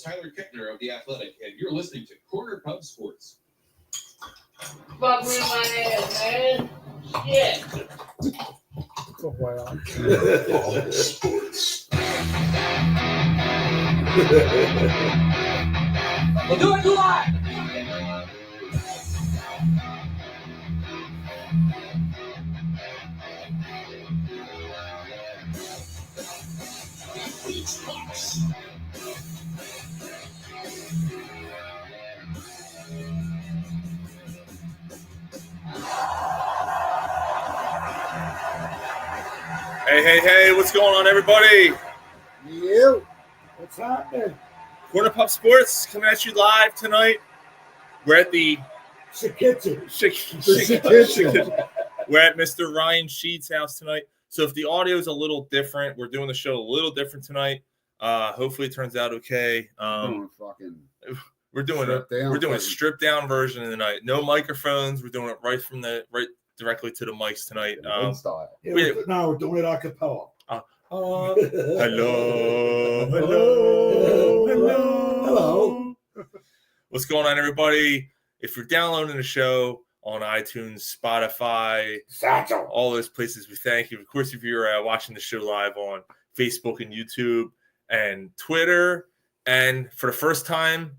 is Tyler Kettner of The Athletic, and you're listening to Corner Pub Sports. Fuck me in my ass, man. Shit. All sports. We'll do it live. Hey, what's going on, everybody? Yeah, what's happening? Corner Pub Sports coming at you live tonight. We're at the Shikitsu. We're at Mr. Ryan Sheets' house tonight. So if the audio is a little different, we're doing the show a little different tonight. Hopefully it turns out okay. We're doing a stripped down version of the night. No microphones. We're doing it right directly to the mics tonight. Style. Yeah, we're doing it a cappella. Hello. What's going on, everybody? If you're downloading the show on iTunes, Spotify, all those places, we thank you. Of course, if you're watching the show live on Facebook and YouTube and Twitter, and for the first time,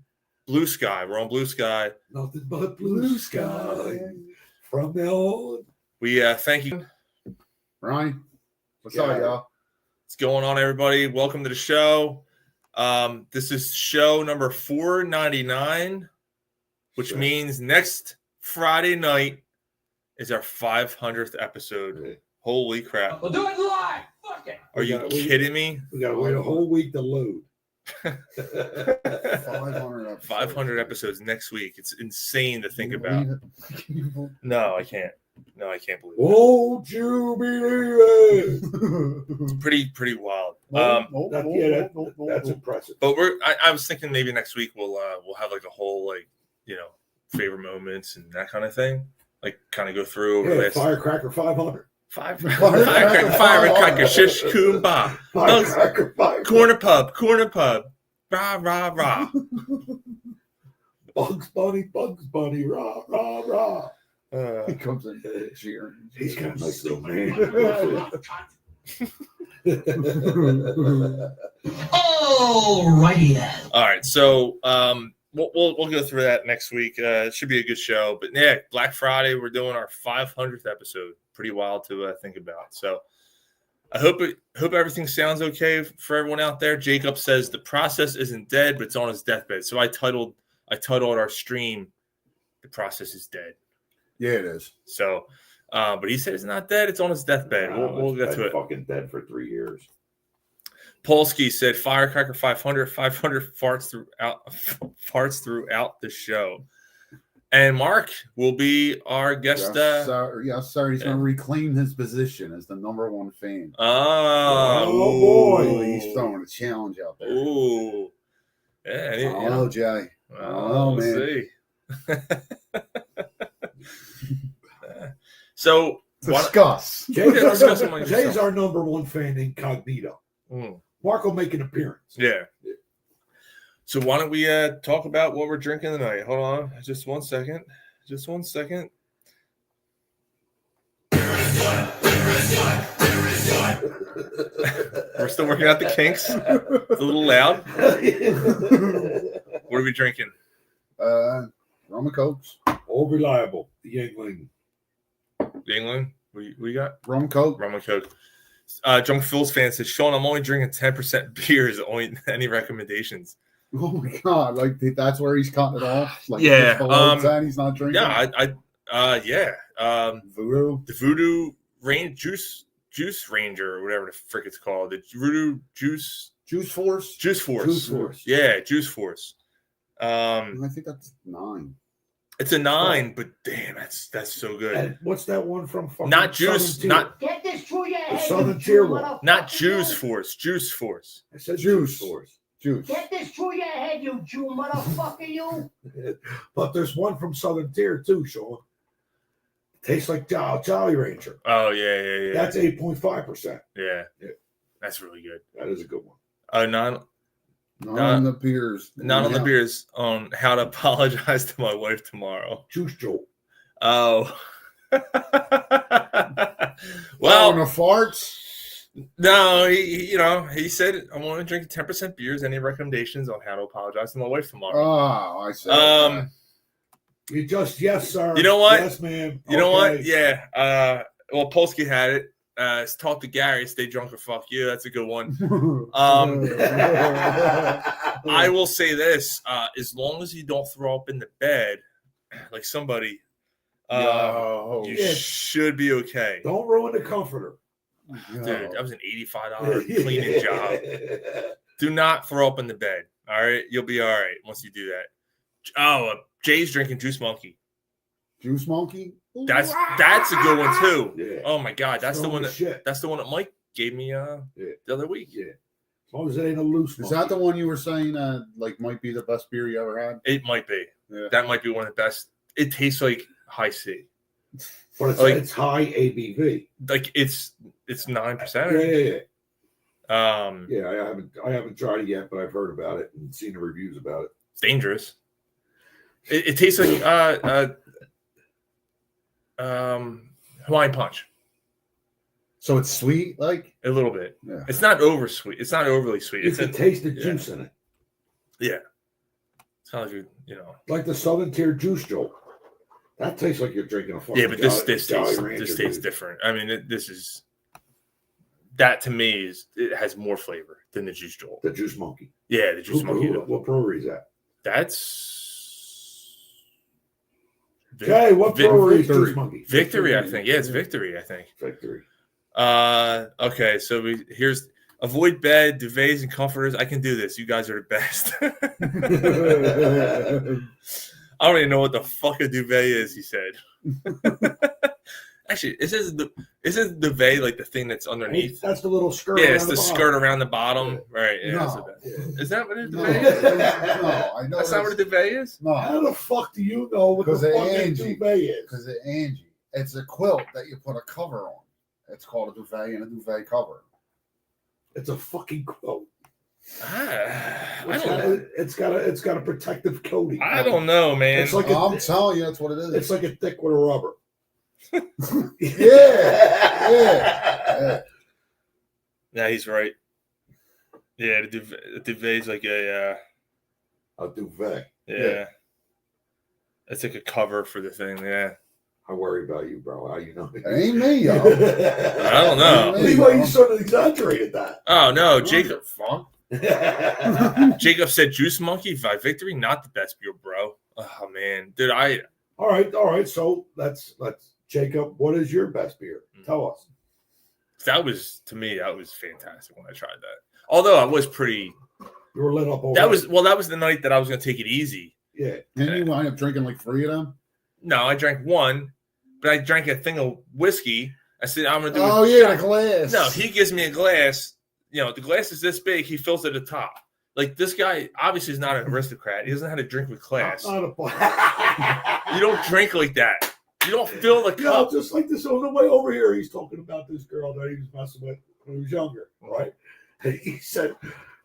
Blue Sky. We're on Blue Sky. Nothing but blue sky. From now on. We thank you. Ryan, what's up, y'all? What's going on, everybody? Welcome to the show. This is show number 499, which means next Friday night is our 500th episode. Right. Holy crap. We'll do it live. Fuck it. Are you kidding me? We got to wait a whole week to load. 500 episodes next week. It's insane to think about. No, I can't. No, I can't believe it. Won't you believe it? Pretty wild. That's impressive. But I was thinking maybe next week we'll have like a whole favorite moments and that kind of thing. Like kind of go through Firecracker 500. Firecracker, shish kumbah. Firecracker. Corner pub. Rah, rah, rah. Bugs Bunny, rah, rah, rah. He comes in cheering. He's got a nice little man. Alrighty then. All right, so we'll go through that next week. It should be a good show. But yeah, Black Friday, we're doing our 500th episode. Pretty wild to think about. So I hope everything sounds okay for everyone out there. Jacob says the process isn't dead, but it's on his deathbed. So I titled our stream, "The Process is Dead." Yeah, it is. So, but he said it's not dead; it's on his deathbed. We'll get to it. Fucking dead for 3 years. Polsky said Firecracker 500 farts throughout the show. And Mark will be our guest. Yes, sir. He's going to reclaim his position as the number one fan. Oh boy. He's throwing a challenge out there. Ooh. Yeah. I don't know, Jay. We'll man. see. So discuss. Jay's our number one fan incognito. Mark will make an appearance. Yeah. So why don't we talk about what we're drinking tonight? Hold on, just one second. We're still working out the kinks. It's a little loud. What are we drinking? Rum and Cokes. All reliable. The Yingling. We got Rum Coke. Rum and Coke. Drunk Phil's fan says, Sean, I'm only drinking 10% beers. Only any recommendations? Oh my god! Like that's where he's cutting it off. Like yeah, he's not drinking. Yeah, Voodoo. The Voodoo Juice Ranger, or whatever the frick it's called. The Voodoo Juice Force. Yeah, Juice Force. I think that's 9. It's a 9, but damn, that's so good. And what's that one from? Not Juice, not Get this through your head. Southern Tier one. Not Juice Force. Juice Force. I said Juice Force. Juice. Get this through your head, you Jew motherfucker, you. But there's one from Southern Tier too, Sean. Tastes like Jolly Ranger. Oh yeah. That's 8.5%. Yeah, that's really good. That is a good one. Not on the beers. Not on the beers. On how to apologize to my wife tomorrow. Juice Joe. Oh. On Well, the farts. no, he said I want to drink 10% beers. Any recommendations on how to apologize to my wife tomorrow? Oh, I said. You just yes, sir. You know what? Yes, ma'am. You know what? Okay. Yeah. Well, Polsky had it. Talk to Gary. Stay drunk or fuck you. That's a good one. I will say this: as long as you don't throw up in the bed, like somebody, Yo. you Yeah. should be okay. Don't ruin the comforter. Dude, that was an $85 cleaning job. Do not throw up in the bed. All right, you'll be all right once you do that. Oh, Jay's drinking Juice Monkey. Juice Monkey. That's a good one too. Yeah. Oh my god, that's the Strong one as shit. that's the one that Mike gave me the other week. Yeah. As long as it ain't a loose Is that the one you were saying like might be the best beer you ever had? It might be. Yeah. That might be one of the best. It tastes like high C. But it's, like- it's high ABV. Like it's 9%. Yeah. Yeah. Yeah, I haven't tried it yet, but I've heard about it and seen the reviews about it. It's dangerous. It tastes like Hawaiian Punch So it's sweet, like? a little bit. Yeah. It's not over sweet. It's not overly sweet. You It's can taste the juice in it. yeah. It's kind of Like the Southern Tier Juice Joe. That tastes like you're drinking a fucking Yeah, but this Jolly tastes Rancher, this tastes dude. different. I mean, this is that to me it has more flavor than the Juice Jolt. The Juice Monkey. Yeah, the Juice Monkey. What brewery is that? That's Okay, what brewery is Juice Monkey? Victory, I think. Yeah, it's Victory, I think. Victory. Okay, so here's avoid bed, duvets, and comforters. I can do this. You guys are the best. I don't even know what the fuck a duvet is, he said. Actually, isn't duvet like the thing that's underneath? That's the little skirt. Yeah, around it's the bottom. skirt around the bottom. Right. Yeah. No. Is that what a No, duvet is? I know That's not what a duvet is? No, How the fuck do you know what the Because of fucking Angie. duvet is? because of Angie. It's a quilt that you put a cover on. It's called a duvet and a duvet cover. It's a fucking quilt. I It's don't got, know. it's got a protective coating. I don't know, man. It's like I'm telling you, that's what it is. it's like a thick with a rubber. Yeah. Yeah, he's right. Yeah, the duvet is like a A duvet. yeah. It's like a cover for the thing. Yeah. I worry about you, bro. How you know? It ain't me, yo. I don't know. Levi, you sort of exaggerated that. Oh no, Jacob. Fun. Jacob said Juice Monkey by Victory, not the best beer, bro. Oh man, dude, All right. So let's Jacob. What is your best beer? Tell us. that was fantastic when I tried that. Although I was pretty. You were lit up. That was the night that I was gonna take it easy. Yeah. And you wind up drinking like 3 of them? No, I drank one, but I drank a thing of whiskey. I said I'm gonna do. Oh, a yeah, shot. the glass. No, he gives me a glass. You know, the glass is this big. He fills it to the top. Like this guy obviously is not an aristocrat. He doesn't know how to drink with class. Not You don't drink like that. You don't fill the No, cup. just like this on the way over here, he's talking about this girl that he was messing with when he was younger, right? And he said,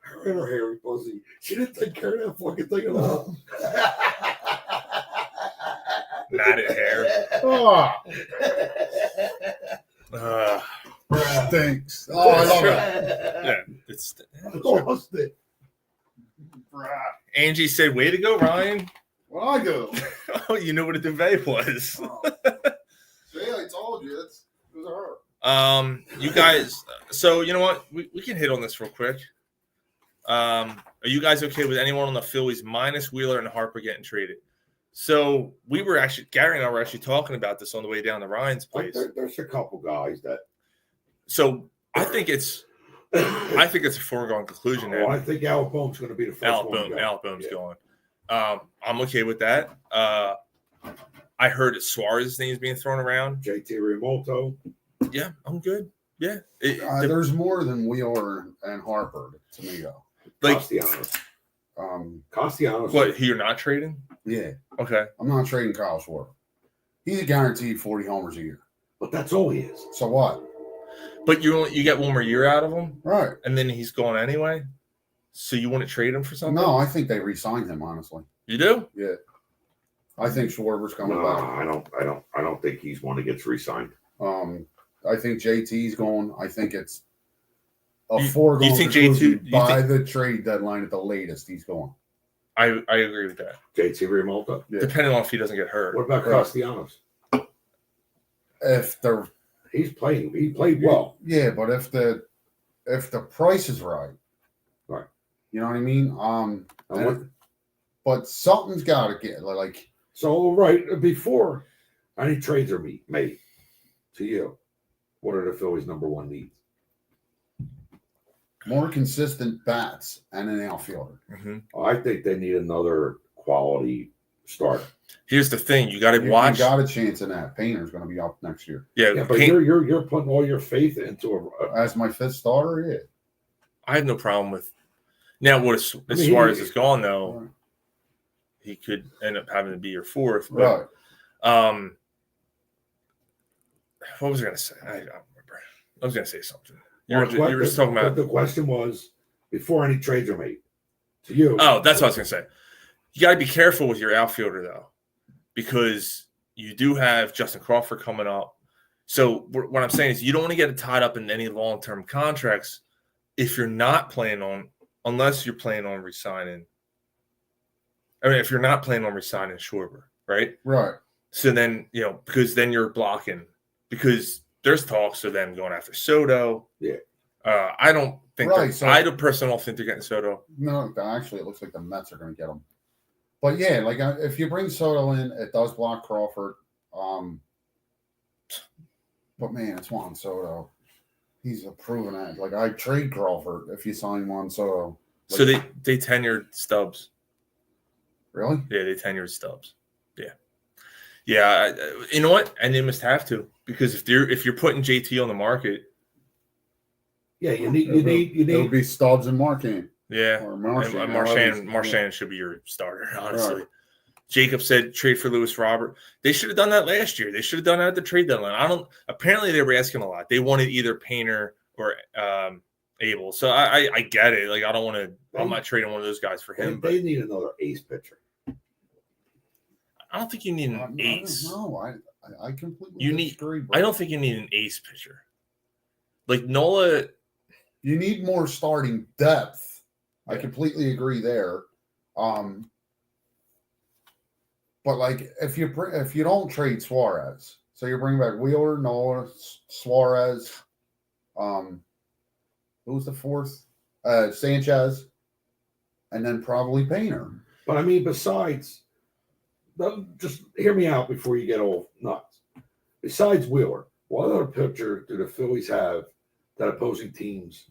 her and her hairy pussy, she didn't take care of that fucking thing at all. Matted hair. Oh, stinks. Oh, I love it. Yeah, it's. I lost it. Angie said, "Way to go, Ryan." Well, I do. Oh, you know what a duvet was. See, I told you. It was her. You guys. So you know what? We can hit on this real quick. Are you guys okay with anyone on the Phillies minus Wheeler and Harper getting traded? So Gary and I were actually talking about this on the way down to Ryan's Like, place. there's a couple guys that. So I think it's a foregone conclusion that I think Al Boehm's going to be the first one. Al Boehm's Yeah. going. I'm okay with that. I heard that Suarez's name is being thrown around. JT Realmuto. Yeah, I'm good. Yeah, There's more than Wheeler and Harper to me, though. like Castellanos. what? You're not trading? Yeah, Okay. I'm not trading Kyle Schwarber. He's a guaranteed 40 homers a year. But that's all he is. So what? But you get one more year out of him, Right. and then he's gone anyway. So you want to trade him for something? No, I think they re-signed him. Honestly, You do? yeah. I think Schwarber's coming No, back. I don't think he's one that gets re-signed. I think JT's going. I think it's a You foregone think conclusion JT by the trade deadline at the latest. He's going. I agree with that. JT Realmuto. Yeah. Depending on if he doesn't get hurt. What about Right. Castellanos? If the He's playing. He played well. yeah, but if the price is right, Right. You know what I mean. And what- But something's got to get like. So right before any trades are made to you, what are the Phillies' number one needs? More consistent bats and an outfielder. Mhm. I think they need another quality starter. Here's the thing: you got to You watch. got a chance in that. Painter's going to be up next year Yeah, but you're putting all your faith into as my fifth starter. Yeah. I have no problem with. Now, what as I mean, far as is gone though, Right. he could end up having to be your fourth. But, Right. what was I going to say? I don't remember. I was going to say something. You Well, were just talking about. The question was before any trades are made to you. Oh, that's what I was going to say. You got to be careful with your outfielder though, because you do have Justin Crawford coming up. So what I'm saying is you don't want to get tied up in any long-term contracts if you're not planning on, unless you're planning on resigning. I mean, if you're not planning on resigning Schwarber, right? Right. So then, because then you're blocking, because there's talks of them going after Soto. Yeah. I don't think, Right, so- I personally don't think they're getting Soto. No, actually, it looks like the Mets are going to get him. But yeah, like if you bring Soto in, it does block Crawford. But man, it's Juan Soto. He's a proven act. Like I'd trade Crawford if you sign Juan Soto. So they tenured Stubbs. Really? Yeah, they tenured Stubbs. Yeah. You know what? And they must have to, because if you're putting JT on the market, Yeah, you It'll need. be Stubbs and Marquand. yeah, Or and Marchand. Marchand should be your starter. Honestly, Right. Jacob said trade for Lewis Robert. They should have done that last year. They should have done that at the trade deadline. Apparently they were asking a lot. They wanted either Painter or Abel. So I get it. Like I don't want to. I'm not trading one of those guys for him. They need another ace pitcher. I don't think you need an ace. No, I completely You need- disagree. Bro. I don't think you need an ace pitcher. Like Nola. You need more starting depth. I Yeah. completely agree there. But like if you don't trade Suarez, so you bring back Wheeler, Nola, Suarez, who's the fourth? Sanchez, and then probably Painter. But I mean, besides, just hear me out before you get all nuts. Besides Wheeler, what other pitcher do the Phillies have that opposing teams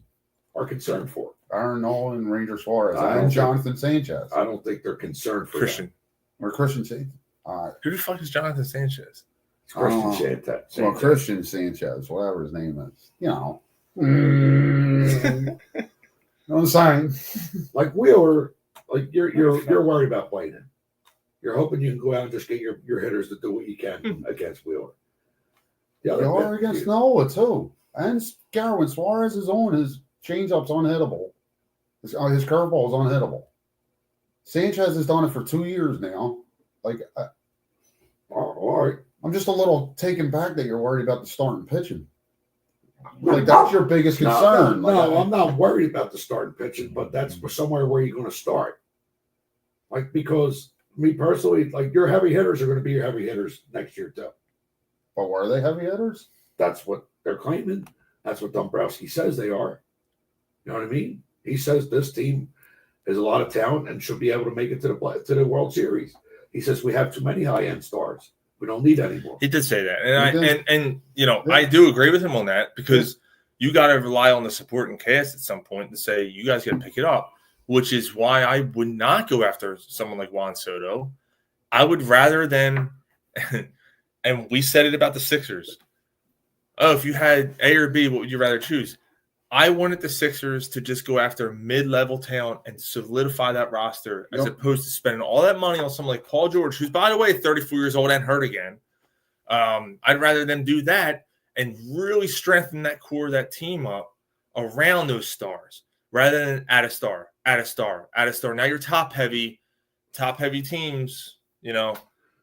are concerned for? Aaron Nola and Ranger Suarez I don't and think- Jonathan Sanchez I don't think they're concerned for Christian. or Christian Sanchez. Who the fuck is Jonathan Sanchez? That. Christian Oh. Sanchez. Well, Christian Sanchez, whatever his name is, you know. You know what I'm saying? Like Wheeler, like you're worried about playing him. You're hoping you can go out and just get your hitters to do what you can against Wheeler. The They are bit- against Nola too, and Garwin Suarez is on his changeup's unhittable. His curveball is unhittable. Sanchez has done it for 2 years now. Like all right. I'm just a little taken back that you're worried about the starting pitching. Like that's your biggest concern. No, Like, I'm not worried about the starting pitching, but that's somewhere where you're going to start. Like because me personally, like your heavy hitters are going to be your heavy hitters next year too. but were they heavy hitters? That's what they're claiming. That's what Dombrowski says they are. You know what I mean? He says this team has a lot of talent and should be able to make it to the World Series. He says we have too many high-end stars. We don't need any more. He did say that, and Yeah. I do agree with him on that, because you got to rely on the supporting cast at some point to say you guys got to pick it up, which is why I would not go after someone like Juan Soto. I would rather than, and we said it about the Sixers. Oh, if you had A or B, what would you rather choose? I wanted the Sixers to just go after mid-level talent and solidify that roster, as Yep. opposed to spending all that money on someone like Paul George, who's, by the way, 34 years old and hurt again. I'd rather them do that and really strengthen that core of that team up around those stars rather than add a star. add a star. Now you're top heavy teams,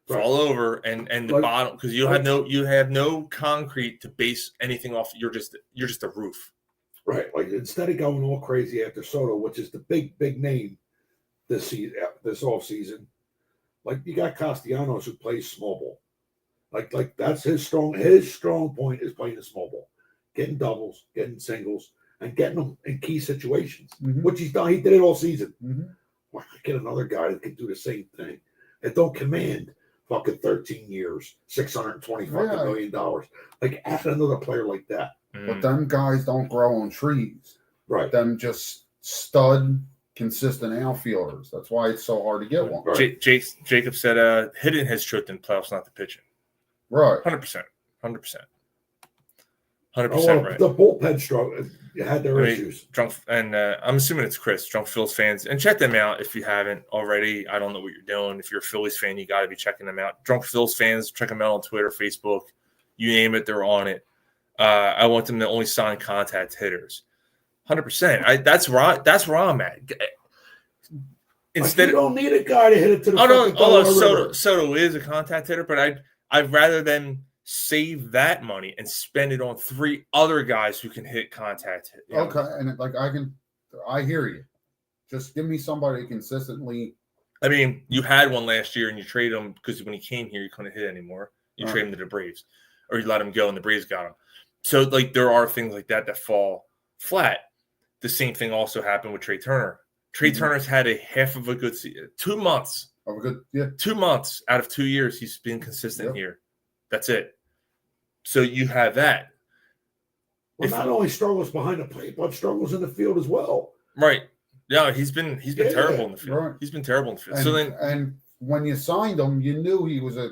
fall over and the Like- bottom because you have no concrete to base anything off. You're just a roof. Right. Like instead of going all crazy after Soto, which is the big name this off season, like you got Castellanos who plays small ball. Like that's his strong point is playing the small ball, getting doubles, getting singles, and getting them in key situations, which he's done. He did it all season. Why not get another guy that can do the same thing and don't command fucking 13 years, $620 million. Like add another player like that. But them guys don't grow on trees. Right. Them just stud, consistent outfielders. That's why it's so hard to get one. Right. Jacob said hitting has truth in playoffs, not the pitching. Right. 100%. 100% right. The bullpen struggle had their issues. Drunk, and I'm assuming it's Chris, Drunk Phil's fans. And check them out if you haven't already. I don't know what you're doing. If you're a Phillies fan, you got to be checking them out. Drunk Phil's fans, check them out on Twitter, Facebook. You name it, they're on it. I want them to only sign contact hitters. 100%. That's where I'm at. Instead, you don't need a guy to hit it to the. Although Soto is a contact hitter, but I'd rather them save that money and spend it on 3 other guys who can hit contact. Okay, and I hear you. Just give me somebody consistently. I mean, you had one last year and you traded him because when he came here, you couldn't hit anymore. You traded him to the Braves, or you let him go and the Braves got him. So, like, there are things like that fall flat. The same thing also happened with Trey Turner. Trey Turner's had a half of a good season. 2 months. 2 months out of 2 years, he's been consistent here. That's it. So you have that. Well, not only struggles behind the plate, but struggles in the field as well. Right. Yeah, he's been terrible in the field. Right. He's been terrible in the field. And when you signed him, you knew he was a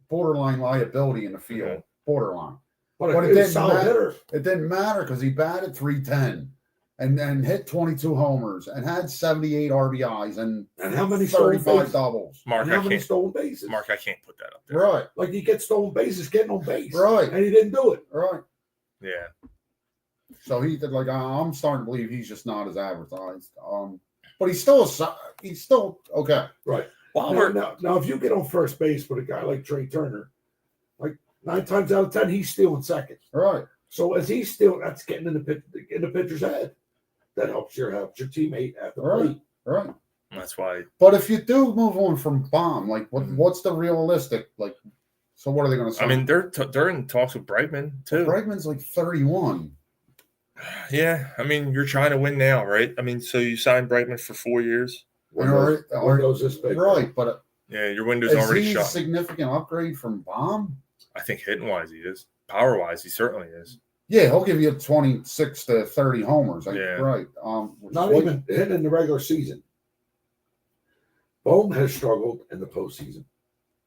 borderline liability in the field. Borderline. But it didn't matter. It didn't matter because he batted .310 and hit 22 homers and had 78 RBIs and how many 35 doubles. Mark, how many stolen bases? Mark, I can't put that up there. Right. Like he gets stolen bases, getting on base. Right. And he didn't do it. Right. Yeah. So he did. Like I'm starting to believe he's just not as advertised. But he's still okay. Right. Well, now, if you get on first base with a guy like Trey Turner, like 9 times out of 10, he's stealing second. Right. So as he's stealing, that's getting in the pitcher's head. That helps your teammate at the plate. Right. That's why. But if you do move on from Baum, like what's the realistic like? So what are they going to say? I mean, they're in talks with Bregman too. Bregman's like 31. Yeah, I mean, you're trying to win now, right? I mean, so you signed Bregman for 4 years. Window's this big, right? But your window's already shut. Is he a significant upgrade from Baum? I think hitting wise he is. Power wise, he certainly is. Yeah, he'll give you 26 to 30 homers. Right. Not even hitting in the regular season. Bohm has struggled in the postseason.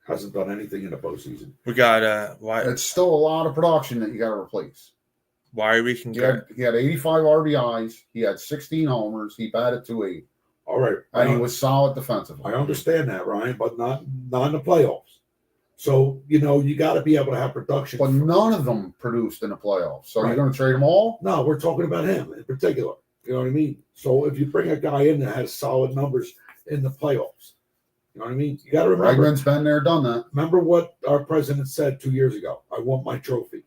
Hasn't done anything in the postseason. We got why? It's still a lot of production that you got to replace. Why we can he had 85 RBIs. He had 16 homers. He batted .280. All right, and he was solid defensively. I understand that, Ryan, but not in the playoffs. So you got to be able to have production. But none of them produced in the playoffs. So you're going to trade them all? No, we're talking about him in particular. You know what I mean? So if you bring a guy in that has solid numbers in the playoffs, you know what I mean? You got to remember. Bregman's been there, done that. Remember what our president said 2 years ago? I want my trophy.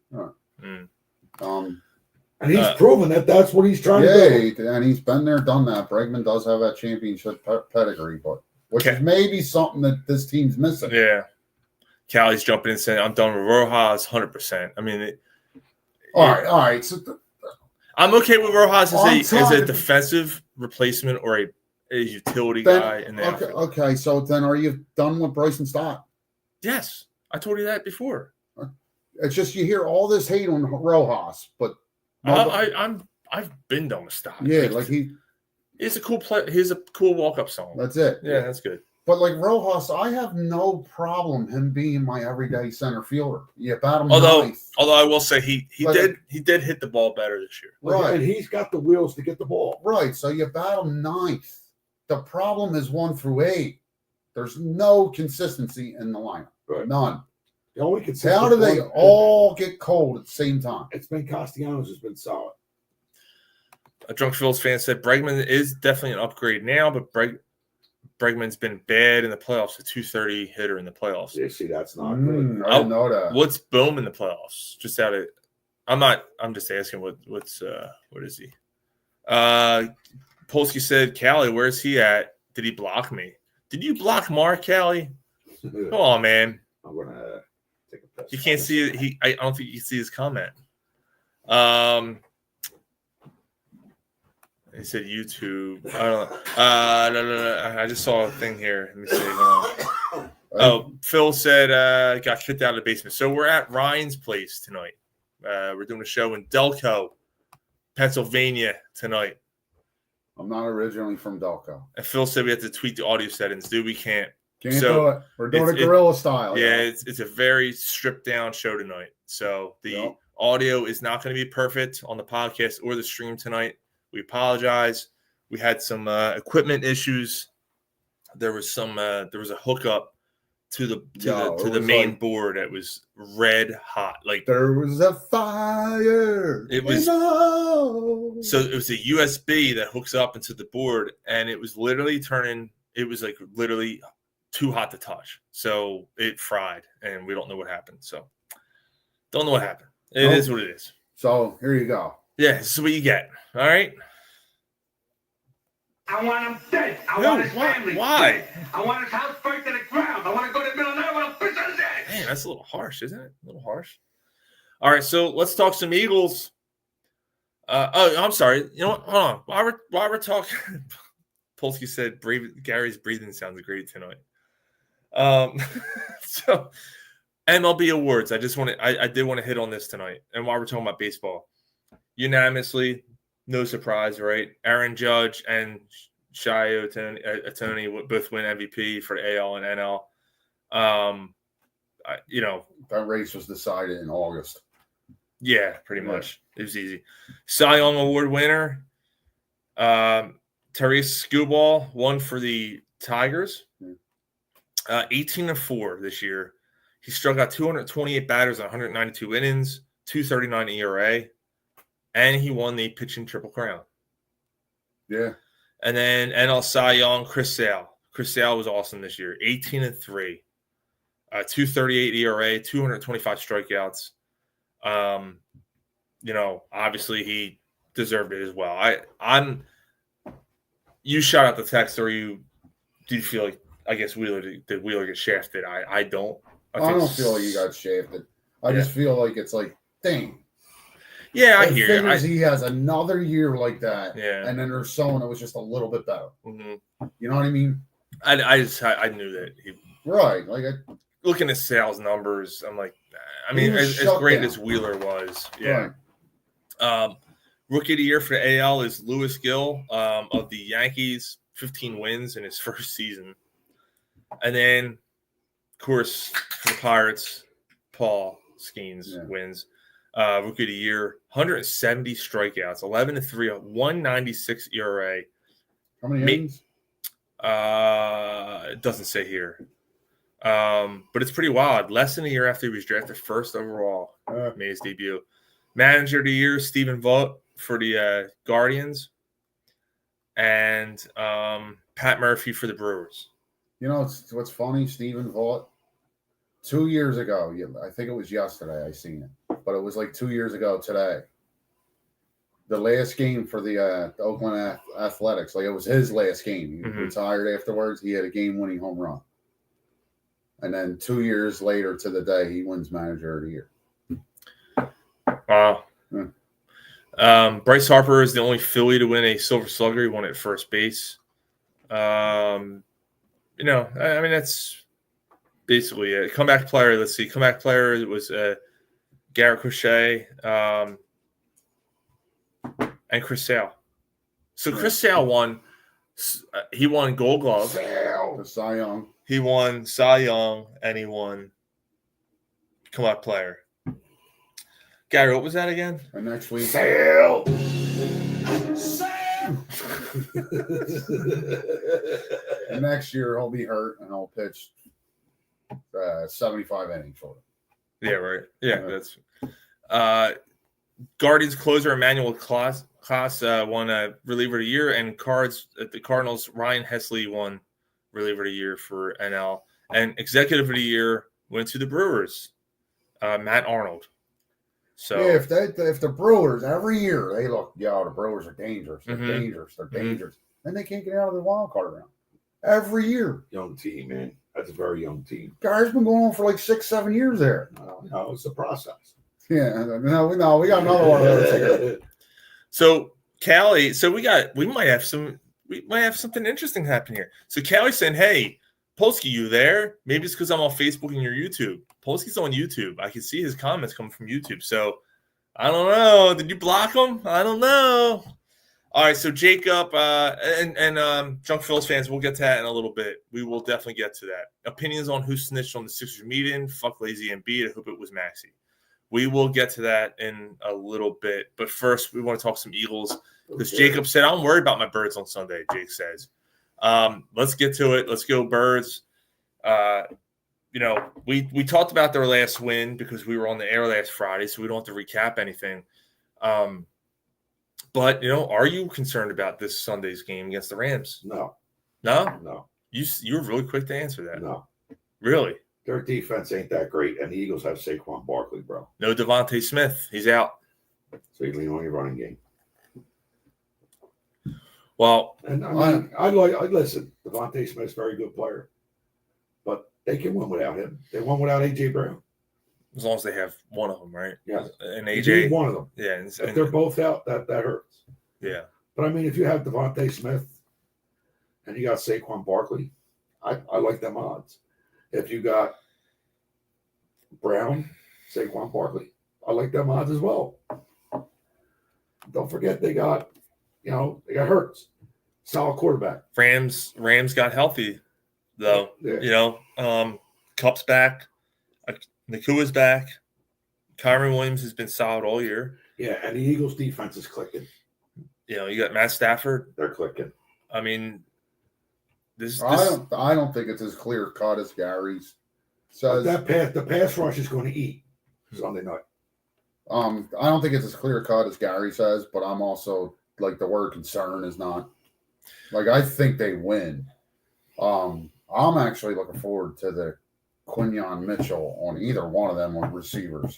And he's proven that that's what he's trying to do. And he's been there, done that. Bregman does have that championship pedigree, which is maybe something that this team's missing. Yeah. Callie's jumping in saying, I'm done with Rojas 100%. I mean, all right. So I'm okay with Rojas as a defensive replacement or a utility guy in the outfield. Okay, so then are you done with Bryson Stott? Yes. I told you that before. It's just you hear all this hate on Rojas, but I've been done with Stott. Yeah, he's a cool play. He's a cool walk-up song. That's it. Yeah, that's good. But like Rojas, I have no problem him being my everyday center fielder. Yeah, bat him although I will say he did hit the ball better this year. Right. And he's got the wheels to get the ball. Right. So you bat him 9th. The problem is 1 through 8. There's no consistency in the lineup. Right. None. The only consistent. How do they all get cold at the same time? It's been Castellanos has been solid. A Drunk Phil's fan said Bregman is definitely an upgrade now, but Bregman's been bad in the playoffs. A 230 hitter in the playoffs. You see, that's not good. I didn't know that. What's Bohm in the playoffs? Just out of, I'm just asking what is he? Polsky said, Callie, where's he at? Did he block me? Did you block Mark, Callie? Come on, man. I'm gonna take a piss. You can't see it. I don't think you can see his comment. He said YouTube. I don't know. No. I just saw a thing here. Let me see. Oh, Phil said got kicked out of the basement. So we're at Ryan's place tonight. We're doing a show in Delco, Pennsylvania tonight. I'm not originally from Delco. And Phil said we have to tweak the audio settings. Dude, we can't. Can't do it. We're doing it guerrilla style. Yeah, it's a very stripped down show tonight. So the audio is not going to be perfect on the podcast or the stream tonight. We apologize. We had some equipment issues. There was a hookup to the main board that was red hot. Like there was a fire. It was so it was a USB that hooks up into the board, and it was literally literally too hot to touch. So it fried, and we don't know what happened. So don't know what happened. It is what it is. So here you go. Yeah, this is what you get. All right. I want him dead. I want his family. Why? Dead. I want his house burnt to the ground. I want to go to the middle of the night. I want to piss on his head. Man, that's a little harsh, isn't it? A little harsh. All right, so let's talk some Eagles. I'm sorry. You know what? Hold on. While we're talking, Polsky said Gary's breathing sounds great tonight. So MLB awards. I did want to hit on this tonight. And while we're talking about baseball, unanimously, no surprise, right? Aaron Judge and Shai Ohtani both win MVP for AL and NL. That race was decided in August. Yeah, pretty much. It was easy. Cy Young Award winner, Therese Skubal won for the Tigers. 18-4 this year. He struck out 228 batters on 192 innings, 2.39 ERA, and he won the pitching triple crown. Yeah. And then NL Cy Young, Chris Sale. Chris Sale was awesome this year. 18-3, 2.38 ERA, 225 strikeouts. Obviously he deserved it as well. You shot out the text, or do you feel like, I guess did Wheeler get shafted? I don't. I don't feel like he got shafted. I just feel like it's like, dang. Yeah, I hear you. He has another year like that. Yeah. And then there's someone that was just a little bit better. Mm-hmm. You know what I mean? I knew that. Right. Like looking at sales numbers, I'm like, as great as Wheeler was. Yeah. Right. Rookie of the year for the AL is Lewis Gill of the Yankees, 15 wins in his first season. And then, of course, for the Pirates, Paul Skeens wins. Rookie of the year, 170 strikeouts, 11-3, 196 ERA. How many innings? It doesn't say here. But it's pretty wild. Less than a year after he was drafted first overall, made his debut. Manager of the year, Stephen Vogt for the Guardians. And Pat Murphy for the Brewers. You know what's funny? Stephen Vogt, 2 years ago, I think it was yesterday I seen it, but it was like 2 years ago today. The last game for the Oakland Athletics, like it was his last game. He retired afterwards. He had a game-winning home run. And then 2 years later to the day, he wins Manager of the Year. Wow. Bryce Harper is the only Philly to win a Silver Slugger. He won it at first base. That's basically it. Comeback player, let's see. Comeback player was Garrett Crochet and Chris Sale. So Chris Sale won. He won Gold Glove. The Cy Young. He won Cy Young, and he won Comeback player. Gary, what was that again? And next week. Sale. And next year he'll be hurt and he'll pitch 75 innings for it. Yeah, right. Yeah, that's Guardians closer Emmanuel Class won reliever of the year, and Cards at the Cardinals Ryan Hesley won reliever of the year for NL, and executive of the year went to the Brewers, Matt Arnold. So yeah, if the Brewers every year they look, the Brewers are dangerous. They're Mhm. dangerous. They're dangerous. Then they can't get out of the wild card round every year. Young team, man. That's a very young team. Guy's been going on for like 6-7 years there. No, it's a process. Yeah, no, we got another one of those here. So Callie, we might have something interesting happen here. So Callie's saying, "Hey, Polsky, you there? Maybe it's because I'm on Facebook and you're YouTube. Polsky's on YouTube. I can see his comments coming from YouTube. So I don't know. Did you block him? I don't know." All right, so Jacob and Junk Phil's fans, we'll get to that in a little bit. We will definitely get to that. Opinions on who snitched on the Sixers meeting. Fuck Lazy and Embiid. I hope it was Maxey. We will get to that in a little bit. But first, we want to talk some Eagles. Because Jacob said, "I'm worried about my Birds on Sunday," Jake says. Let's get to it. Let's go Birds. We talked about their last win because we were on the air last Friday, so we don't have to recap anything. But, are you concerned about this Sunday's game against the Rams? No. No? No. You were really quick to answer that. No. Really? Their defense ain't that great, and the Eagles have Saquon Barkley, bro. No Devontae Smith. He's out. So you lean on your running game. Well, and I'd listen. Devontae Smith's a very good player, but they can win without him. They won without AJ Brown. As long as they have one of them, right? Yeah. And You AJ. need one of them. Yeah. If they're both out, that hurts. Yeah. But I mean, if you have Devontae Smith and you got Saquon Barkley, I like them odds. If you got Brown, Saquon Barkley, I like them odds as well. Don't forget they got Hurts, solid quarterback. Rams got healthy though. Yeah. Cup's back, Nakua's back. Kyron Williams has been solid all year. Yeah, and the Eagles' defense is clicking. You got Matt Stafford. They're clicking. I mean, I don't think it's as clear cut as Gary's says. The pass rush is going to eat Sunday night. I don't think it's as clear cut as Gary says, but I'm also like the word concern is not like I think they win. I'm actually looking forward to the Quinyon Mitchell on either one of them on receivers.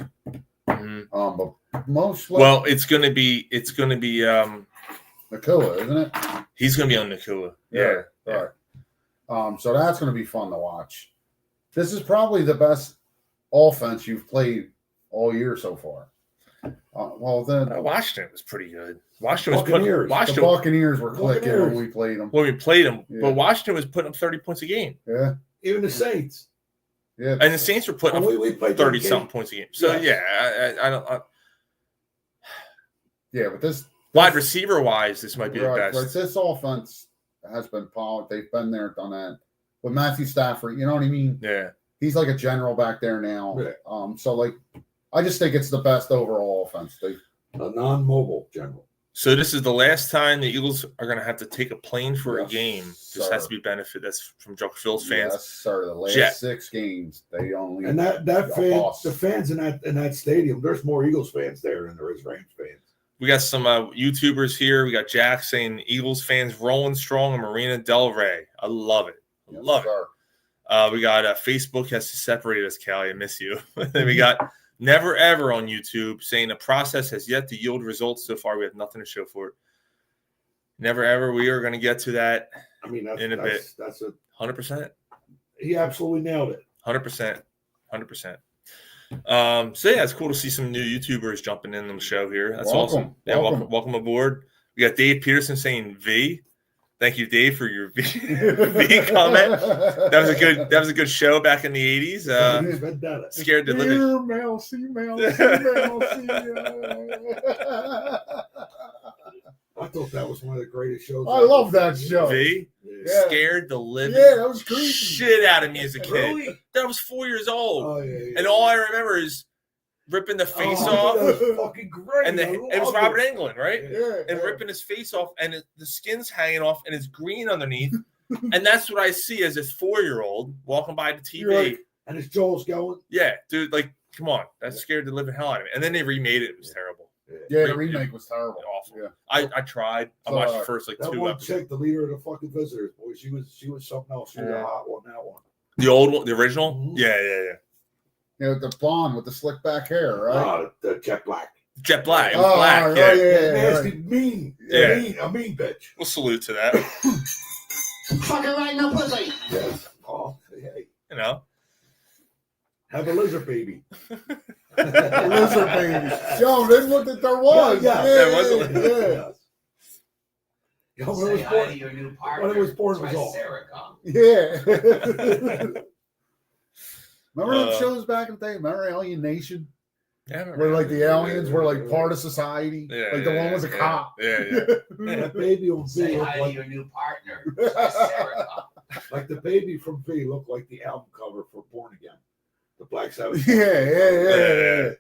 Mm-hmm. But mostly it's gonna be Nakua, isn't it? He's gonna be on Nakua. Yeah. Right. So that's gonna be fun to watch. This is probably the best offense you've played all year so far. Washington was pretty good. Washington the Buccaneers were clicking when we played them. When we played them, Yeah. but Washington was putting up 30 points a game. Yeah. Even the Saints. Yeah. And the Saints were putting up we played 30-something points a game. So, I don't. But this wide receiver wise, this might be the best. Right. This offense has been polished. They've been there, done that. With Matthew Stafford, you know what I mean? Yeah. He's like a general back there now. Yeah. So I just think it's the best overall offense. A non-mobile general. So this is the last time the Eagles are going to have to take a plane for a game. This has to be benefit. That's from Chuck Phil's fans. Yes, sir. The last 6 games, they only the fans in that stadium. There's more Eagles fans there than there is Rams fans. We got some YouTubers here. We got Jack saying Eagles fans rolling strong in Marina Del Rey. I love it. Love it. We got Facebook has to separate us, Callie. I miss you. Then we got Never Ever on YouTube saying the process has yet to yield results so far. We have nothing to show for it. Never Ever. We are going to get to that in a bit. That's 100%. He absolutely nailed it. 100%. 100%. It's cool to see some new YouTubers jumping in on the show here. That's awesome. Yeah, welcome aboard. We got Dave Peterson saying V. Thank you, Dave, for your V comment. That was a good show back in the 80s. Scared to live it. Male, I thought that was one of the greatest shows. I love that show. V? Yeah. Scared to live that was creepy. Shit out of me as a kid. Really? That was 4 years old. Oh, yeah. And all I remember is ripping the face off. That was fucking great. And it was Robert Englund, right? Yeah. And ripping his face off, and the skin's hanging off, and it's green underneath. And that's what I see as a 4-year-old walking by the TV. And his jaw's going. Yeah, dude, come on. That scared the living hell out of me. And then they remade it. It was terrible. Yeah, the remake was terrible. Awful. Yeah. I tried. I watched the first like that 2 one episodes. chick, the leader of the fucking visitors, boy, she was something else. She was Yeah. a hot one. That one. The old one, the original. Mhm. Yeah. You know, the blonde with the slick back hair, right? The Jet Black. Jet Black. It was Oh, black. right, Yeah. yeah. Nasty, mean, Yeah. a mean bitch. We'll salute to that. Fucking right in the pussy. Yes. Oh, hey, You know. have a lizard baby. Lizard baby. Yo, then what that there was. Yeah. There was a yeah. You know, when it was born, your new when it was born, it was all. Yeah. Remember Uh, those shows back in the day? Remember Alien Nation? Yeah, I remember Where that. like the aliens were like part of society? Yeah, Like the yeah, one was a yeah. cop. Yeah. That baby on V looked like, new partner. like the baby from V looked like the album cover for Born Again. The Black Sabbath. Yeah.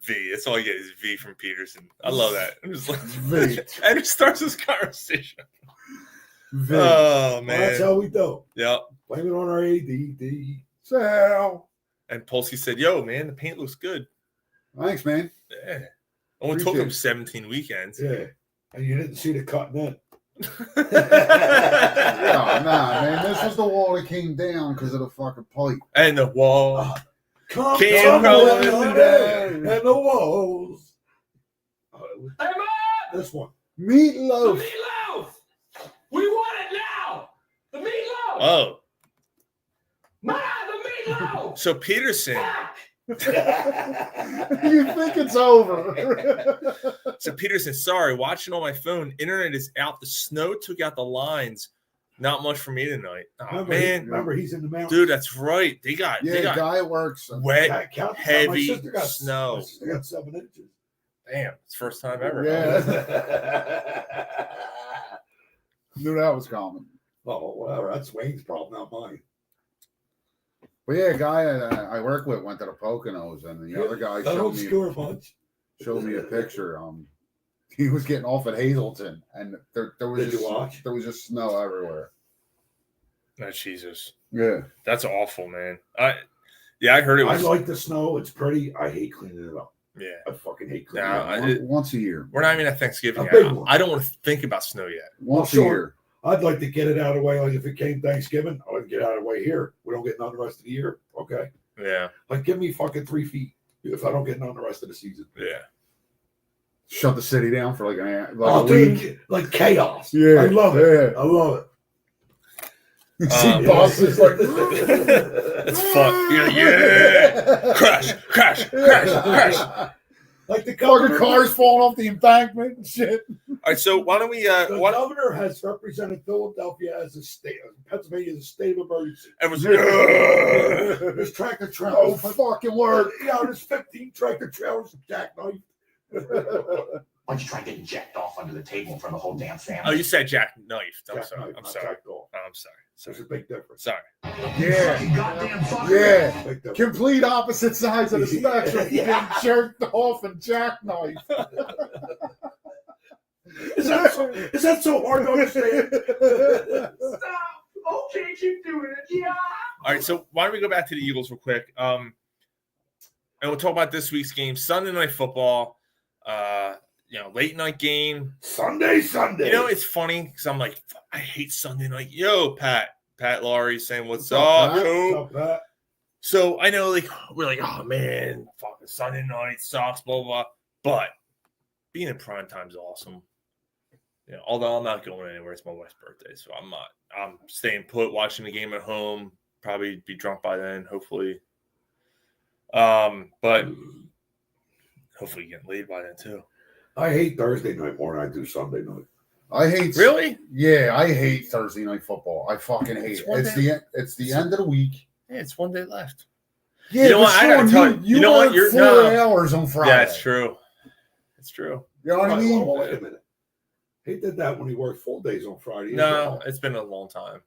V. That's all you get is V from Peterson. I love that. I'm just like, V. and it starts this conversation. V. Oh Well, that's man. how we do. Yep. Blame it on our ADD. Sal. And Polsky said, "Yo, man, the paint looks good." Thanks, man. Yeah. Only took Appreciate him it. 17 weekends. Yeah. And you didn't see the cutting in. No, nah, man. This was the wall that came down because of the fucking pipe. And the wall. Come Can't down roll and the walls. Hey, man! This one. The Meatloaf. meatloaf! We want it now! The meatloaf! Oh, Man, the meatloaf! so Peterson. Fuck! You think it's over? So Peterson, sorry, watching on my phone. Internet is out. The snow took out the lines. Not much for me tonight. Oh man, Remember, he's in the mountains. dude, that's right. They got Yeah, guy works. wet. That counts. heavy My sister got, snow. My sister got 7 inches. Damn, it's first time ever. Yeah. Knew that was coming. Oh, whatever. That's Wayne's problem, not mine. But yeah, a guy I work with went to the Poconos, and the other guy That don't showed score much. me a picture. He was getting off at Hazleton, and there was Did you just, watch? there was just snow everywhere. Oh, Jesus, Yeah, that's awful, man. I heard it I was. like the snow. It's pretty. I hate cleaning it up. Yeah, I fucking hate cleaning Nah, it up. once a year. we're not even at Thanksgiving. A big yet. one. I don't want to think about snow yet. Once Well, a sure. year. I'd like to get it out of the way. Like if it came Thanksgiving, I would get out of the way here. We don't get none the rest of the year. Okay. Yeah, Like give me fucking 3 feet if I don't get none the rest of the season. yeah. Shut the city down for like a Oh, week. dude, like chaos. Yeah, I love it. yeah. I love it. You see Um, bosses like It's fun. Yeah. Crash. Like the fucking governor, cars falling off the embankment and shit. All right, so why don't we? the What? governor has represented Philadelphia as a state, Pennsylvania as a state of emergency. Everyone's There's tractor Oh, trailers. fucking word. Yeah, there's 15 tractor trailers jackknife. Why don't you try getting jacked off under the table for the whole damn family? Oh, you said jackknife. I'm sorry. Jackknife, I'm not sorry. jackdaw. Oh, I'm sorry. There's a big difference. Sorry. Yeah, You goddamn fucker. yeah. Big difference. Complete opposite sides of the spectrum. Yeah. Getting jerked off and jackknife. Is that so hard to understand? Stop. Okay, keep doing it. Yeah. All right, so why don't we go back to the Eagles real quick? And we'll talk about this week's game, Sunday Night Football. Late night game. Sunday. You know, it's funny because I'm like, I hate Sunday night. Yo, Pat Laurie saying, "What's What's up, up, Pat? Coop?" What's up, Pat? So I know, like, we're like, oh man, fucking Sunday night sucks, blah blah. But being in prime time is awesome. Although I'm not going anywhere, it's my wife's birthday, so I'm not. I'm staying put, watching the game at home. Probably be drunk by then, hopefully. But hopefully getting laid by then too. I hate Thursday night more than I do Sunday night. I hate Really? Yeah, I hate Thursday night football. I fucking hate It's it. one It's the end of the week. Yeah, it's one day left. Yeah, You know but what? I gotta Sean, tell you, you you know what? work You're 4 no. hours on Friday. Yeah, it's true. It's true. You know what I mean? Wait a minute. He did that when he worked full days on Friday. No, it's been a long time.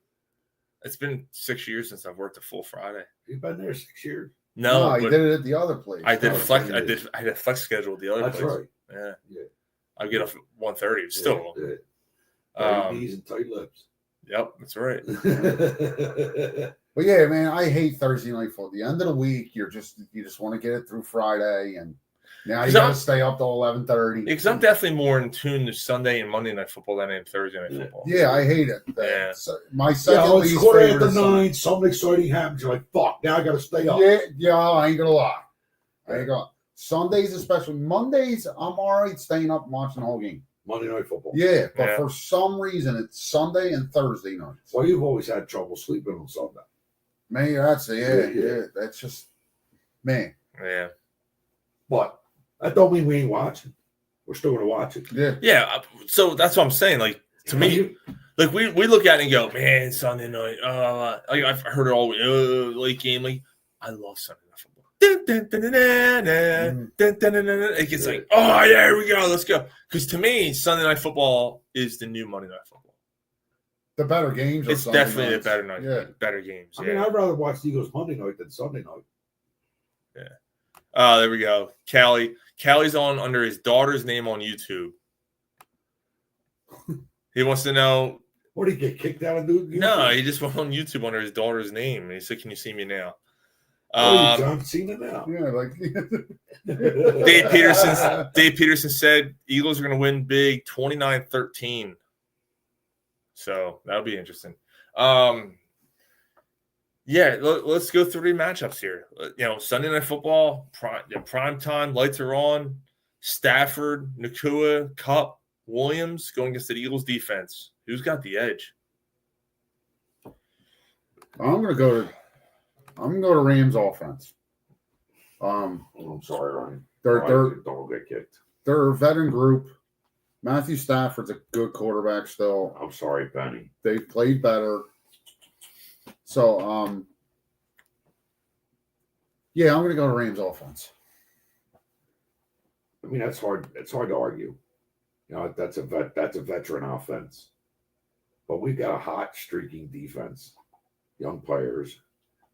It's been 6 years since I've worked a full Friday. He's been there 6 years. No, he but did it at the other place. I did No, flex. it I is. had a flex schedule at the other That's place. right. Yeah. Yeah. I get off at 1:30. It's still. Yeah. Um, knees and tight lips. Yep, that's right. But yeah, man, I hate Thursday night football. The end of the week, you just want to get it through Friday, and Now you got to stay up till 11:30. Because I'm definitely more in tune to Sunday and Monday night football than I am Thursday night football. Yeah, I hate it. Yeah. My second it's least quarter favorite after is 9. Something exciting happens. You're like, fuck. Now I got to stay up. Yeah, I ain't gonna lie. Sundays, especially Mondays, I'm all right staying up and watching the whole game. Monday night football. Yeah, but for some reason it's Sunday and Thursday nights. Well, you've always had trouble sleeping on Sunday. Man, that's yeah. That's just man. Yeah. But that don't mean we ain't watching. We're still gonna watch it. Yeah. Yeah. So that's what I'm saying. Like to me, like we look at it and go, man, Sunday night. Like I've heard it all late game. Like I love Sunday night football. It gets like, oh, there we go, let's go. Because to me, Sunday night football is the new Monday night football. The better games. It's definitely the better night. Yeah. Better games. I mean, I'd rather watch the Eagles Monday night than Sunday night. Yeah. There we go. Callie's on under his daughter's name on YouTube. He wants to know. What did he get kicked out of YouTube? No, he just went on YouTube under his daughter's name, and he said, "Can you see me now?" John Cena now. Yeah, like Dave Peterson said Eagles are going to win big, 29-13. So that'll be interesting. Yeah, let's go through the matchups here. Sunday night football, prime time, lights are on. Stafford, Nakua, Kupp, Williams going against the Eagles defense. Who's got the edge? I'm gonna go to Rams offense. I'm sorry, Ryan. Don't get kicked. They're a veteran group. Matthew Stafford's a good quarterback still. I'm sorry, Penny. They've played better. So, yeah, I'm going to go to Rams offense. I mean, that's hard. It's hard to argue. That's a veteran offense. But we've got a hot, streaking defense, young players,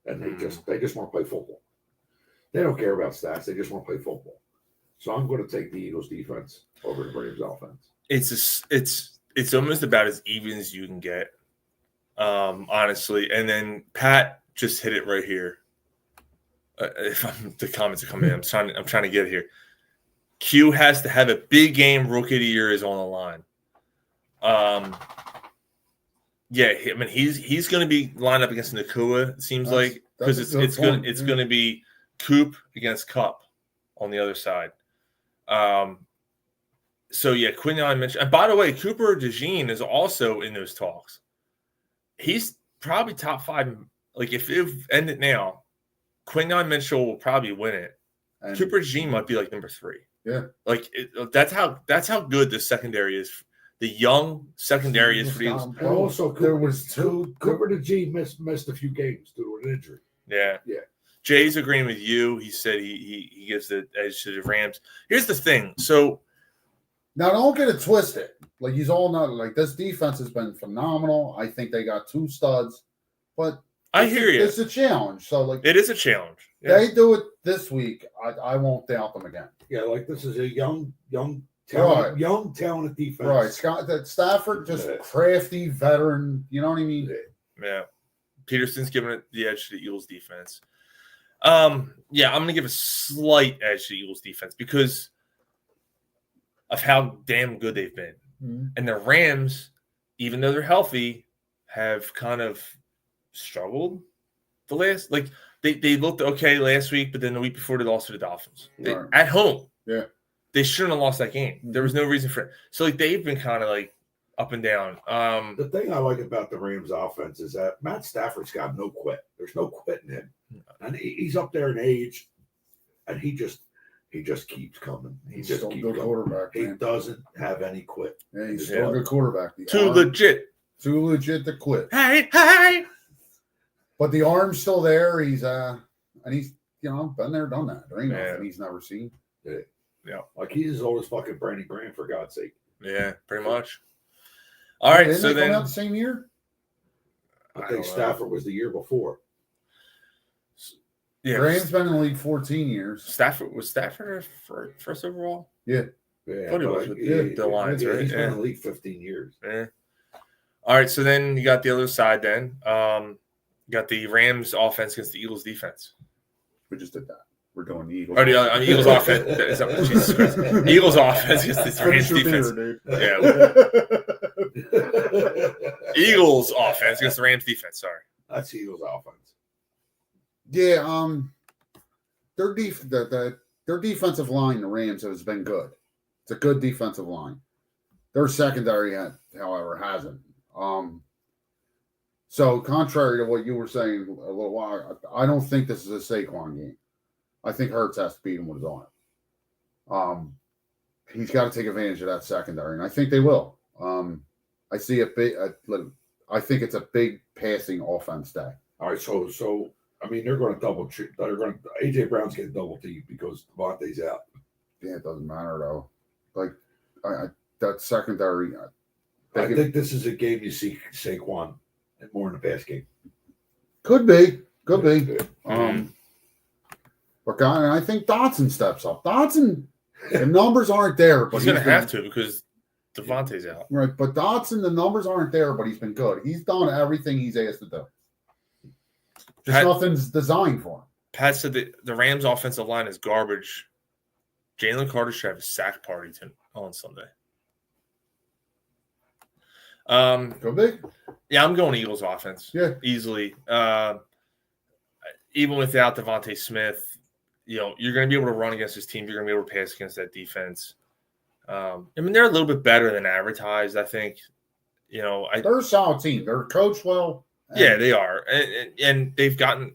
and they just want to play football. They don't care about stats. They just want to play football. So I'm going to take the Eagles defense over the Rams offense. It's almost about as even as you can get, honestly. And then Pat just hit it right here. If the comments are coming in, I'm trying to get here. Q has to have a big game. Rookie of the year is on the line. Yeah, I mean he's going to be lined up against Nakua. It seems like because it's going to be Coop against Kupp on the other side. So yeah, Quinyon mentioned. And by the way, Cooper DeJean is also in those talks. He's probably top 5. Like if it ended now, Quinyon Mitchell will probably win it. And Cooper DeJean might be like number 3. Yeah, like that's how good the secondary is. The young secondary is for the Eagles. And also, Cooper DeJean missed a few games due to an injury. Yeah. Jay's agreeing with you. He said he gives the edge to the Rams. Here's the thing. So now don't get it twisted. Like he's all not like this defense has been phenomenal. I think they got 2 studs, but I hear you. It's a challenge. So like it is a challenge. Yeah. They do it this week. I won't doubt them again. Yeah, like this is a young talented defense. Right. Stafford just crafty veteran. You know what I mean? Yeah. Peterson's giving it the edge to the Eagles defense. I'm going to give a slight edge to the Eagles defense because of how damn good they've been. Mm-hmm. And the Rams, even though they're healthy, have kind of struggled the last. Like they looked okay last week, but then the week before they lost to the Dolphins at home. Yeah, they shouldn't have lost that game. There was no reason for it. So like they've been kind of like up and down. The thing I like about the Rams offense is that Matt Stafford's got no quit. There's no quit in him, and he's up there in age, and he just keeps coming. He's just a good quarterback. He doesn't have any quit. Yeah, he's still a good quarterback. Too legit to quit. Hey! But the arm's still there. He's and he's been there, done that. There ain't nothing he's never seen. Yeah, like he's as old as fucking Brandon Graham, for God's sake. Yeah, pretty much. All right, Didn't so they then come out the same year. I think Stafford was the year before. Yeah, Graham's been in the league 14 years. Stafford first overall. Yeah, I thought he was with the Lions, right? He's been in the league 15 years. Yeah. All right, so then you got the other side. Then you got the Rams offense against the Eagles defense. We just did that. We're doing the Eagles. Or the Eagles offense. Jesus Christ. Eagles offense against the Rams Finish your defense. beer, Yeah. Eagles offense against the Rams defense. Sorry. That's Eagles offense. Yeah, their defensive line, the Rams, has been good. It's a good defensive line. Their secondary, however, hasn't. So contrary to what you were saying a little while, I don't think this is a Saquon game. I think Hurts has to beat him with his arm. He's got to take advantage of that secondary, and I think they will. I see I think it's a big passing offense day. All right, so I mean, they're going to double treat. AJ Brown's getting double teamed because Devontae's out. Yeah, it doesn't matter though. Like that secondary. I think this is a game you see Saquon and more in the pass game. Could be. But I think Dotson steps up. Dotson, the numbers aren't there, but he's going to have to because Devontae's out. Right, but Dotson, the numbers aren't there, but he's been good. He's done everything he's asked to do. Just nothing's designed for him. Pat said that the Rams' offensive line is garbage. Jalen Carter should have a sack party on Sunday. Could be. Yeah, I'm going Eagles offense. Yeah, easily. Even without Devontae Smith, you're going to be able to run against this team. You're going to be able to pass against that defense. I mean, they're a little bit better than advertised, I think. They're a solid team. They're coached well. Yeah, they are. And they've gotten,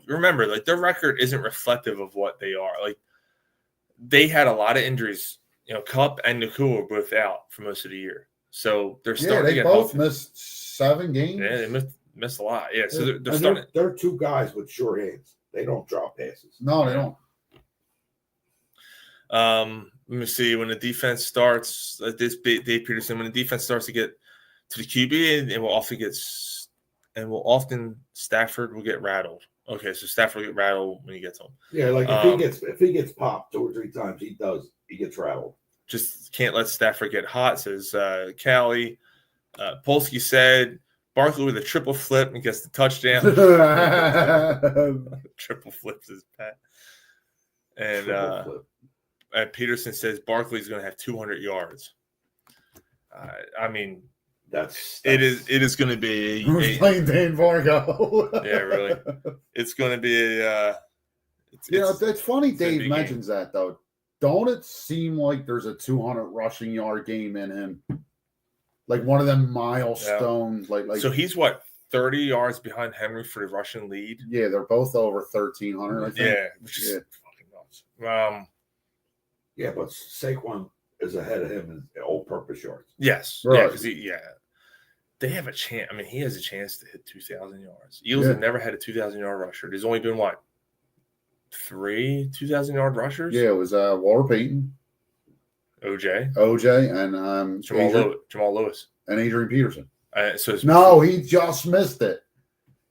remember, like their record isn't reflective of what they are. Like they had a lot of injuries. Kupp and Nakua were both out for most of the year. So they're starting to get both healthy. Missed 7 games. Yeah, they missed a lot. Yeah, so they're starting. They're two guys with sure hands. They don't drop passes. No, they don't. Let me see. When the defense starts, Dave Peterson, when the defense starts to get to the QB, and often Stafford will get rattled. Okay, so Stafford will get rattled when he gets home. Yeah, like if he gets popped 2 or 3 times, he gets rattled. Just can't let Stafford get hot, says Callie. Polsky said Barkley with a triple flip and gets the touchdown. Triple flips his Pat. And Peterson says Barkley's going to have 200 yards. I mean, it is going to be Who's playing Dan Vargo? Yeah, really. It's going to be it's funny Dave mentions that though. Don't it seem like there's a 200 rushing yard game in him? Like one of them milestones. Yeah. Like so he's what, 30 yards behind Henry for the rushing lead? Yeah, they're both over 1,300, I think. Yeah, which is fucking nuts. Yeah, but Saquon is ahead of him in all-purpose yards. Yes. Right. Yeah, because they have a chance. I mean, he has a chance to hit 2,000 yards. Eagles have never had a 2,000-yard rusher. There's only been, 3 2,000-yard rushers? Yeah, it was Walter Payton. OJ, and Jamal Lewis. And Adrian Peterson. He just missed it.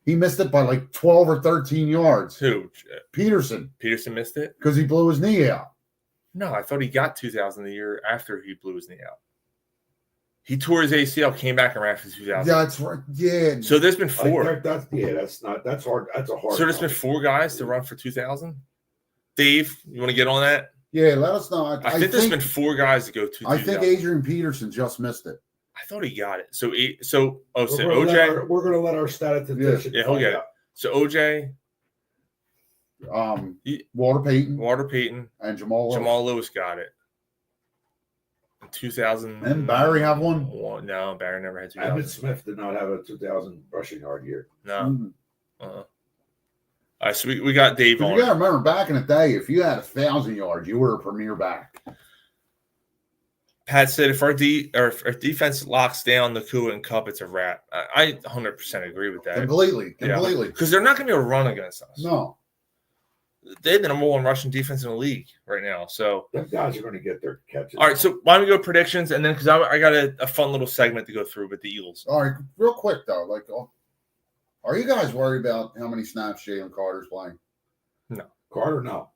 He missed it by 12 or 13 yards. Who? Peterson. Peterson missed it? Because he blew his knee out. No, I thought he got 2,000 the year after he blew his knee out. He tore his ACL, came back and ran for 2,000. That's right. Yeah. So there's been 4. That's hard. That's a hard. So there's been 4 guys to run for 2,000. Dave, you want to get on that? Yeah, let us know. I think there's been 4 guys to go to 2,000. I think Adrian Peterson just missed it. I thought he got it. So OJ, we're going to let our statistician. Yeah, he'll get it. So OJ, Walter Payton, and Jamal Lewis got it. In 2000. And Barry have one? No, Barry never had 2,000. Emmitt Smith did not have a 2,000 rushing yard year. No. Mm-hmm. All right, so we got Dave on. You got to remember, back in the day, if you had 1,000 yards, you were a premier back. Pat said if our defense locks down Nakua and Kupp, it's a wrap. I 100% agree with that. Completely. Because they're not going to be able to run against us. No. They're the number 1 rushing defense in the league right now. So those guys are going to get their catches. All right, so why don't we go predictions, and then because I got a fun little segment to go through with the Eagles. All right, real quick though, are you guys worried about how many snaps Jalen Carter's playing? No, Carter, no.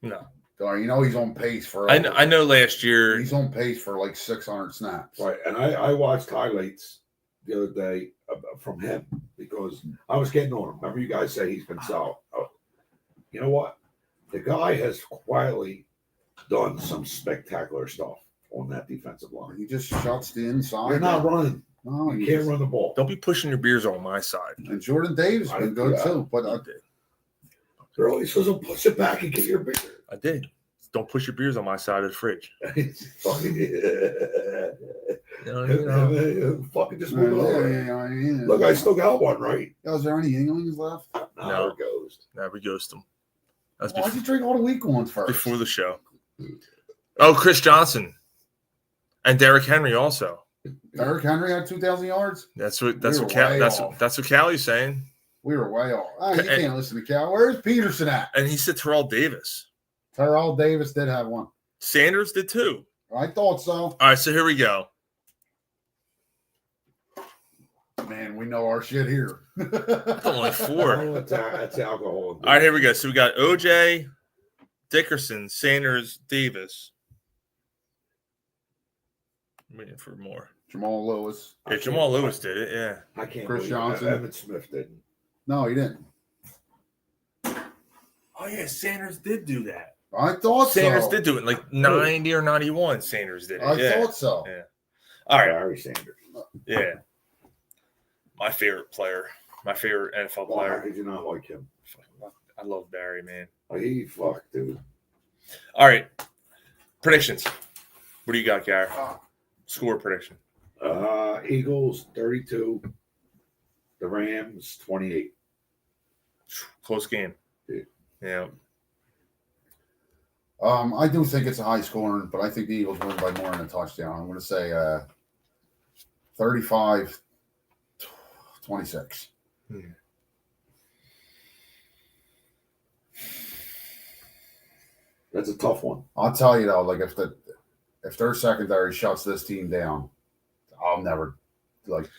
He's on pace for. I know last year he's on pace for 600 snaps. Right, and I watched highlights the other day from him because I was getting on him. Remember, you guys say he's been solid. You know what? The guy has quietly done some spectacular stuff on that defensive line. He just shuts the inside. You're not running. No, You can't run the ball. Don't be pushing your beers on my side. And Jordan Davis I been didn't good do too. But Girl, he says, push it back and get your beer. I did. Don't push your beers on my side of the fridge. Fucking, You fucking just move it over. Look, I still got one, right? Is there any Inglings left? No. It goes. Never ghost them. That's Why'd you drink all the weak ones first? before the show. Oh, Chris Johnson and Derrick Henry also. Derrick Henry had 2,000 yards. That's what Callie's saying. We were way off. Oh, you can't listen to Cal. Where's Peterson at? And he said Terrell Davis. Terrell Davis did have one. Sanders did too. I thought so. All right, so here we go. Man, we know our shit here. Only 4. Oh, that's alcohol. All right, here we go. So we got OJ, Dickerson, Sanders, Davis. I'm waiting for more. Jamal Lewis. Yeah, Jamal Lewis did it, yeah. I can't Chris believe Johnson. Evan Smith didn't. No, he didn't. Oh, yeah, Sanders did do that. I thought Sanders so. did do it. Like 90 or 91, Sanders did it. I thought so. Yeah. All right. Barry Sanders. Yeah. My favorite player. My favorite NFL Why player. did you not like him? I love Barry, man. He fucked, dude. All right. Predictions. What do you got, Gary? Score prediction. Eagles 32. The Rams 28. Close game. Yeah. I do think it's a high scoring, but I think the Eagles win by more than a touchdown. I'm going to say 35-26. That's a tough one. I'll tell you though, like if their secondary shuts this team down, I'll never like.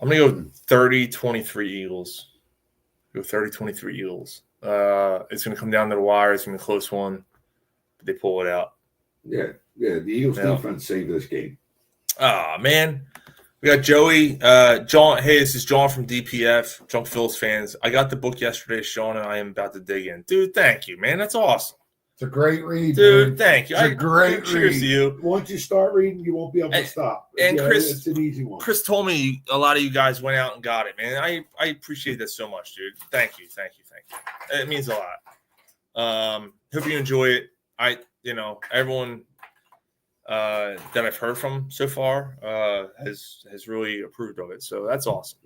I'm going to go 30-23 Eagles. Go 30-23 Eagles. It's going to come down to the wire. It's going to be a close one. But they pull it out. Yeah. The Eagles defense saved this game. Ah, man. We got Joey. John. Hey, this is John from DPF, Drunk Phil's fans. I got the book yesterday, Sean, and I am about to dig in. Dude, thank you, man. That's awesome. It's a great read, dude. Thank you. It's a great cheers read. to you. Once you start reading, you won't be able to stop. And Chris, it's an easy one. Chris told me a lot of you guys went out and got it, man. I appreciate that so much, dude. Thank you. It means a lot. Hope you enjoy it. Everyone that I've heard from so far has really approved of it. So that's awesome.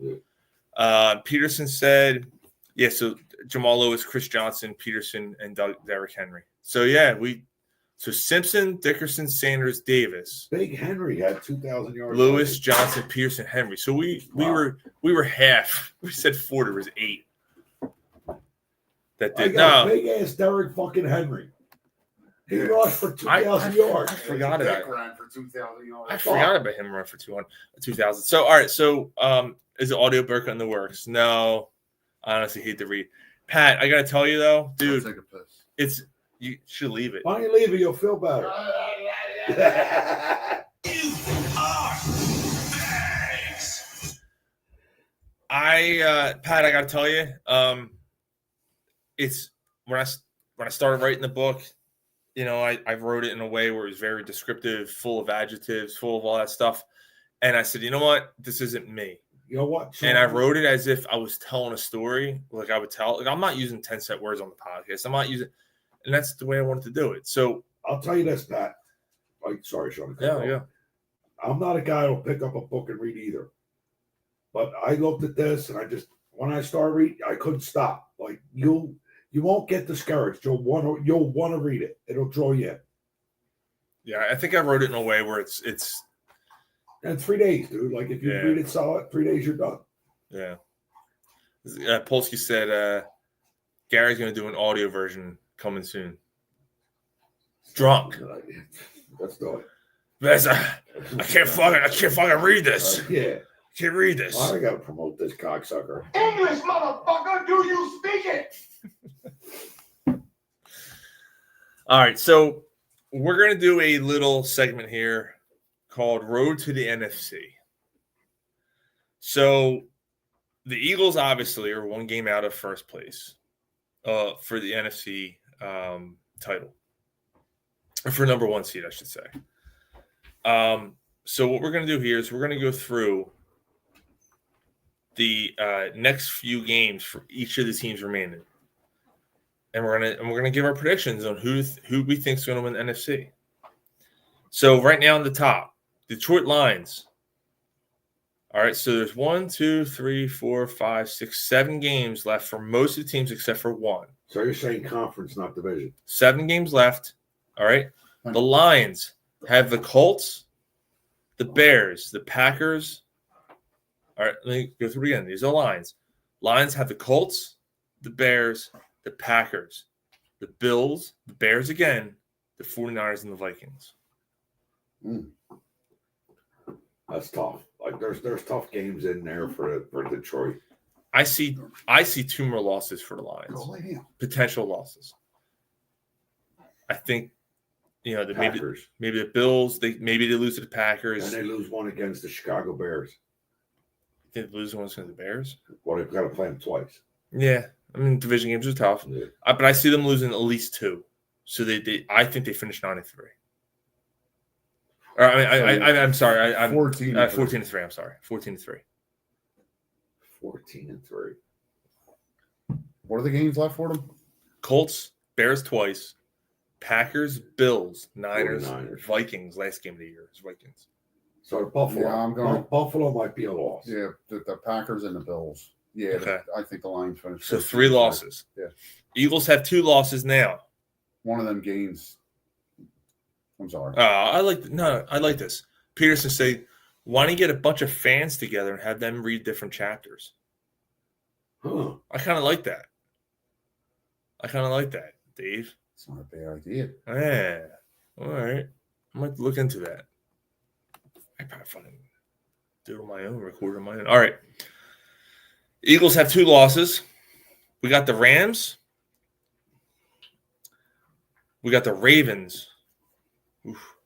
Peterson said, yeah, so Jamal Lewis, Chris Johnson, Peterson, and Derrick Henry. So yeah, so Simpson, Dickerson, Sanders, Davis. Big Henry had 2,000 yards. Lewis, Johnson, Peterson, Henry. So we were half. We said 4. There was 8. That did big ass Derrick fucking Henry. He rushed for 2,000 yards. I forgot about it. Ran for 2,000 yards. I forgot about him running for 2,000. So all right. So is the audio broken in the works? No, I honestly hate to read. Pat, I gotta tell you though, dude, Take a piss. You should leave it. Why don't you leave it? You'll feel better. Pat, I gotta tell you, it's when I started writing the book, I wrote it in a way where it was very descriptive, full of adjectives, full of all that stuff. And I said, you know what? This isn't me. You know what? And I wrote it as if I was telling a story, like I would tell. Like I'm not using 10-cent words on the podcast. I'm not using, and that's the way I wanted to do it. So I'll tell you this, Pat. Sorry, Sean. Yeah. I'm not a guy who'll pick up a book and read either. But I looked at this and when I started reading, I couldn't stop. Like you won't get discouraged. You'll want to read it. It'll draw you in. Yeah, I think I wrote it in a way where it's. And 3 days, dude. Like if you read it solid, 3 days you're done. Yeah. Polsky said Gary's going to do an audio version coming soon. Drunk. Let's do it. I can't fucking read this. Yeah. Can't read this. I gotta promote this cocksucker. English, motherfucker, do you speak it? All right, so we're going to do a little segment here called Road to the NFC. So the Eagles obviously are one game out of first place. for the NFC title, or for number 1 seed, I should say. So what we're going to do here is we're going to go through the next few games for each of the teams remaining, and we're gonna give our predictions on who we think is going to win the NFC. So right now on the top, Detroit Lions. All right, so there's 1, 2, 3, 4, 5, 6, 7 games left for most of the teams except for one. So you're saying conference, not division. 7 games left. All right. The Lions have the Colts, the Bears, the Packers. All right, let me go through again. These are the Lions. Lions have the Colts, the Bears, the Packers, the Bills, the Bears again, the 49ers, and the Vikings. That's tough. Like there's tough games in there for Detroit. I see 2 more losses for the Lions. Potential losses. I think, maybe the Bills, maybe they lose to the Packers. And they lose one against the Chicago Bears. They lose one against the Bears? Well, they've got to play them twice. Yeah. I mean, division games are tough. Yeah. But I see them losing at least 2. So I think they finish 9-3. Or I'm sorry. I'm 14. 14-3. I'm sorry. 14-3. 14-3. What are the games left for them? Colts, Bears twice, Packers, Bills, Niners, 49ers. Vikings. Last game of the year is Vikings. So Buffalo. Yeah, I'm going. Buffalo might be a loss. Yeah, the Packers and the Bills. Yeah, Okay. I think the Lions finish. So 3 losses. Yeah. Eagles have 2 losses now. One of them games. I'm sorry. I like this. Peterson say, why don't you get a bunch of fans together and have them read different chapters? Huh. I kind of like that. Dave. It's not a bad idea. Yeah. All right. I might look into that. I probably fucking do it on my own, record on my own. All right. Eagles have 2 losses. We got the Rams. We got the Ravens. Oof.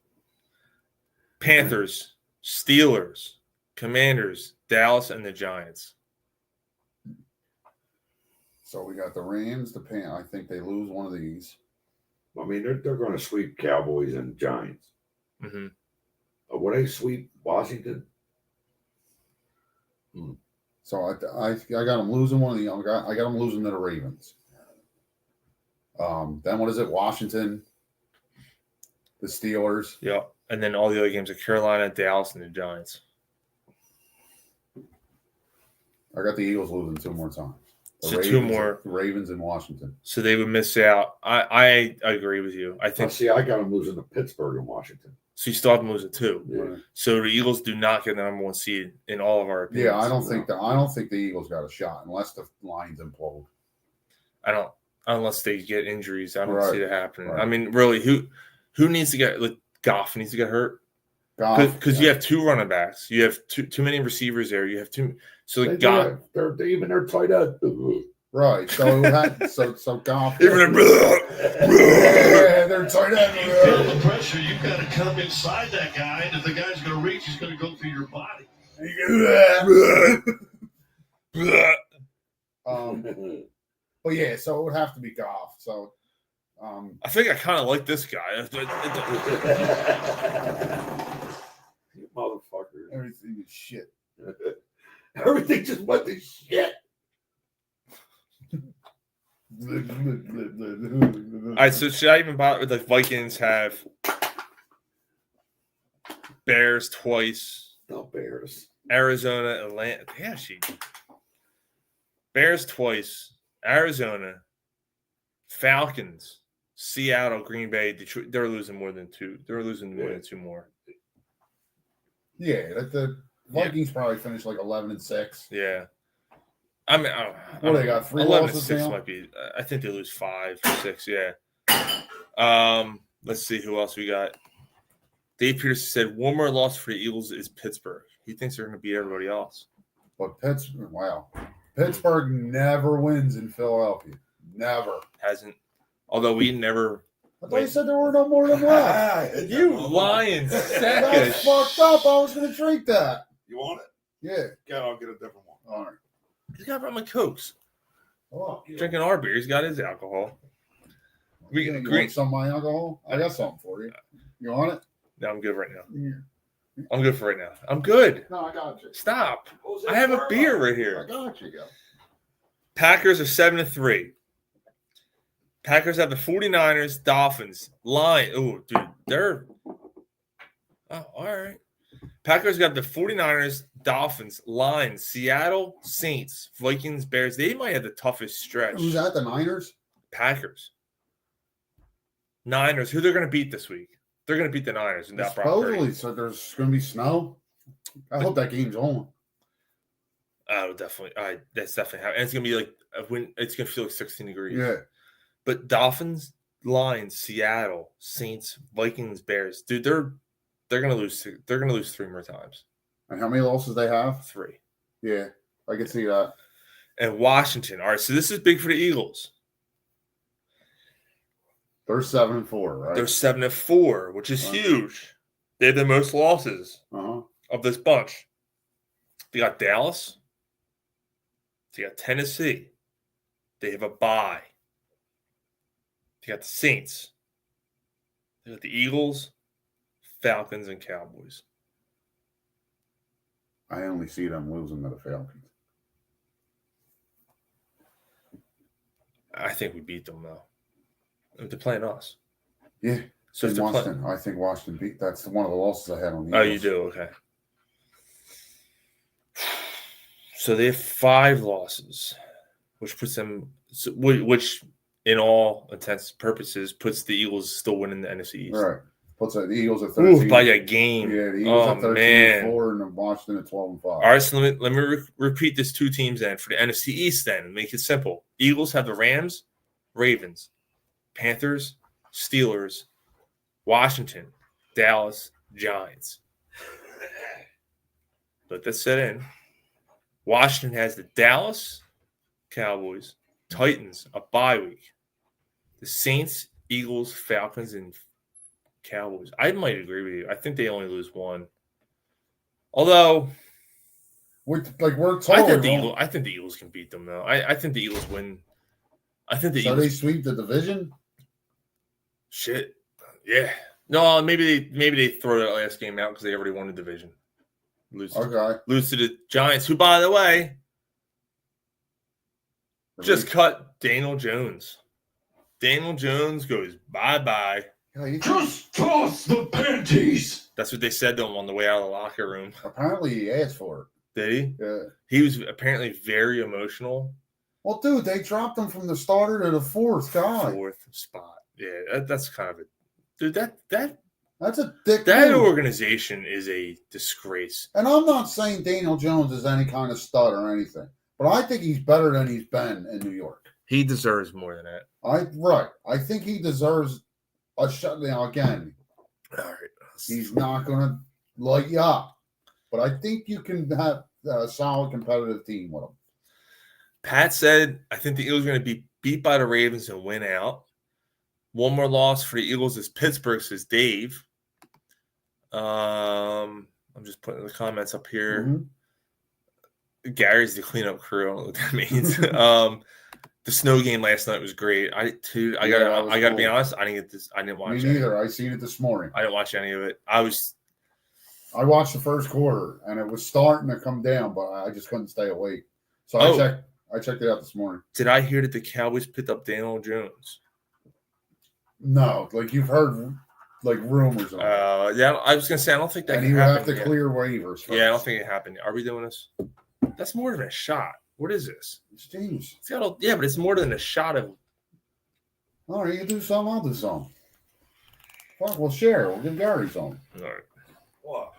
Panthers, Steelers, Commanders, Dallas, and the Giants. So we got the Rams, I think they lose one of these. I mean, they're going to sweep Cowboys and Giants. Mm-hmm. Will they sweep Washington? So I got them losing one of the. I got them losing to the Ravens. Then what is it? Washington, the Steelers. Yeah, and then all the other games are Carolina, Dallas, and the Giants. I got the Eagles losing 2 more times. So 2 more. Ravens and Washington. So they would miss out. I agree with you. I think. I got them losing to Pittsburgh and Washington. So you still have them losing 2. Yeah. So the Eagles do not get the number 1 seed in all of our opinions. Yeah, I don't think the Eagles got a shot unless the Lions implode. I don't, unless they get injuries. I don't see it happening. Right. I mean, really, who needs to get? Like, Goff needs to get hurt because you have 2 running backs. You have too many receivers there. You have too. So like Goff, they're tight end. Right. So so Goff. even Yeah, they're tight end. You feel the pressure. You've got to come inside that guy, and if the guy's going to reach, he's going to go through your body. But yeah, so it would have to be Goff. So I think I kind of like this guy. You motherfucker. everything is shit. Everything just went to shit. All right, so should I even bother with the Vikings have Bears twice, No Bears. Arizona, Atlanta? Yeah, Bears twice, Arizona, Falcons, Seattle, Green Bay, Detroit. They're losing more than 2. They're losing more than 2 more. Yeah, the Vikings probably finished like 11-6. Yeah. I mean, What they got? 3 11 losses 6 now? might be. I think they lose 5 or 6. Yeah. Let's see who else we got. Dave Peterson said 1 more loss for the Eagles is Pittsburgh. He thinks they're going to beat everybody else. But Pittsburgh never wins in Philadelphia. Never. Hasn't. Although we never. I thought you said there were no more than left. You lying sack of That's fucked up. I was going to drink that. You want it? Yeah. Yeah, I'll get a different one. All right. You got brought my Cokes. Oh, Drinking our beer. He's got his alcohol. We you agree. want some of my alcohol? I got something for you. You want it? No, I'm good right now. Yeah. I'm good for right now. I'm good. No, I got you. Stop. I have a beer right I here. got you. Packers are 7-3. Packers have the 49ers, Dolphins, Lions. Oh, dude, they're. Oh, all right. Packers got the 49ers, Dolphins, Lions, Seattle, Saints, Vikings, Bears. They might have the toughest stretch. Who's that? The Niners? Packers. Niners. Who they're going to beat this week? They're going to beat the Niners. And Supposedly, so there's going to be snow. I hope that game's on. Oh, definitely. That's definitely happening. And it's going to be like when it's going to feel like 16 degrees. Yeah. But Dolphins, Lions, Seattle, Saints, Vikings, Bears. Dude, they're going to lose. They're going to lose 3 more times. And how many losses they have? 3. Yeah, I can see that. And Washington. All right, so this is big for the Eagles. They're 7-4, right? They're 7-4, which is huge. They have the most losses of this bunch. They got Dallas. They got Tennessee. They have a bye. They got the Saints. They got the Eagles, Falcons, and Cowboys. I only see them losing to the Falcons. I think we beat them, though. They're playing us. Yeah. So if they're Washington, I think Washington beat. That's one of the losses I had on the Oh, Eagles. you do? Okay. So they have 5 losses, which puts them, which in all intents and purposes, puts the Eagles still winning the NFC East. Right. Puts the Eagles at 13. Ooh, by a game. Yeah, the Eagles at 13-4 and Washington at 12-5. All right, so let me repeat this 2 teams then for the NFC East then and make it simple. Eagles have the Rams, Ravens, Panthers, Steelers, Washington, Dallas, Giants. Let that set in. Washington has the Dallas Cowboys, Titans, a bye week. The Saints, Eagles, Falcons, and Cowboys. I might agree with you. I think they only lose 1. Although we're totally I think the Eagles can beat them though. I think the Eagles win. I think the so Eagles they sweep the division? Shit. Yeah. No, maybe they throw that last game out because they already won the division. Lose to the Giants, who, by the way, just cut Daniel Jones. Daniel Jones goes bye-bye. Just toss the panties. That's what they said to him on the way out of the locker room. Apparently he asked for it. Did he? Yeah. He was apparently very emotional. Well, dude, they dropped him from the starter to the 4th guy. 4th spot. Yeah, that's kind of a dude. That's a dick. That move. organization is a disgrace. And I'm not saying Daniel Jones is any kind of stud or anything, but I think he's better than he's been in New York. He deserves more than that. I think he deserves a shutdown again. All right. He's not going to light you up, but I think you can have a solid competitive team with him. Pat said, I think the Eagles are going to be beat by the Ravens and win out. 1 more loss for the Eagles is Pittsburgh, says Dave. I'm just putting the comments up here. Mm-hmm. Gary's the cleanup crew. I don't know what that means. The snow game last night was great. I gotta be honest. I didn't watch. Me neither. I seen it this morning. I didn't watch any of it. I watched the first quarter and it was starting to come down, but I just couldn't stay awake. So I checked it out this morning. Did I hear that the Cowboys picked up Daniel Jones? No, like you've heard like rumors of it. Yeah, I was gonna say I don't think that. And can you happen have to yet. clear waivers. First. Yeah, I don't think it happened. Are we doing this? That's more than a shot. What is this? It's James. It's got but it's more than a shot of. All right, you do some, I'll do some. Fuck, we'll share. We'll give Gary some. All right. What?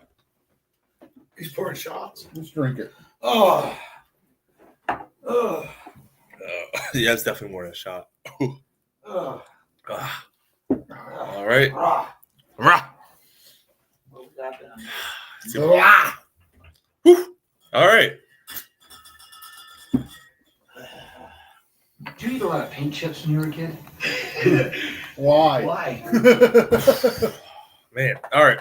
He's pouring shots. Let's drink it. Oh. Yeah, it's definitely more than a shot. Oh. All right. Rah. All right. Did you eat a lot of paint chips when you were a kid? Why? Why? Man. All right.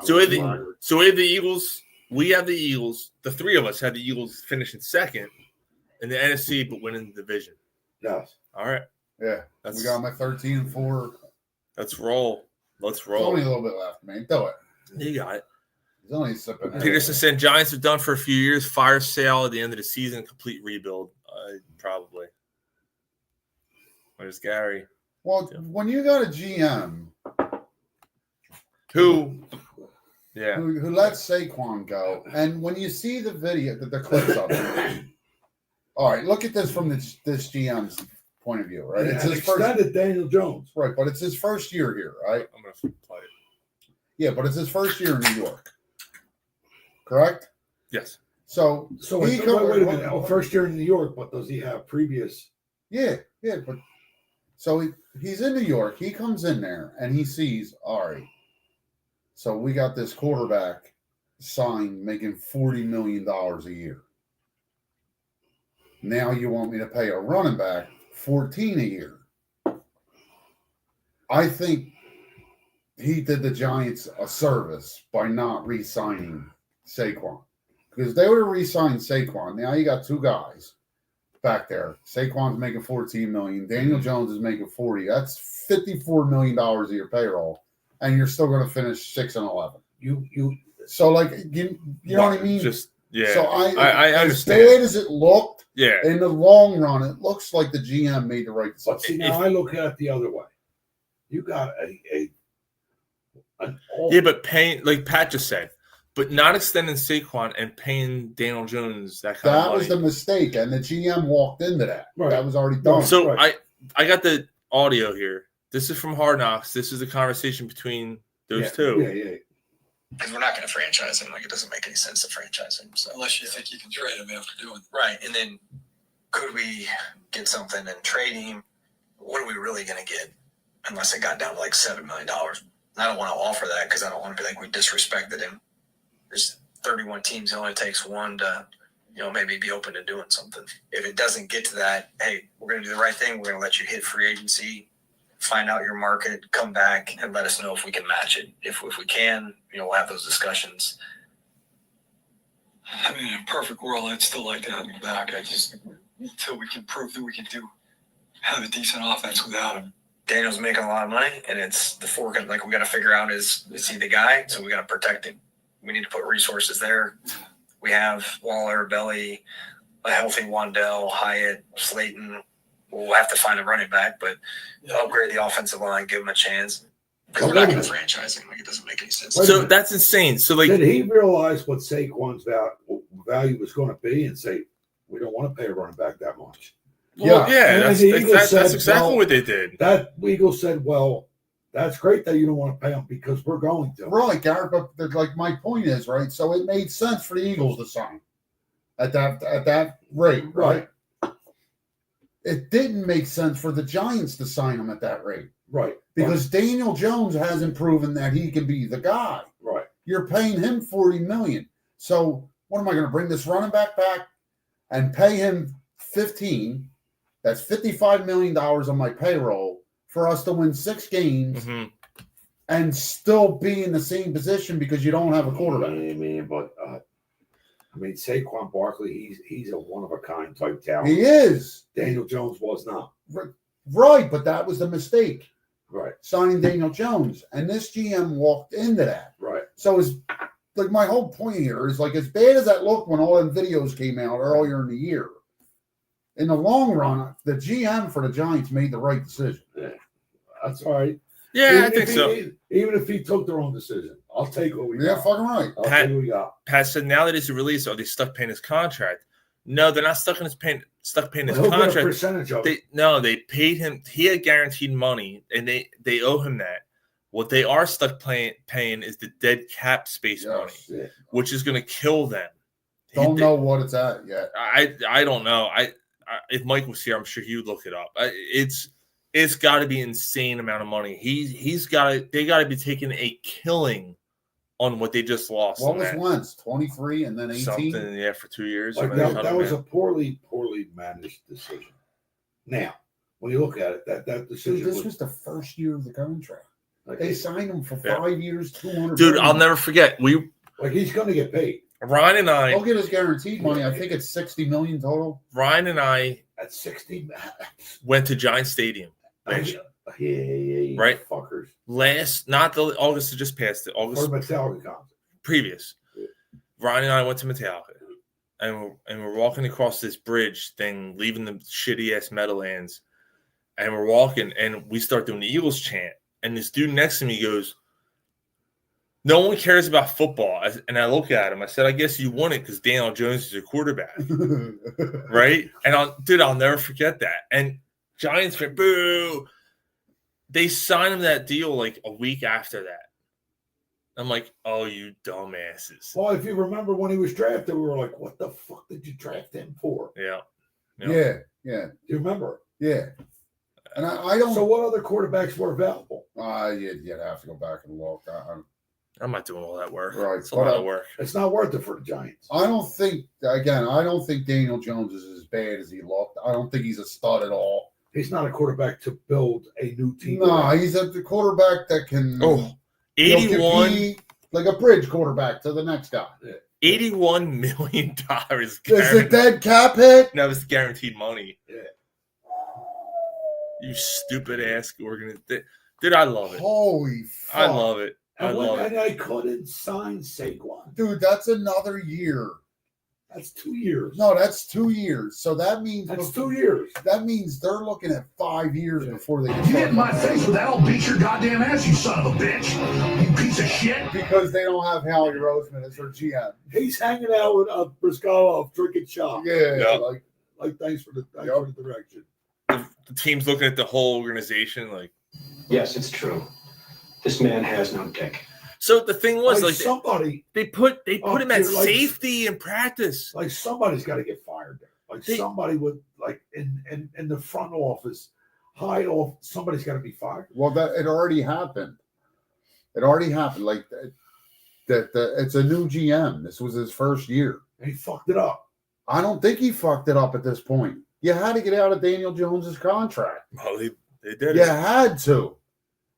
So we have the Eagles. We have the Eagles. The 3 of us had the Eagles finishing second. in the NFC, but winning the division. Yes. All right. Yeah. We got my 13-4. Let's roll. Let's There's roll. only a little bit left, man. Do it. You got it. He's only sipping. Peterson said Giants are done for a few years. Fire sale at the end of the season. Complete rebuild. Probably. Where's Gary? Well, when you got a GM who lets Saquon go, and when you see the video, the clips of it, all right, look at this from this GM's point of view, right? It's his extended first Daniel Jones, right? But it's his first year here, right? I'm gonna play it. Yeah, but it's his first year in New York, correct? Yes. So wait a minute. Oh, first year in New York, but does he have previous? Yeah, but so he's in New York. He comes in there and he sees, all right, so we got this quarterback signed making $40 million a year. Now you want me to pay a running back $14 a year. I think he did the Giants a service by not re-signing Saquon. Because if they would have re-signed Saquon, now you got two guys back there. Saquon's making $14 million. Daniel Jones is making $40. That's $54 million of your payroll, and you're still going to finish 6-11. So like you know what I mean? Just yeah. So I understand. As bad as it looked, yeah. In the long run, it looks like the GM made the right decision. But see, now I look at it the other way. You got but paying, like Pat just said, but not extending Saquon and paying Daniel Jones that kind of money. That was the mistake, and the GM walked into that. Right. That was already done. So I got the audio here. This is from Hard Knocks. This is the conversation between those two. Yeah. Because we're not going to franchise him. Like, it doesn't make any sense to franchise him. So unless you think you can trade him after doing that. Right. And then could we get something and trade him? What are we really going to get? Unless it got down to like $7 million. I don't want to offer that because I don't want to be like we disrespected him. There's 31 teams. It only takes one to, maybe be open to doing something. If it doesn't get to that, hey, we're going to do the right thing. We're going to let you hit free agency, find out your market, come back, and let us know if we can match it. If we can, we'll have those discussions. I mean, in a perfect world, I'd still like to have him back. Until we can prove that we can have a decent offense without him. Daniel's making a lot of money, and it's the fork. Like, we got to figure out is he the guy? So we got to protect him. We need to put resources there. We have Waller, Belly, a healthy Wandell, Hyatt, Slayton. We'll have to find a running back, but upgrade the offensive line, give him a chance. Because we're not going to franchise him. Like, it doesn't make any sense. So that's insane. So like, did he realize what Saquon's value was going to be and say, we don't want to pay a running back that much? Well, that's exactly what they did. That Eagles said, well, that's great that you don't want to pay him because we're going to. Right, Garrett, but like my point is, right, so it made sense for the Eagles to sign at that rate, right? It didn't make sense for the Giants to sign him at that rate. Right. Because Daniel Jones hasn't proven that he can be the guy. Right. You're paying him $40 million. So what am I going to bring this running back and pay him $15? That's $55 million on my payroll for us to win 6 games and still be in the same position because you don't have a quarterback. Saquon Barkley, he's a one-of-a-kind type talent. He is. Daniel Jones was not. Right, but that was the mistake. Right. Signing Daniel Jones. And this GM walked into that. Right. So it's like my whole point here is like as bad as that looked when all them videos came out earlier in the year, in the long run, the GM for the Giants made the right decision. Yeah. That's all right. Yeah, I think so. Even if he took the wrong decision, I'll take what we got. Yeah, fucking right. I'll take what we got. Pat said now that he's released, are they stuck paying his contract? No, they're not stuck paying his He'll contract. get a percentage of it. They paid him. He had guaranteed money, and they owe him that. What they are stuck paying is the dead cap space money, which is going to kill them. Don't know what it's at yet. I don't know. If Mike was here, I'm sure he would look it up. It's got to be an insane amount of money. They got to be taking a killing on what they just lost. What was Wentz? 23 and then 18? Something, for 2 years. Like that was a poorly managed decision. Now, when you look at it, that decision. Dude, this was the first year of the contract. They signed him for 5 years, $200 Dude, I'll never forget. He's going to get paid. Ryan and I. He'll get his guaranteed money. I think it's $60 million total. Ryan and I At 60, went to Giant Stadium. yeah, Right? Fuckers. Not the August that just passed it. Or August Metallica concert. previous. Ryan and I went to Metallica, and we're walking across this bridge thing, leaving the shitty ass Meadowlands, and we're walking, and we start doing the Eagles chant, and this dude next to me goes, "No one cares about football," and I look at him. I said, "I guess you won it because Daniel Jones is your quarterback, right?" And I'll never forget that. And Giants fan, boo! They signed him that deal like a week after that. I'm like, oh, you dumbasses. Well, if you remember when he was drafted, we were like, what the fuck did you draft him for? Yeah. Yeah. Do you remember? Yeah. And I don't. So what other quarterbacks were available? You'd have to go back and look. I'm not doing all that work. Right. It's a lot of work. It's not worth it for the Giants. I don't think Daniel Jones is as bad as he looked. I don't think he's a stud at all. He's not a quarterback to build a new team. No, he's a quarterback that can 81 like a bridge quarterback to the next guy. $81 million. Is the dead cap hit? No, it's guaranteed money. Yeah. You stupid ass organization. Dude, I love it. Holy fuck. I love it. And I couldn't sign Saquon. Dude, that's another year. That's 2 years. No, that's 2 years. So that means that's 2 years. That means they're looking at 5 years before they You get in my face with that, I'll beat your goddamn ass, you son of a bitch. You piece of shit. Because they don't have Howie Roseman as their GM. He's hanging out with Briscoe drinking shop. Yeah. Like thanks for the direction. The team's looking at the whole organization like, Yes, it's true. This man has no dick. So the thing was, like somebody they put him at safety in practice. Like somebody's got to get fired there. Like somebody would like in the front office, high off. Somebody's got to be fired. Well, it already happened. It already happened. Like that. It's a new GM. This was his first year. And he fucked it up. I don't think he fucked it up at this point. You had to get out of Daniel Jones's contract. Well, they did. You had to.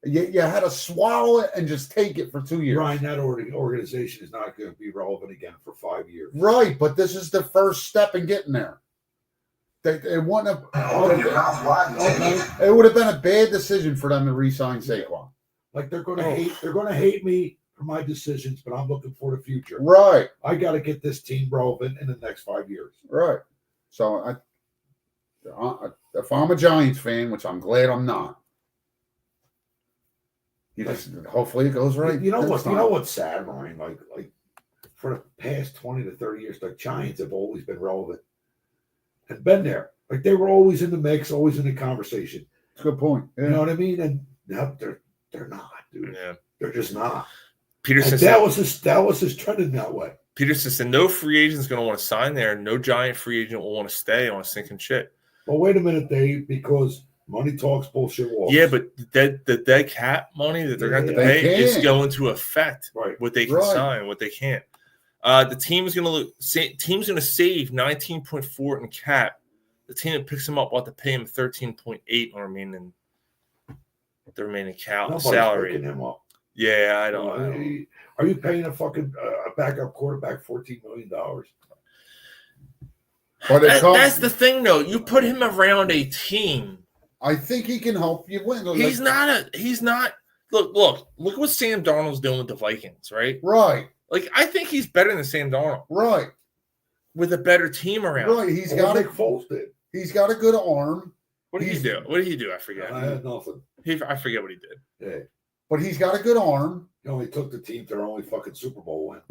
You had to swallow it and just take it for 2 years. Ryan, that organization is not going to be relevant again for 5 years. Right, but this is the first step in getting there. It wouldn't have. It would have been a bad decision for them to re-sign Saquon. Like they're going to hate. They're going to hate me for my decisions, but I'm looking for the future. Right. I got to get this team relevant in the next 5 years. Right. So if I'm a Giants fan, which I'm glad I'm not. Hopefully it goes right. You know what? You know what's sad, Ryan? Like for the past 20 to 30 years, the Giants have always been relevant and been there. Like they were always in the mix, always in the conversation. That's a good point. Yeah. You know what I mean? And now they're not, dude. Yeah. They're just not. Peterson that was his trending that way. Peterson said no free agent is going to want to sign there. No Giant free agent will want to stay on a sinking ship. Well, wait a minute, Dave, because money talks, bullshit walks. Yeah, but the dead cap money that they're going to pay is going to affect what they can sign, what they can't. The team's going to save 19.4 in cap. The team that picks him up will have to pay him 13.8 on the remaining salary. Picking him up. Yeah, I don't know. Are you paying a fucking backup quarterback $14 million? But that's the thing, though. You put him around a team. I think he can help you win. He's not. Look what Sam Darnold's doing with the Vikings, right? Right. Like, I think he's better than Sam Darnold. Right. With a better team around. Right. He's got a good arm. What did he do? What did he do? I forget. I had nothing. I forget what he did. Yeah. But he's got a good arm. He only took the team to their only fucking Super Bowl win.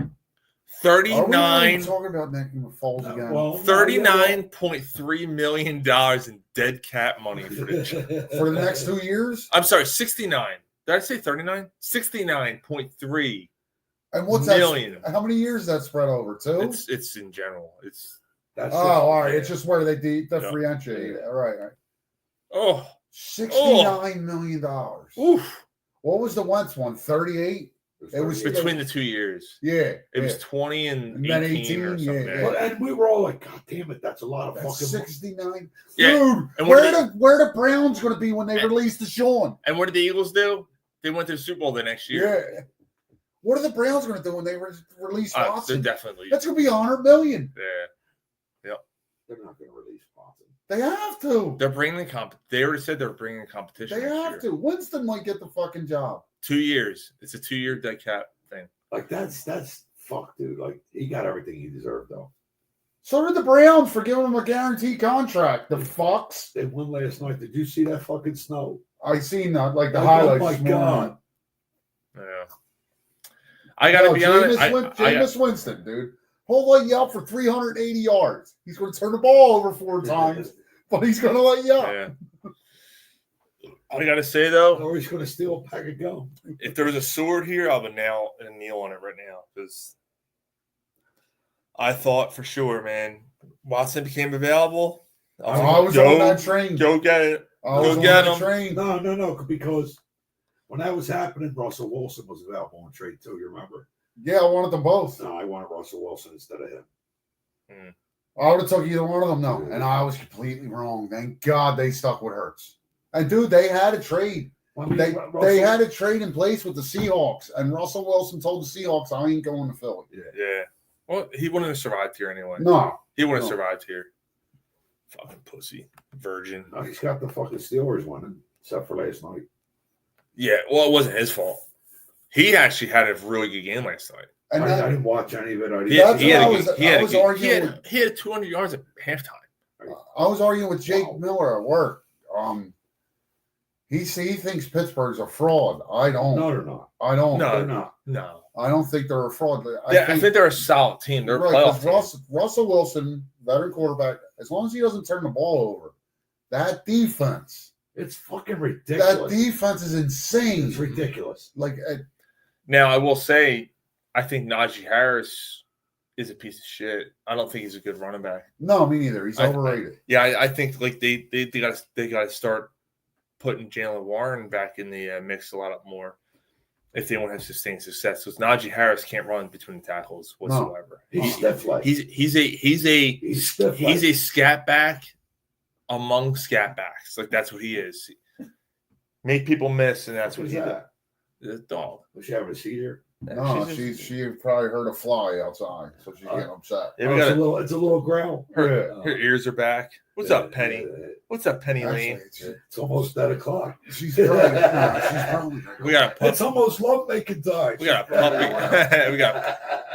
39. Are we talking about Nick Foles again? $39.3 million in dead cap money for the next 2 years. I'm sorry, 69. Did I say 39? 69.3. And what's million. That? How many years is that spread over? 2? It's in general. All right. It's just where they differentiate. Yeah. All right. Oh, $69 million. Oof. What was the Wentz one? 38. It was between the 2 years. Yeah. It was 20 and 18 or something. Yeah. And we were all like, God damn it, that's a lot of fucking 69. Yeah. Dude, and where the Browns going to be when they release the Sean? And what did the Eagles do? They went to the Super Bowl the next year. Yeah. What are the Browns going to do when they release They're Watson? definitely. That's going to be $100 million. Yeah. They're not going to release Watson. They have to. They're bringing They already said they're bringing competition. They have to. Winston might get the fucking job. 2 years. It's a 2-year dead cap thing. Like that's fuck, dude. Like he got everything he deserved though. So did the Browns for giving him a guaranteed contract. The fucks. They won last night. Did you see that fucking snow? I seen that, like the Oh highlights. my this morning. God. Yeah. I gotta be honest. Jameis Winston, dude. He'll let you out for 380 yards. He's going to turn the ball over 4 times, but he's going to let you out. Yeah. I gotta say though, Or he's going to steal a pack of gum. if there was a sword here, I would kneel on it right now because I thought for sure, man, Watson became available. I was on that train. Go get it. Go get on him. the train. No, because when that was happening, Russell Wilson was available on trade too. You remember? Yeah, I wanted them both. No, I wanted Russell Wilson instead of him. I would have took either one of them, though. And I was completely wrong. Thank God they stuck with Hurts. And, dude, they had a trade. I mean, They had a trade in place with the Seahawks. And Russell Wilson told the Seahawks, I ain't going to Philly. Yeah. Well, he wouldn't have survived here anyway. No. He wouldn't have survived here. Fucking pussy. Virgin. No, he's got the fucking Steelers winning, except for last night. Yeah, well, it wasn't his fault. He actually had a really good game last night. And I didn't watch any of it. He had 200 yards at halftime. I was arguing with Jake Miller at work. He thinks Pittsburgh's a fraud. I don't. No, they're not. I don't. No, They're not. No. I don't think they're a fraud. I think they're a solid team. They're a playoff team. Russell Wilson, veteran quarterback, as long as he doesn't turn the ball over, that defense. It's fucking ridiculous. That defense is insane. It's ridiculous. Like now, I will say, I think Najee Harris is a piece of shit. I don't think he's a good running back. No, me neither. He's overrated. I think like they got to start putting Jalen Warren back in the mix a lot more if they want to have sustained success. Because Najee Harris can't run between the tackles whatsoever. No, he's stiff leg. He's a scat back among scat backs. Like that's what he is. Make people miss, and that's what he does. The dog. Was she having a seizure? No, she probably heard a fly outside, so she's getting upset. Yeah, it's a little growl. Her ears are back. What's up, Penny? What's up, Penny Lane? It's almost 9:00. She's probably. We got a puppy. It's almost love making time. We got a puppy.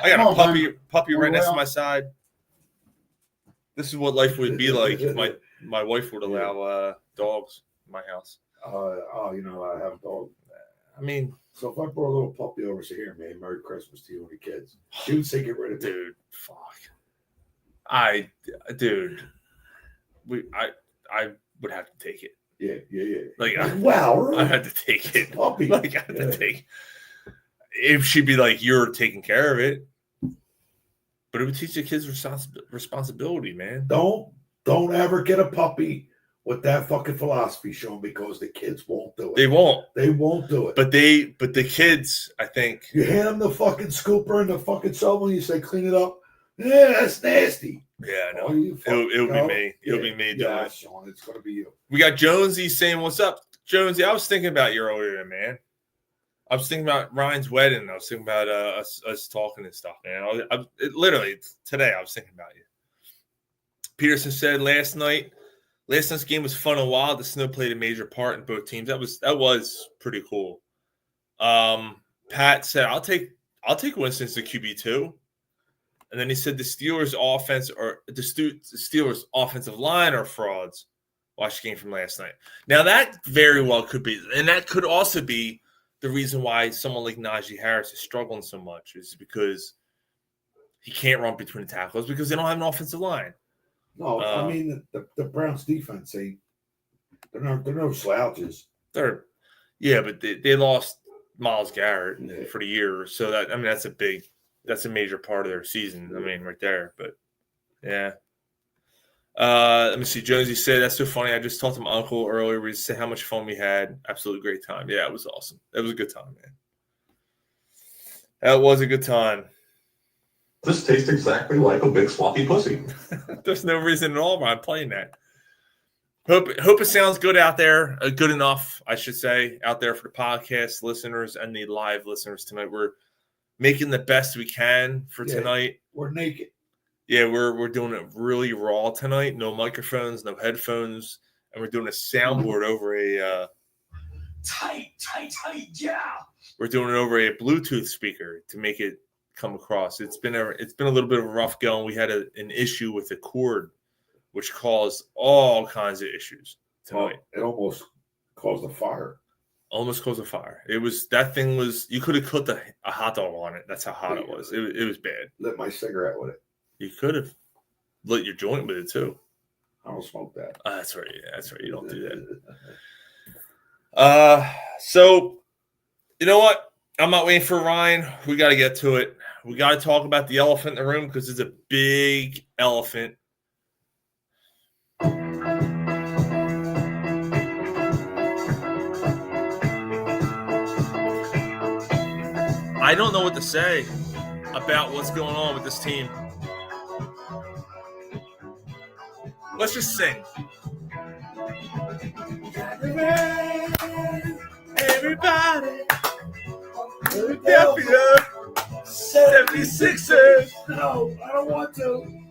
I got a puppy right next to my side. This is what life would be like if my wife would allow dogs in my house. I have a dog. I mean, so if I brought a little puppy over to here, man, Merry Christmas to you and the kids, she would say get rid of it. Dude, fuck. I would have to take it. Yeah. Like, wow, I had to take it. Puppy. Like, I had to take. If she'd be like, "You're taking care of it," but it would teach the kids responsibility, man. Don't ever get a puppy with that fucking philosophy, Sean, because the kids won't do it. They won't. They won't do it. But the kids, I think. You hand them the fucking scooper and the fucking shovel, and you say, "Clean it up." Yeah, that's nasty. Yeah, no. Oh, It'll be me. It'll be me doing it. Sean, it's gonna be you. We got Jonesy saying, "What's up, Jonesy?" I was thinking about you earlier, man. I was thinking about Ryan's wedding. I was thinking about us talking and stuff, man. Literally today, I was thinking about you. Peterson said last night's game was fun and wild. The snow played a major part in both teams. That was pretty cool. Pat said, "I'll take Winston to QB too." And then he said the Steelers' offense or the Steelers' offensive line are frauds. Watch the game from last night. Now that very well could be, and that could also be the reason why someone like Najee Harris is struggling so much is because he can't run between the tackles because they don't have an offensive line. No, I mean the Browns defense. They're no slouches. But they lost Myles Garrett for the year, so that's a major part of their season. I mean, right there. But yeah. Let me see. Jonesy said, "That's so funny. I just talked to my uncle earlier. We said how much fun we had. Absolutely great time. Yeah, it was awesome. That was a good time, man. That was a good time." This tastes exactly like a big sloppy pussy. There's no reason at all why I'm playing that. Hope it sounds good out there. Good enough, I should say, out there for the podcast listeners and the live listeners tonight. We're making the best we can for tonight. We're naked. Yeah, we're doing it really raw tonight. No microphones, no headphones, and we're doing a soundboard over a Tight, yeah. we're doing it over a Bluetooth speaker to make it come across. It's been a little bit of a rough going. We had an issue with the cord, which caused all kinds of issues tonight. It almost caused a fire. Almost caused a fire. That thing was, you could have cooked a hot dog on it. That's how hot it was. It was bad. Lit my cigarette with it. You could have lit your joint with it too. I don't smoke that. That's right. Yeah, that's right. You don't do that. So you know what? I'm not waiting for Ryan. We got to get to it. We got to talk about the elephant in the room because it's a big elephant. I don't know what to say about what's going on with this team. Let's just sing. Everybody, Philadelphia 76ers. No, I don't want to.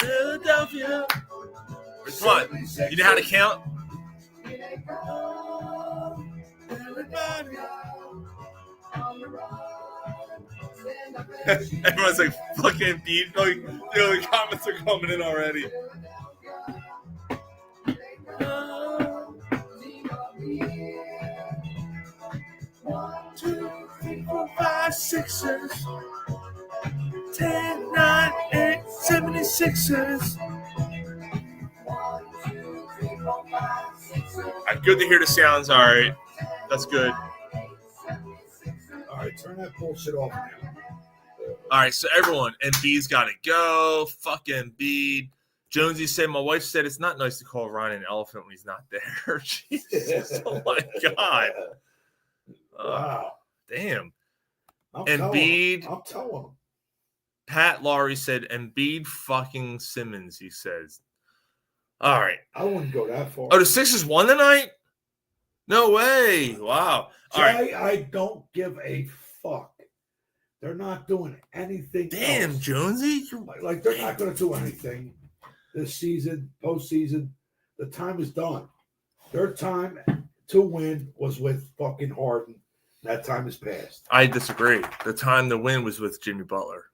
Philadelphia. Come on. You know how to count? Everybody. Everyone's like, fucking beat. Like, the comments are coming in already. 1, 2, 3, 4, 5, 6ers. 10, 9, 8, 76ers. Good to hear the sounds. All right. That's good. All right, turn that bullshit off now. All right, so everyone, Embiid's got to go. Fuck Embiid. Jonesy said, my wife said it's not nice to call Ryan an elephant when he's not there. Jesus, oh my God. Wow. Damn. Embiid. Embiid. I'll tell him. Pat Laurie said, Embiid fucking Simmons, he says. All right. I wouldn't go that far. Oh, the Sixers won tonight? No way. Wow. All right. I don't give a fuck. They're not doing anything. Damn, else. Jonesy. Like they're not going to do anything this season, postseason. The time is done. Their time to win was with fucking Harden. That time is past. I disagree. The time to win was with Jimmy Butler.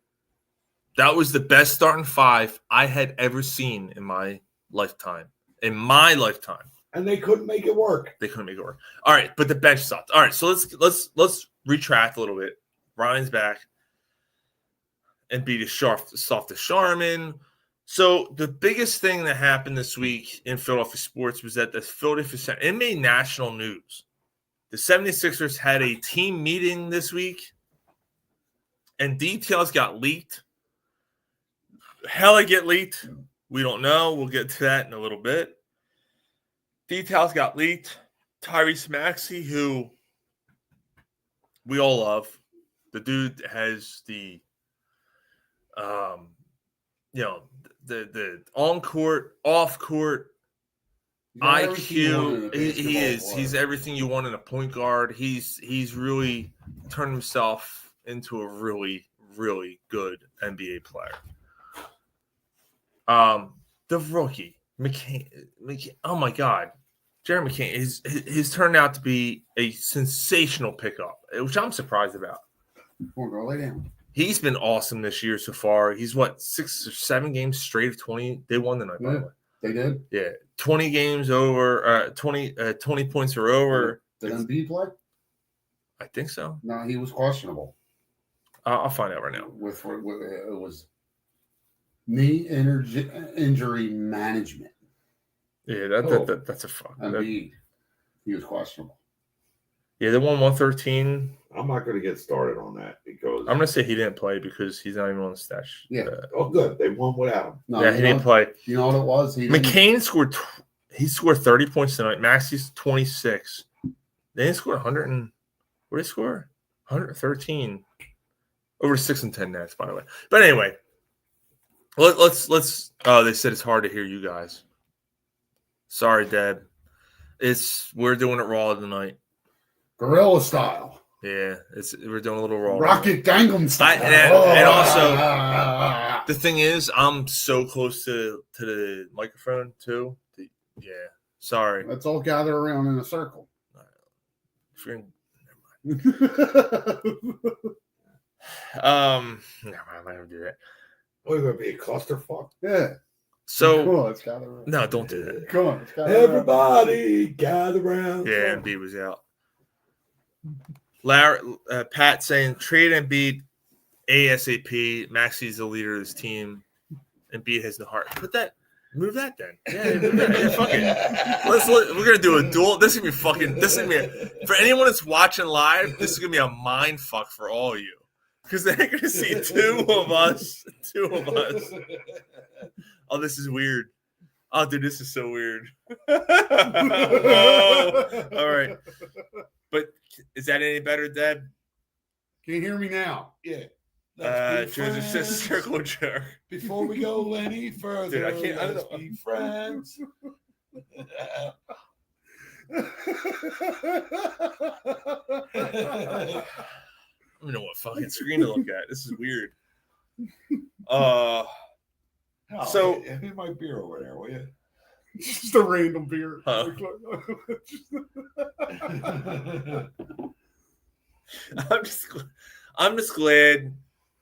That was the best starting five I had ever seen in my lifetime. And they couldn't make it work. All right, but the bench sucked. All right, so let's retract a little bit. Ryan's back. Embiid is soft to Sharman. So the biggest thing that happened this week in Philadelphia sports was that the Philadelphia, it made national news. The 76ers had a team meeting this week, and details got leaked. Hell, it get leaked. We don't know. We'll get to that in a little bit. Details got leaked. Tyrese Maxey, who we all love. The dude has the on court, off court IQ. He's everything you want in a point guard. He's really turned himself into a really, really good NBA player. The rookie McCain. Oh my God, Jeremy McCain he's turned out to be a sensational pickup, which I'm surprised about. Go lay down. He's been awesome this year so far. He's 6 or 7 games straight of 20. They won the night, by the way. They did? Yeah. 20 games over, 20 points or over. Did Embiid play? I think so. No, he was questionable. I'll find out right now. With it was knee injury management. Yeah, that's a fuck. Embiid, he was questionable. Yeah, they won 113. I'm not going to get started on that because I'm going to say he didn't play because he's not even on the stash. Yeah. Good. They won without him. No, yeah, he didn't play. You know what it was? McCain scored 30 points tonight. Maxey's 26. They didn't score 100 and what did they score? 113. Over 6 and 10 nets, by the way. But anyway, let's they said it's hard to hear you guys. Sorry, Deb. We're doing it raw tonight. Gorilla style. Yeah, we're doing a little raw. Rocket Gangnam style. And also, the thing is, I'm so close to the microphone too. Yeah, sorry. Let's all gather around in a circle. Never mind. Never mind. I'm not gonna do that. We're gonna be a clusterfuck. Yeah. So Come on, let's gather around. no, don't do that. Come on, let's gather Everybody gather around. Yeah, Embiid was out. Pat saying trade Embiid ASAP. Maxi's the leader of this team. Embiid has no heart. Move that then. Yeah, move that. Yeah, fuck it. We're gonna do a duel. This is gonna be for anyone that's watching live. This is gonna be a mind fuck for all of you because they're gonna see two of us. Oh, this is weird. Oh, dude, this is so weird. Whoa. All right. But is that any better, Deb? Can you hear me now? Yeah. Joseph says circle jerk. Before we go any further, dude, I don't let's know. be friends. I don't know what fucking screen to look at. This is weird. So give me my beer over there, will you? Just a random beer. Huh. I'm just glad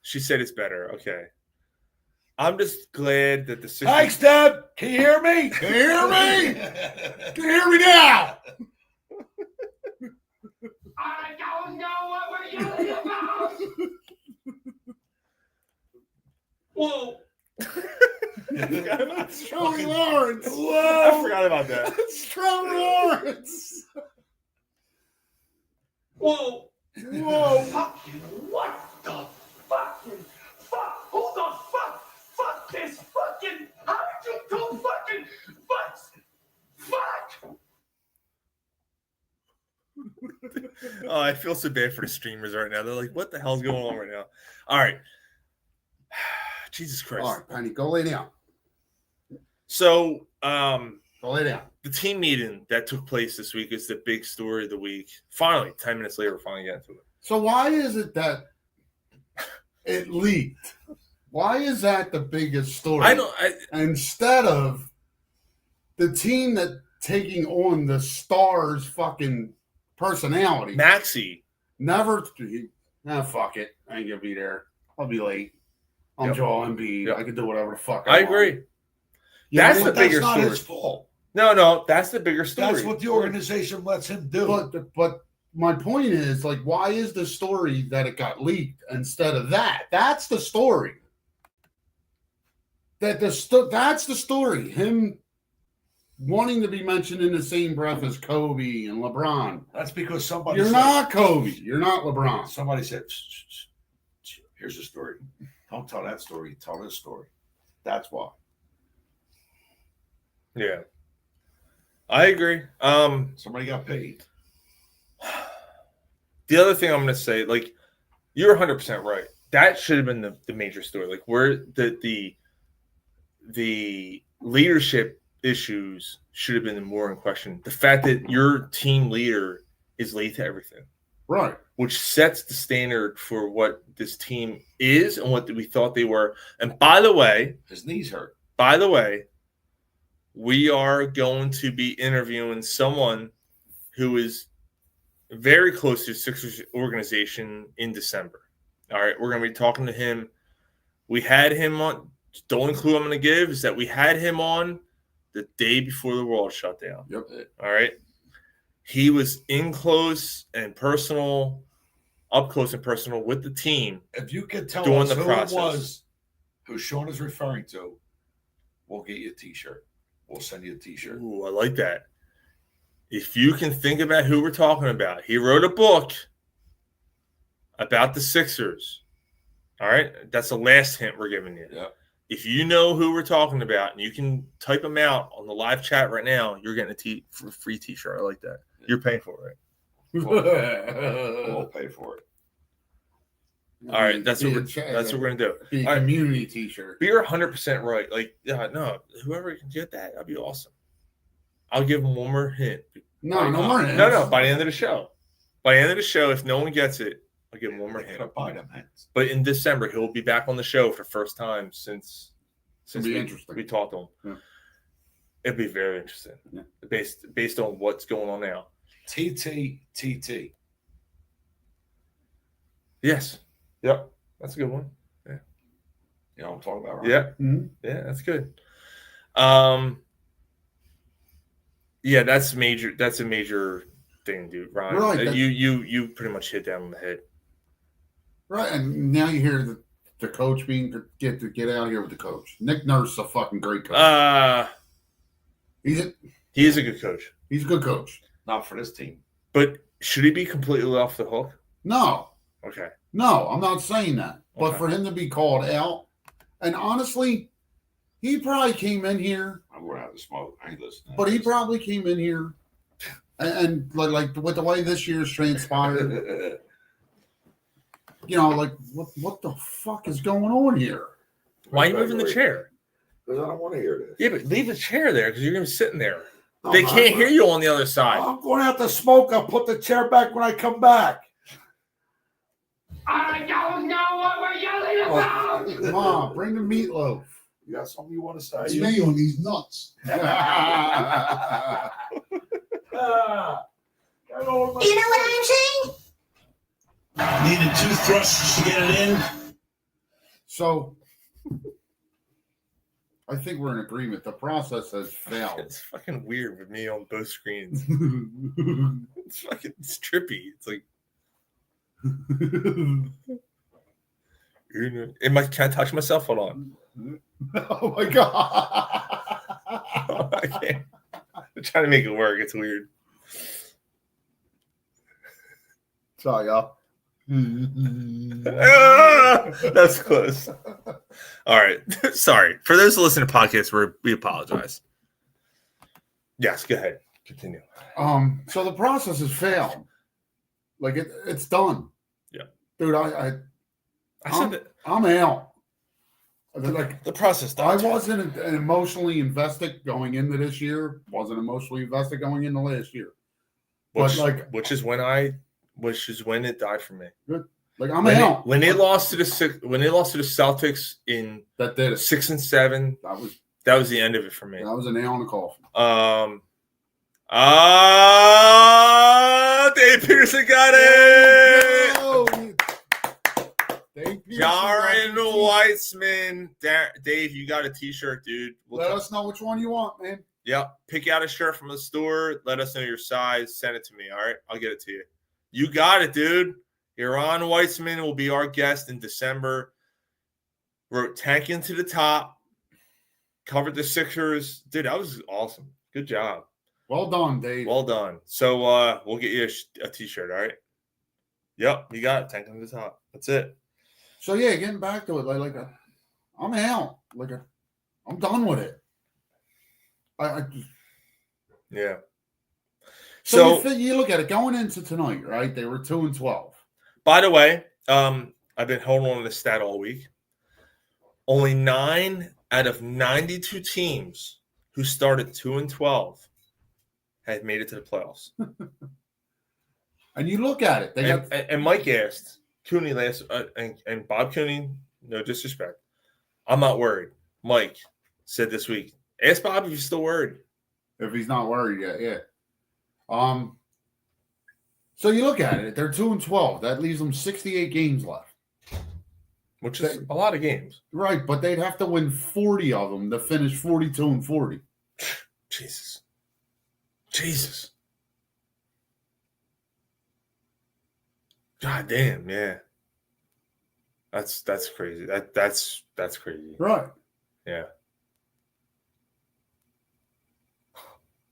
she said it's better. Okay. I'm just glad that the Sixers. Thanks, Deb. Can you hear me? Can you hear me? Can you hear me now? I don't know what we're yelling about. Whoa. That's Joey Lawrence. I forgot about that. That's Trevor Lawrence. Whoa. Whoa. Fucking what the fucking fuck? Who the fuck? Fuck this fucking. How did you do fucking fuck? Oh, I feel so bad for the streamers right now. They're like, what the hell's going on right now? All right. Jesus Christ. All right, Penny, go lay down. So, Go lay down. the team meeting that took place this week is the big story of the week. Finally, 10 minutes later, we're finally getting to it. So why is it that it leaked? Why is that the biggest story? Instead of the team that taking on the Stars' fucking personality. Maxey. Fuck it. I ain't gonna be there. I'll be late. I'm Joel Embiid. Yep. I can do whatever the fuck I want. agree. Yeah, That's the but bigger not story. his fault. No, that's the bigger story. That's what the organization lets him do. But my point is, like, why is the story that it got leaked instead of that? That's the story. That's the story. Him wanting to be mentioned in the same breath as Kobe and LeBron. That's because somebody You're said, not Kobe. You're not LeBron. Somebody said, here's the story. Don't tell that story. Tell this story. That's why. Yeah. I agree. Somebody got paid. The other thing I'm going to say, like, you're 100% right. That should have been the major story. Like, where the leadership issues should have been more in question. The fact that your team leader is late to everything. Right. Which sets the standard for what this team is and what we thought they were. And by the way, his knees hurt. By the way, we are going to be interviewing someone who is very close to the Sixers organization in December. All right, we're going to be talking to him. We had him on. The only clue I'm going to give is that we had him on the day before the world shut down. Yep. All right. He was up close and personal with the team. If you can tell during us the who process. it was, who Sean is referring to, we'll get you a T-shirt. We'll send you a T-shirt. Ooh, I like that. If you can think about who we're talking about, he wrote a book about the Sixers. All right? That's the last hint we're giving you. Yeah. If you know who we're talking about and you can type them out on the live chat right now, you're getting a free T-shirt. I like that. You're paying for it, right? We'll pay for it. All right, that's what we're gonna do. Be a All right. community T-shirt. But you're 100% right. Like, no, whoever can get that'd be awesome. I'll give him one more hint. No more hints. No. By the end of the show, By the end of the show, if no one gets it, I'll give him one more They hint. gotta buy them hands. But in December, he'll be back on the show for the first time since be interesting. we talked to him. Yeah. It'd be very interesting. Yeah. Based on what's going on now. TT. Yes. Yep. That's a good one. Yeah. You know what I'm talking about, right? Yeah. Mhm. Yeah, that's good. Yeah, that's a major thing, dude. Ryan. Right, You pretty much hit that on the head. Right, and now you hear the coach being get out of here with the coach. Nick Nurse is a fucking great coach. He is a good coach. He's a good coach. Not for this team. But should he be completely off the hook? No, Okay. no, I'm not saying that. But Okay. for him to be called out, and honestly, he probably came in here. I'm going to have to smoke. I ain't listening. But he probably came in here, and like with the way this year's transpired, you know, like what the fuck is going on here? Why are you moving the chair? Because I don't want to hear this. Yeah, but leave the chair there because you're going to be sitting there. No, They I'm can't not. hear you on the other side. I'm going to have to smoke. I'll put the chair back when I come back. I don't know what we're yelling about. Ma, bring the meatloaf. You got something you want to say? It's me on these nuts. You know what I'm saying? Needed 2 thrusts to get it in. So, I think we're in agreement. The process has failed. It's fucking weird with me on both screens. It's trippy. It's like, can I touch myself? Hold on. Oh my god! I can't. I'm trying to make it work. It's weird. Sorry, y'all. That's close. All right. Sorry. For those who listen to podcasts, we apologize. Yes, go ahead. Continue. So the process has failed. Like it's done. Yeah. Dude, I said that I'm out. Like the process. I wasn't emotionally invested going into this year. Wasn't emotionally invested going into last year. Which is when it died for me. Good. Like I'm out. When they lost to the Celtics in That did it. 6 and 7, that was the end of it for me. That was a nail in the coffin. Dave Peterson got it. Oh, Dave Peterson Jaren got Weitzman. Dave, you got a t-shirt, dude. Let us know which one you want, man. Yep. Pick out a shirt from the store. Let us know your size. Send it to me. All right. I'll get it to you. You got it, dude. Jaren Weitzman will be our guest in December. Wrote tanking to the top. Covered the Sixers. Dude, that was awesome. Good job. Well done, Dave. Well done. So we'll get you a t-shirt, all right? Yep, you got it. Tanking to the top. That's it. So yeah, getting back to it, I'm out. I'm done with it. I just, Yeah. so you look at it going into tonight, right? They were 2-12. By the way, I've been holding on to this stat all week. Only 9 out of 92 teams who started 2-12 had made it to the playoffs. And you look at it. And Mike asked Cooney and Bob Cooney, no disrespect, I'm not worried. Mike said this week, ask Bob if he's still worried. If he's not worried yet, yeah. So you look at it. They're 2-12. That leaves them 68 games left. Which is a lot of games. Right, but they'd have to win 40 of them to finish 42-40. Jesus. God damn, yeah. That's crazy. That's crazy. Right. Yeah.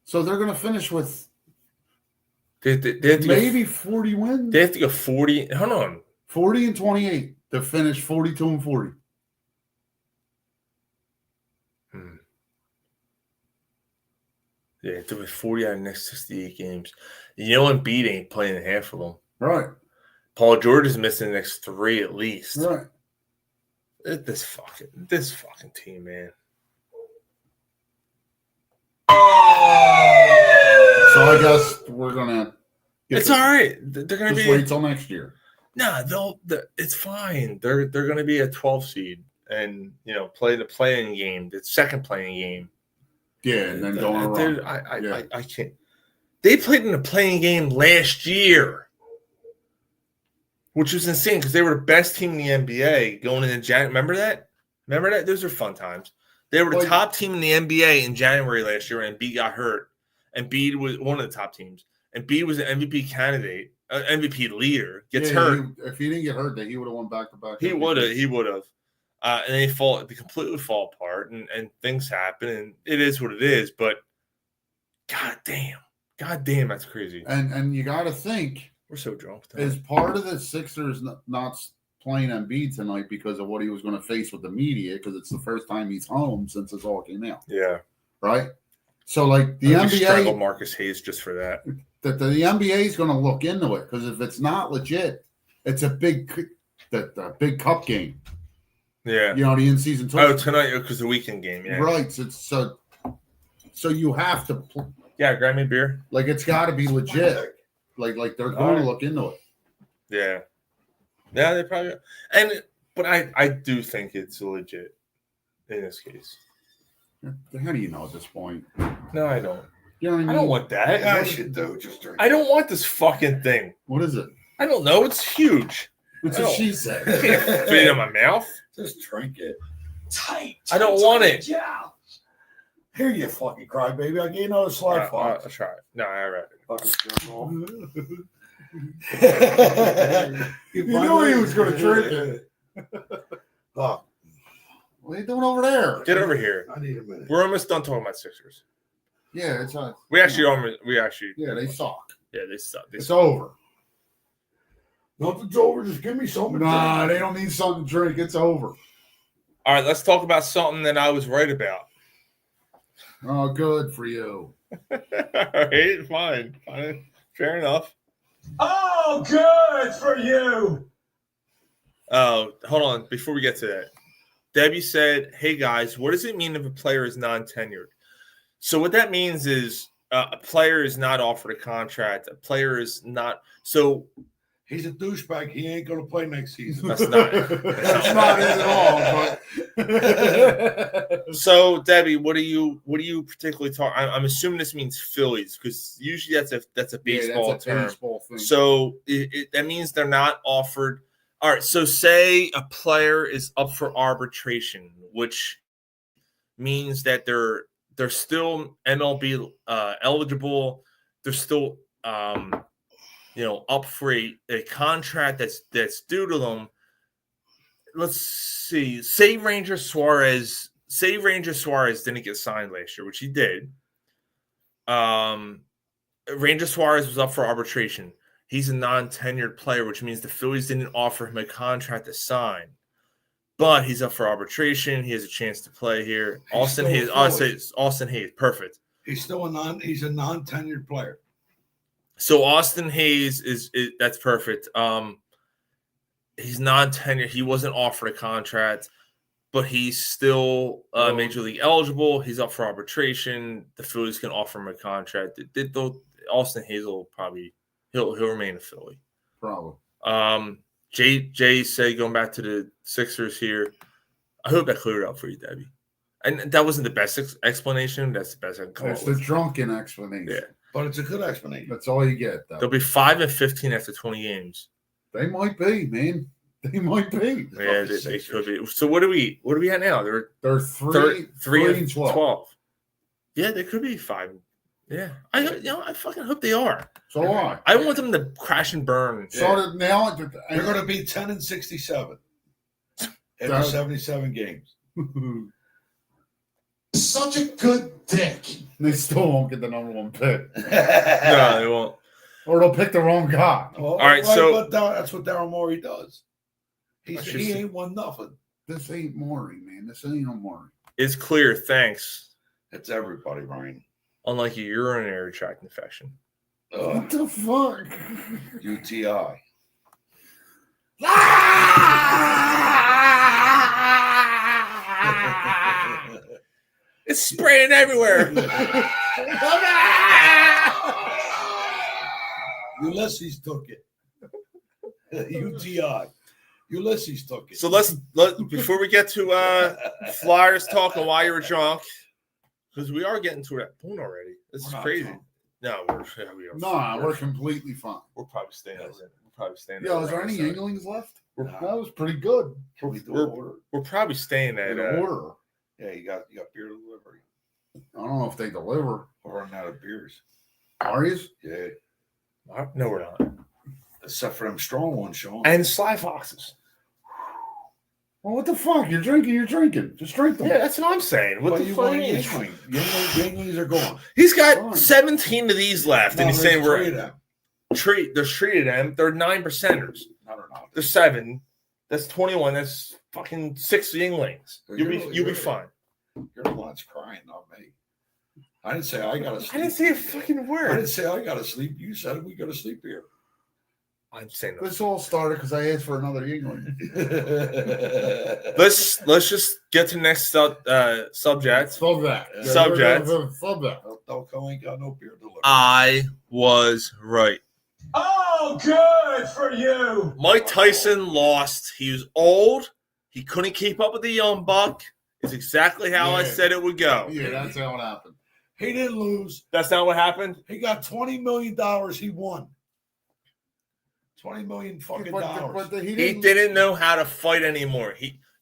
So they're going to finish with They have to maybe 40 wins. They have to go 40. Hold on. 40-28 to finish 42-40. Yeah, it took 40 out of the next 68 games. You know, Embiid ain't playing in half of them. Right. Paul George is missing the next 3 at least. Right. This fucking team, man. So I guess we're gonna It's all right. They're going to Just be. wait till next year. No, it's fine. They're going to be a 12 seed and play the playing game, the second playing game. Yeah, and then go on a run. Dude, I can't. They played in the playing game last year, which was insane because they were the best team in the NBA going into January. Remember that? Those are fun times. They were the top team in the NBA in January last year, and Embiid got hurt. Embiid was one of the top teams. Embiid was an MVP candidate, MVP leader. Gets hurt. If he didn't get hurt, then he would have won back-to-back. He would have. And they completely fall apart, and things happen, and it is what it is. But God damn, that's crazy. And you got to think we're so drunk. Is part of the Sixers not playing Embiid tonight because of what he was going to face with the media? Because it's the first time he's home since this all came out. Yeah. Right. So like the NBA strangled Marcus Hayes just for that. That the NBA is going to look into it because if it's not legit, it's a big cup game. Yeah, the in-season tournament. Oh, tonight because the weekend game. Yeah, right. So you have to. Yeah, grab me a beer. Like it's got to be legit. Like they're going to look into it. Yeah, they probably. But I do think it's legit in this case. How do you know at this point? No, I don't. You know what I mean? I don't want that. Yeah, I should do. Just drink. I don't want this fucking thing. What is it? I don't know. It's huge. That's what she said. I can't fit it in my mouth. Just drink it. Tight. I don't want it. Yeah. Here you fucking crybaby. I gave you another slide I'll try it. No, all right. You knew he was going to drink it. Oh. What are you doing over there? Get over here. I need a minute. We're almost done talking about Sixers. Yeah, it's we actually. Yeah, they suck. Yeah, they suck. It's over. Nothing's over. Just give me something. Nah, they don't need something to drink. It's over. All right, let's talk about something that I was right about. Oh, good for you. All right, fine. Fair enough. Oh, good for you. Oh, hold on. Before we get to that, Debbie said, "Hey guys, what does it mean if a player is non-tenured?" So what that means is a player is not offered a contract. A player is not so. He's a douchebag. He ain't going to play next season. That's not it at all. But so, Debbie, what do you particularly talk? I'm assuming this means Phillies because usually that's a baseball term. Baseball thing. So that means they're not offered. All right. So say a player is up for arbitration, which means that they're still MLB eligible. They're still up for a contract that's due to them. Let's see. Say Ranger Suarez didn't get signed last year, which he did. Ranger Suarez was up for arbitration. He's a non-tenured player, which means the Phillies didn't offer him a contract to sign. But he's up for arbitration. He has a chance to play here. Austin Hayes. Austin Hayes. Perfect. He's still he's a non-tenured player. So Austin Hayes is that's perfect. He's non-tenured. He wasn't offered a contract, but he's still major league eligible. He's up for arbitration. The Phillies can offer him a contract. Austin Hayes will probably he'll remain a Philly. Probably. Jay said going back to the Sixers here. I hope that cleared up for you, Debbie. And that wasn't the best explanation. That's the best I can come up It's with. the drunken explanation. Yeah. But it's a good explanation. That's all you get, though. They'll be 5-15 after 20 games. They might be, man. They might be. Yeah, they could be. So what are we at now? They're 3 and 12. Yeah, they could be 5. Yeah, I fucking hope they are. So why? I want them to crash and burn. So now they're going to be 10-67 in 77 games. Such a good dick. They still won't get the number 1 pick. No, they won't. Or they'll pick the wrong guy. Well, all right, so but that's what Daryl Morey does. He ain't won nothing. This ain't Morey, man. This ain't no Morey. It's clear. Thanks. It's everybody, Ryan. Unlike a urinary tract infection. What the fuck? UTI. It's spraying everywhere. Ulysses took it. UTI. Ulysses took it. So let's before we get to Flyers talk and why you were drunk, because we are getting to that point already. This is crazy. Drunk. No, We're completely fine. We're probably staying. Yo, is there any Inglings left? No. That was pretty good. Can we do an order? We're probably staying at In order. Yeah, you got beer delivery. I don't know if they deliver. We're running out of beers. Are you? Yeah. No, we're not. Except for them strong ones, Sean. And Sly Foxes. Well, what the fuck? You're drinking. Just drink them. Yeah, that's what I'm saying. What What the you fuck? want to Yingling? Yinglings are gone. He's got Fine. 17 of these left, and he's saying there's three of we're them. there's 3 of them. They're 9%ers. No, they're not. There's 7. That's 21. That's fucking 6 Yinglings. You'll be fine. You're the one's crying, not me. I didn't say I got to sleep. I didn't say a fucking I word. didn't say I got to sleep. You said we go to sleep here. I'm saying no. This all started because I asked for another Yingling. Let's just get to the next subject. Subject. Subject. Delco ain't got no beer delivery. I was right. Oh, good for you. Mike Tyson lost. He was old. He couldn't keep up with the young buck. It's exactly how I Yeah. said it would go. Yeah, that's how it happened. He didn't lose. That's not what happened. He got $20 million. He won. $20 million fucking dollars. He didn't know how to fight anymore.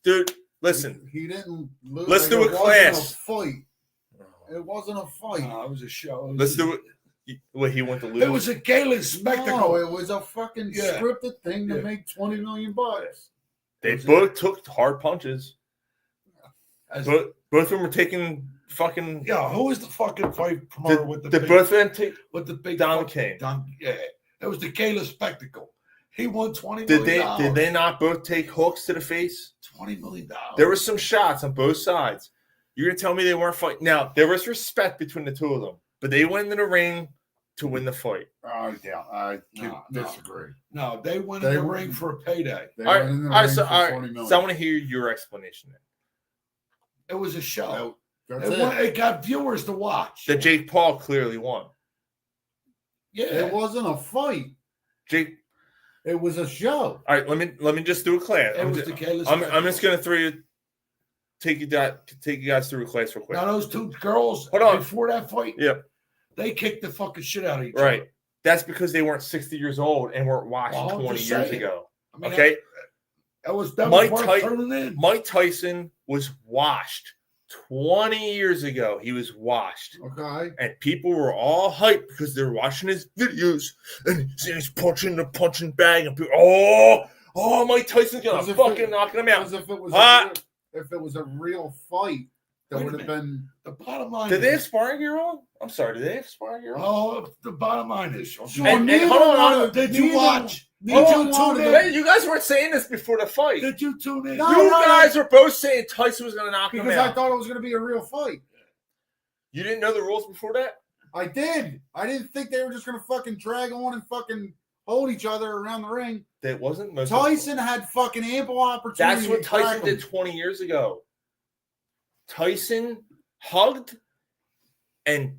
Dude, listen. He didn't lose. Let's do a it wasn't class. A fight. It wasn't a fight. No, it was a show. Let's do it. What, he went to lose? It was a gala spectacle. No, it was a fucking Yeah. scripted thing to Yeah. make $20 million. They both took hard punches. As- Both of them were taking fucking. Yeah, who was the fucking fight promoter with the Did big, both of them take? with the big Don fucking- King. Yeah, it was the gala spectacle. He won $20 Did million. they not both take hooks to the face? $20 million. There were some shots on both sides. You're gonna tell me they weren't fighting? Now there was respect between the two of them, but they went in the ring to win the fight. I No. disagree. No, they went They in the were- ring for a payday. They All right, went in the all right, ring so, for all $20 right, million. so I want to hear your explanation. Then. It was a show. That's It got viewers to watch. That Jake Paul clearly won. Yeah. It wasn't a fight. Jake. It was a show. All right, let me just do a class. It was the gala I'm spectacle. just gonna take you guys through a class real quick. Now those two girls Hold on. before that fight, Yep. they kicked the fucking shit out of each Right. other. That's because they weren't 60 years old and weren't watching Well, I'm 20 just years saying. ago. I mean, Okay. that was Mike worth turning in. Mike Tyson was washed 20 years ago. He was washed. Okay. And people were all hyped because they're watching his videos and he's punching the punching bag and people, oh, Mike Tyson's gonna As if fucking it- knock him out. As if it was Ah! if it was a real fight, that Wait a would have minute. been. The bottom line Did they have is, sparring gear on? I'm sorry, did they have sparring gear on? oh, the bottom line is, Sure, And neither hold on, one of- did you neither- watch? Did neither you one tune of in? them- Hey, you guys weren't saying this before the fight. Did you tune in? No, You guys were both saying Tyson was gonna knock him Because I out. thought it was going to be a real fight. You didn't know the rules before that? I did. I didn't think they were just going to fucking drag on and fucking hold each other around the ring. That wasn't most Tyson had fucking ample opportunity. That's what to crack Tyson him. did 20 years ago. Tyson hugged and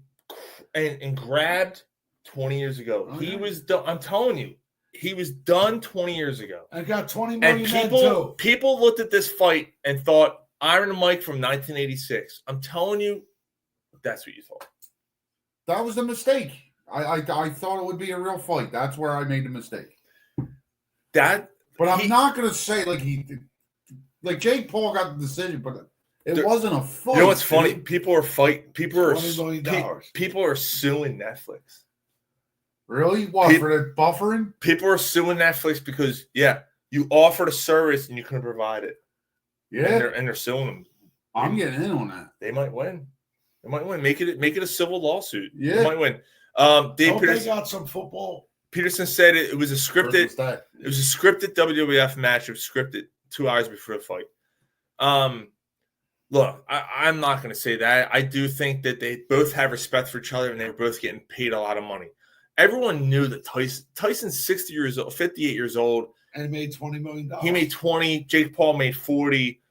grabbed 20 years ago. Oh, He yeah. was done. I'm telling you, he was done 20 years ago. I got 20 And million men too. people looked at this fight and thought Iron Mike from 1986. I'm telling you, that's what you thought. That was the mistake. I thought it would be a real fight. That's where I made the mistake. That, But I'm not going to say like Jake Paul got the decision, but it There- wasn't a fight. you know what's funny? People are $20 million. people are suing Netflix. Really? What, Pe- for the buffering? People are suing Netflix because you offered a service and you couldn't provide it. Yeah. And they're suing them. I'm getting in on that. They might win. They might win. Make it a civil lawsuit. Yeah. They might win. Dave Don't they Peterson, got some football? Peterson said it was a scripted. Versus that. It was a scripted WWF match. It was scripted 2 hours before the fight. Look, I'm not going to say that. I do think that they both have respect for each other and they're both getting paid a lot of money. Everyone knew that Tyson's 60 years old, 58 years old. And he made $20 million. He made 20. Jake Paul made 40.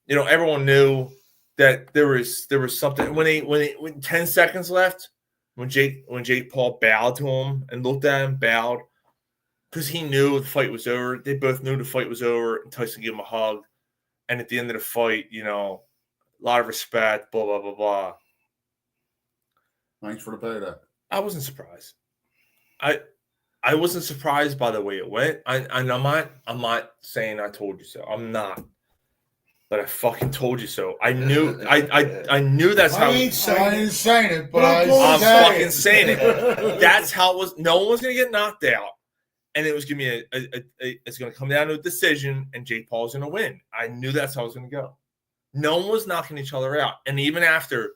You know, everyone knew that there was something when 10 seconds left. when Jake Paul bowed to him and looked at him, bowed, because he knew the fight was over. They both knew the fight was over, and Tyson gave him a hug. And at the end of the fight, a lot of respect, blah, blah, blah, blah. Thanks for the payday. I wasn't surprised. I wasn't surprised by the way it went. I'm not saying I told you so. I'm not. But I fucking told you so. I knew I knew that's how. I ain't saying it, but I'm fucking saying it. That's how it was. No one was gonna get knocked out, and it was gonna be it's gonna come down to a decision, and Jake Paul's gonna win. I knew that's how it was gonna go. No one was knocking each other out, and even after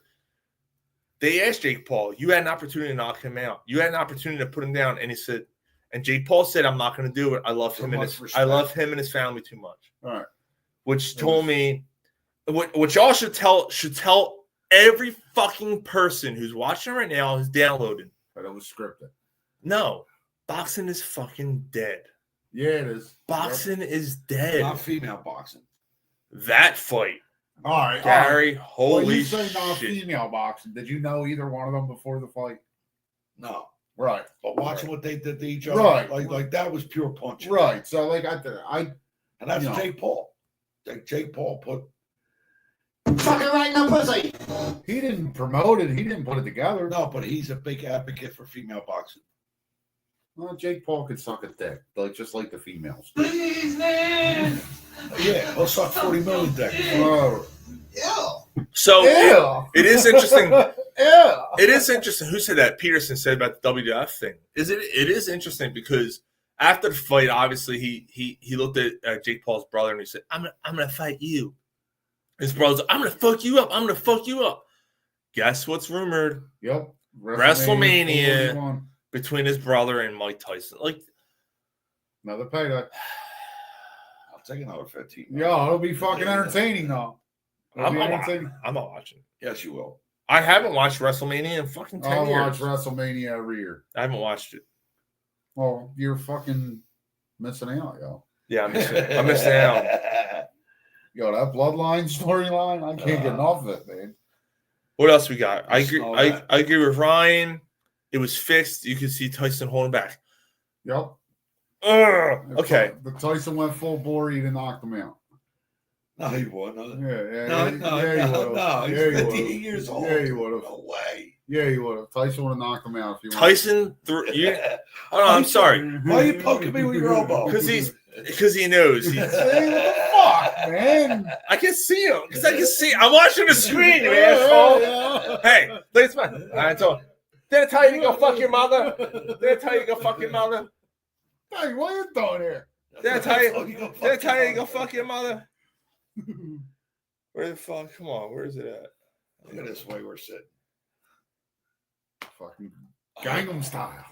they asked Jake Paul, "You had an opportunity to knock him out. You had an opportunity to put him down," and he said, and Jake Paul said, "I'm not gonna do it. I love him and his family too much." All right. Which told me, what y'all should tell every fucking person who's watching right now, who's downloading. But it was scripted. No, boxing is fucking dead. Yeah, it is. Boxing is dead. Not female boxing. That fight. All right, Gary, holy when you say shit. non-female boxing, did you know either one of them before the fight? No. Right. But watching what they did to each other, Right. like that was pure punching. Right. So like and that's Jake Paul. Like Jake Paul put Fucking right in the pussy. He didn't promote it. He didn't put it together. No, but he's a big advocate for female boxing. Well, Jake Paul could suck a dick, just like the females. Please, man. Yeah, he'll suck 40 million dick. Oh. So it is interesting. Yeah. It is interesting. Who said that? Peterson said about the WWF thing. It is interesting because after the fight, obviously he looked at Jake Paul's brother and he said, "I'm gonna fight you." His brother's like, "I'm gonna fuck you up. I'm gonna fuck you up." Guess what's rumored? Yep. WrestleMania 41. between his brother and Mike Tyson. Like another payday. I'll take another 15. Yeah, it'll be fucking entertaining though. I'm not watching. Yes, you will. I haven't watched WrestleMania in fucking 10 I'll years. watch WrestleMania every year. I haven't watched it. Well, you're fucking missing out, yo. Yeah, I'm missing out. Yo, that bloodline storyline, I can't get enough of it, man. What else we got? I agree with Ryan. It was fixed. You could see Tyson holding back. Yep. Okay. The Tyson went full bore, he didn't knock him out. No, he wouldn't. No, He's yeah, 58 years old. Yeah, he would have. No way. Yeah, he would have. Tyson would have knocked him out if he Tyson threw you. Oh no, I'm sorry. Why are you poking me with your elbow? Because he knows. What the fuck, man? I can see him. Because I can see. I'm watching the screen, you asshole. Hey, ladies and gentlemen, I told him. Did I tell you to go fuck your mother? Did I tell you to go fuck your mother? Hey, what are you doing here? Did I tell you to go fuck your mother? Where the fuck? Come on, where is it at? Look at this way we're sitting. Fucking Gangnam Style.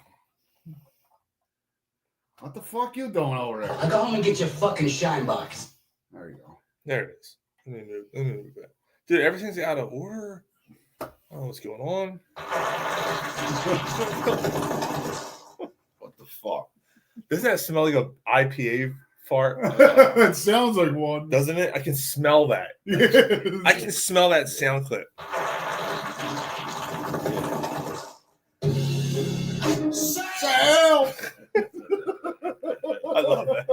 What the fuck you doing over there? I'll go home and get your fucking shine box. There you go. There it is. Let me move that. Dude, everything's out of order. I don't know what's going on. What the fuck? Doesn't that smell like an IPA fart? It sounds like one. Doesn't it? I can smell that. I can smell that sound clip. Sal! I love that.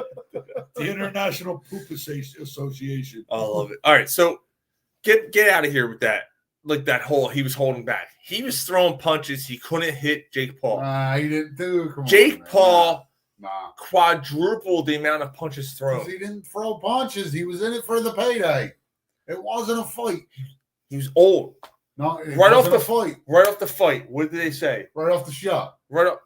The International Poop Association. I love it. All right, so get out of here with that. Like that whole, he was holding back. He was throwing punches. He couldn't hit Jake Paul. He didn't do. Jake Paul Nah. quadrupled the amount of punches thrown. He didn't throw punches. He was in it for the payday. It wasn't a fight. He was old. No, it Right off wasn't the a fight. Right off the fight. What did they say? Right off the shot. Right off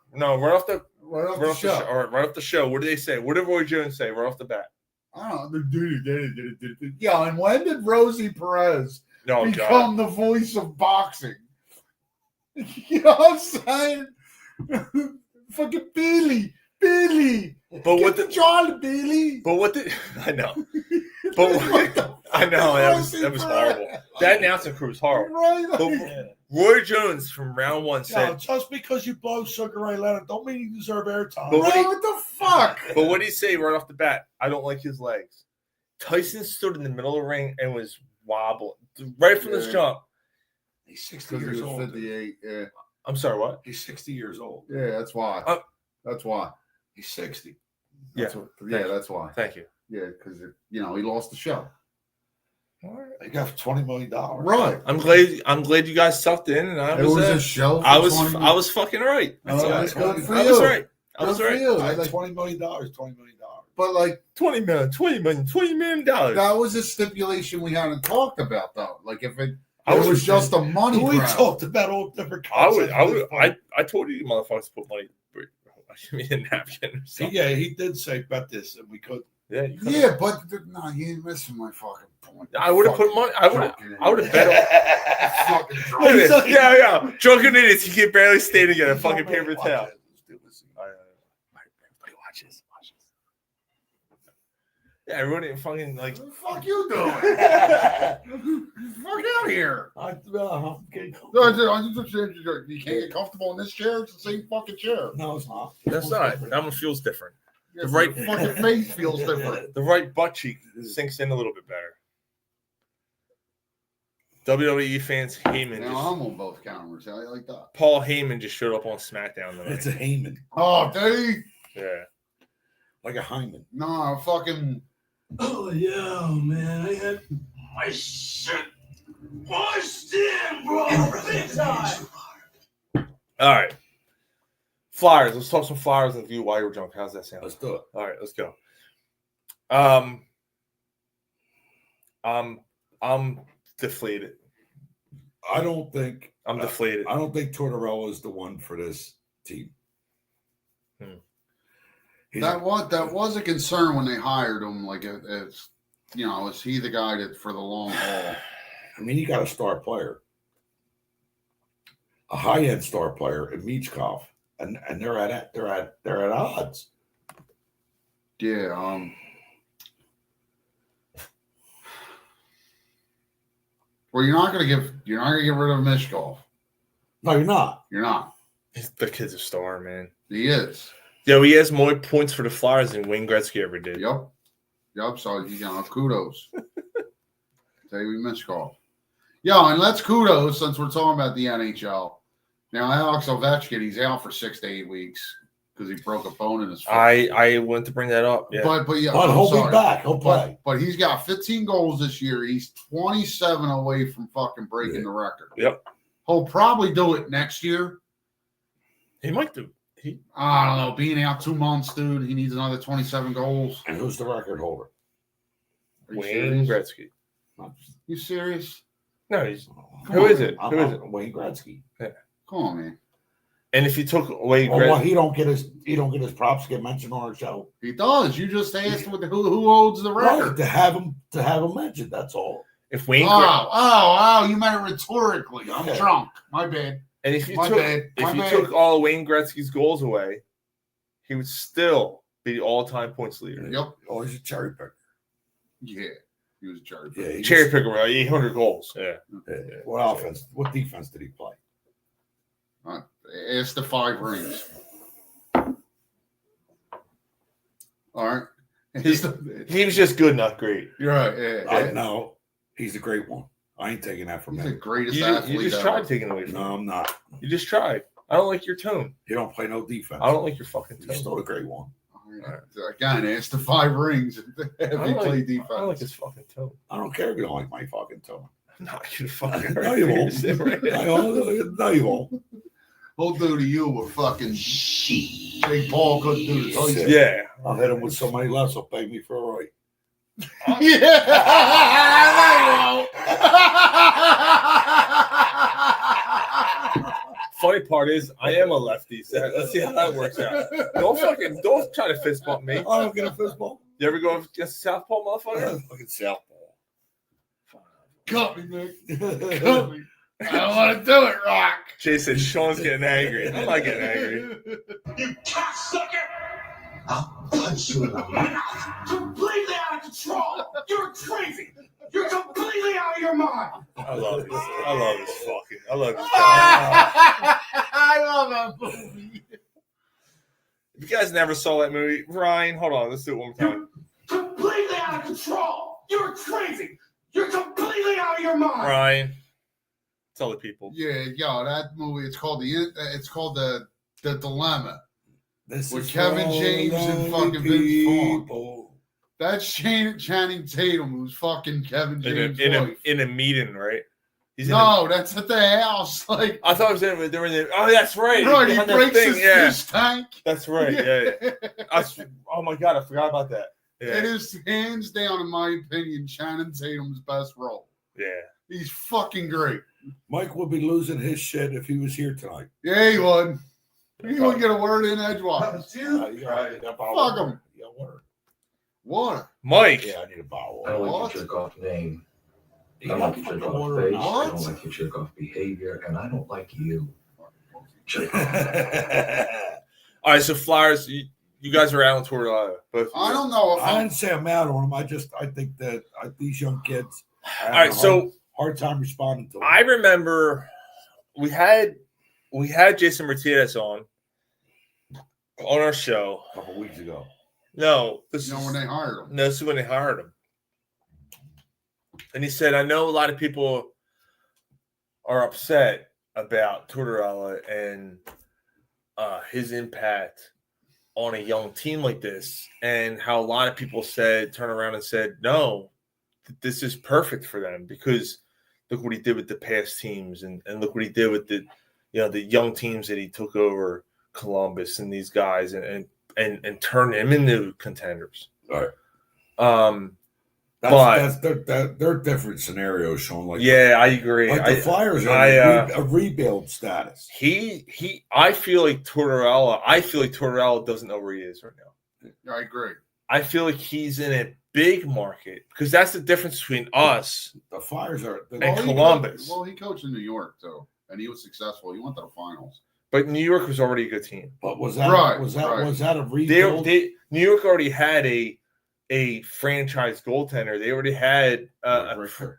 the shot. All right, right off the show. What did they say? What did Roy Jones say right off the bat? I don't know. Yeah, and when did Rosie Perez become the voice of boxing? You know what I'm saying? Fucking Billy. But what the John Billy? But what did I know? But I know that was horrible. That announcing crew was horrible. Right? But Roy Jones from round one said, just because you blow Sugar Ray Leonard, don't mean you deserve airtime. What the fuck? But what did he say right off the bat? I don't like his legs. Tyson stood in the middle of the ring and was wobbling right from this jump. He's 60 years old. 58, yeah. I'm sorry, what? He's 60 years old. Yeah, that's why. That's why. He's 60. That's that's why. Thank you. Yeah, because he lost the show. They got $20 million. Right. I'm glad you guys sucked in, and It was a show. For I 20 minutes. was fucking right. That's good for I you. was right. I Good was for right. you. Like Like, $20 million. $20 million. but like $20 million. that was a stipulation we hadn't talked about though. Like if it I was was just a money We grab. talked about all different I concepts. told you motherfuckers to put money. Give me a napkin or something. Yeah, he did say bet this, and we could. Yeah, Yeah, but no, you ain't missing my fucking point. I would have put money. I would have bet. Fucking Look at drunk. this. Yeah. Drunken idiots. You can barely stay together. Fucking paper towel. Everybody watch this. Yeah, everybody fucking like. What the fuck you doing? Fuck out of here. You can't get comfortable in this chair. It's the same fucking chair. No, it's not. That's not. That one feels different. Yeah, The right- your fucking face feels different. The right butt cheek sinks in a little bit better. WWE fans, Heyman. Now Just, I'm on both cameras. How you like that? Paul Heyman just showed up on SmackDown tonight. It's a Heyman, Oh, did he? Yeah. like a Hyman. No, fucking. Oh yeah, man. I had my shit washed in, bro. Big time. All right. Flyers. Let's talk some Flyers and view why you're drunk. How's that sound? Let's do it. All right, let's go. I'm deflated. I don't think I'm deflated. I don't think Tortorella is the one for this team. He's- That was a concern when they hired him. Like, is he the guy that for the long haul? I mean, you got a star player, a high-end star player in Michkov, and they're at odds. Yeah. Well, you're not gonna get rid of Mishkov. No, you're not. You're not. The kid's a star, man. He is. Yeah, he has more points for the Flyers than Wayne Gretzky ever did. Yep. So kudos. Davey Mishkov. Yeah, and let's kudos since we're talking about the NHL. Now, Alex Ovechkin, he's out for 6 to 8 weeks because he broke a bone in his foot. I went to bring that up. Yeah. But yeah, But I'm he'll sorry. be back. He'll play. But he's got 15 goals this year. He's 27 away from fucking breaking the record. Yep. He'll probably do it next year. He might do. I don't know. Being out 2 months, dude, he needs another 27 goals. And who's the record holder? Are you Wayne serious? Gretzky. You serious? No, he's. Come Who on, is it? I'm Who is it? Wayne Gretzky. Come on, man. And if you took away Well, Gretzky, he don't get his props get mentioned on our show. He does. You just asked who holds the Right, record. to have him mentioned. That's all. if Wayne, You meant it rhetorically. I'm Yeah. drunk. My bad. and if you My took bad. My if you bad. took all of Wayne Gretzky's goals away, he would still be the all-time points leader. Yep. Oh, he's a cherry picker. Yeah. He was a cherry picker. Yeah, he Cherry just- picker, right? 800 goals. Yeah. What offense? What defense did he play? It's the 5 rings. All right. He was just good, not great. You're right. Yeah, I know. He's a great one. I ain't taking that from He's the him. greatest You athlete just ever. tried taking it away from No, him. I'm not. You just tried. I don't like your tone. He don't play no defense. I don't like your fucking He's tone. still a great one. Again, it's the 5 rings. I If he don't play like defense. his fucking tone. I don't care if you don't like my fucking tone. I'm not gonna fucking No, you won't. No, you won't. He'll do to you what fucking Big Paul couldn't do to Tyson. Yeah. I'll hit him with somebody less. He'll pay me for a right. Funny part is, I am a lefty. So let's see how that works out. Don't try to fist bump me. I don't get a fist bump. You ever go against Southpaw, motherfucker? Fucking Southpaw. Cut me, Nick. Cut me. I don't want to do it, Rock. Jay said Sean's getting angry. I'm not getting angry. You cocksucker! I'll punch you in the mouth. Completely out of control. You're crazy. You're completely out of your mind. I love this. I love this. I love that movie. If you guys never saw that movie, Ryan, hold on. Let's do it one more time. Completely out of control. You're crazy. You're completely out of your mind. Ryan, Tell the people. Yeah, that movie. It's called the Dilemma. This With is Kevin for James and lonely fucking Vince Vaughn. people. That's Channing Tatum, who's fucking Kevin James' wife. In a meeting, right? That's at the house. Like I thought it was in. They were in the, oh, that's right. Right, he Behind that breaks thing, his yeah. fish tank. That's right. Yeah. Oh my god, I forgot about that. Yeah. It is hands down, in my opinion, Channing Tatum's best role. Yeah. He's fucking great. Mike would be losing his shit if he was here tonight. Yeah, he would. He wouldn't get a word in edgewise. Fuck Fuck him. Yeah, water. Water. Mike. Yeah, I need a bottle. I don't like What? your jerk off name. I You don't got like your jerk fucking off water or face. I not? don't like your jerk off behavior, and I don't like you. Jerk off. All right, so Flyers, you guys are out on tour. Both. I don't know if I didn't say I'm out on them. I think that these young kids All right, so hard time responding to them. I remember we had Jason Martinez on our show a couple weeks ago. No, when they hired him. No, this is when they hired him. And he said, I know a lot of people are upset about Tortorella and his impact on a young team like this, and how a lot of people turn around and said, no, this is perfect for them because look what he did with the past teams, and look what he did with the young teams that he took over, Columbus and these guys, and turn them into contenders. All right. They're different scenarios, Sean. Like I agree. Like the Flyers are a rebuild status. I feel like Tortorella doesn't know where he is right now. I agree. I feel like he's in a big market because that's the difference between us. The Flyers and Columbus. He coached in New York too, and he was successful. He went to the finals. But New York was already a good team. But was that a rebuild? New York already had a franchise goaltender. They already had No, it was what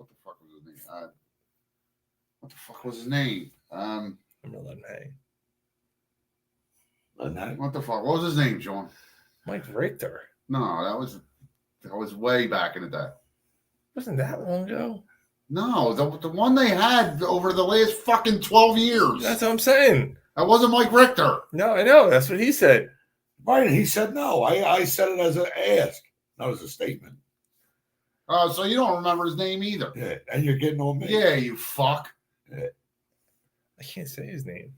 the fuck was his name? What the fuck was his name? I'm gonna let him hang. What the fuck? What was his name, Sean? Mike Richter. No, that was way back in the day. Wasn't that long ago? No, the one they had over the last fucking 12 years. That's what I'm saying. That wasn't Mike Richter. No, I know. That's what he said. Right, he said no. I said it as an ask, not as a statement. So you don't remember his name either. Yeah, and you're getting on me. Yeah, you fuck. Yeah. I can't say his name.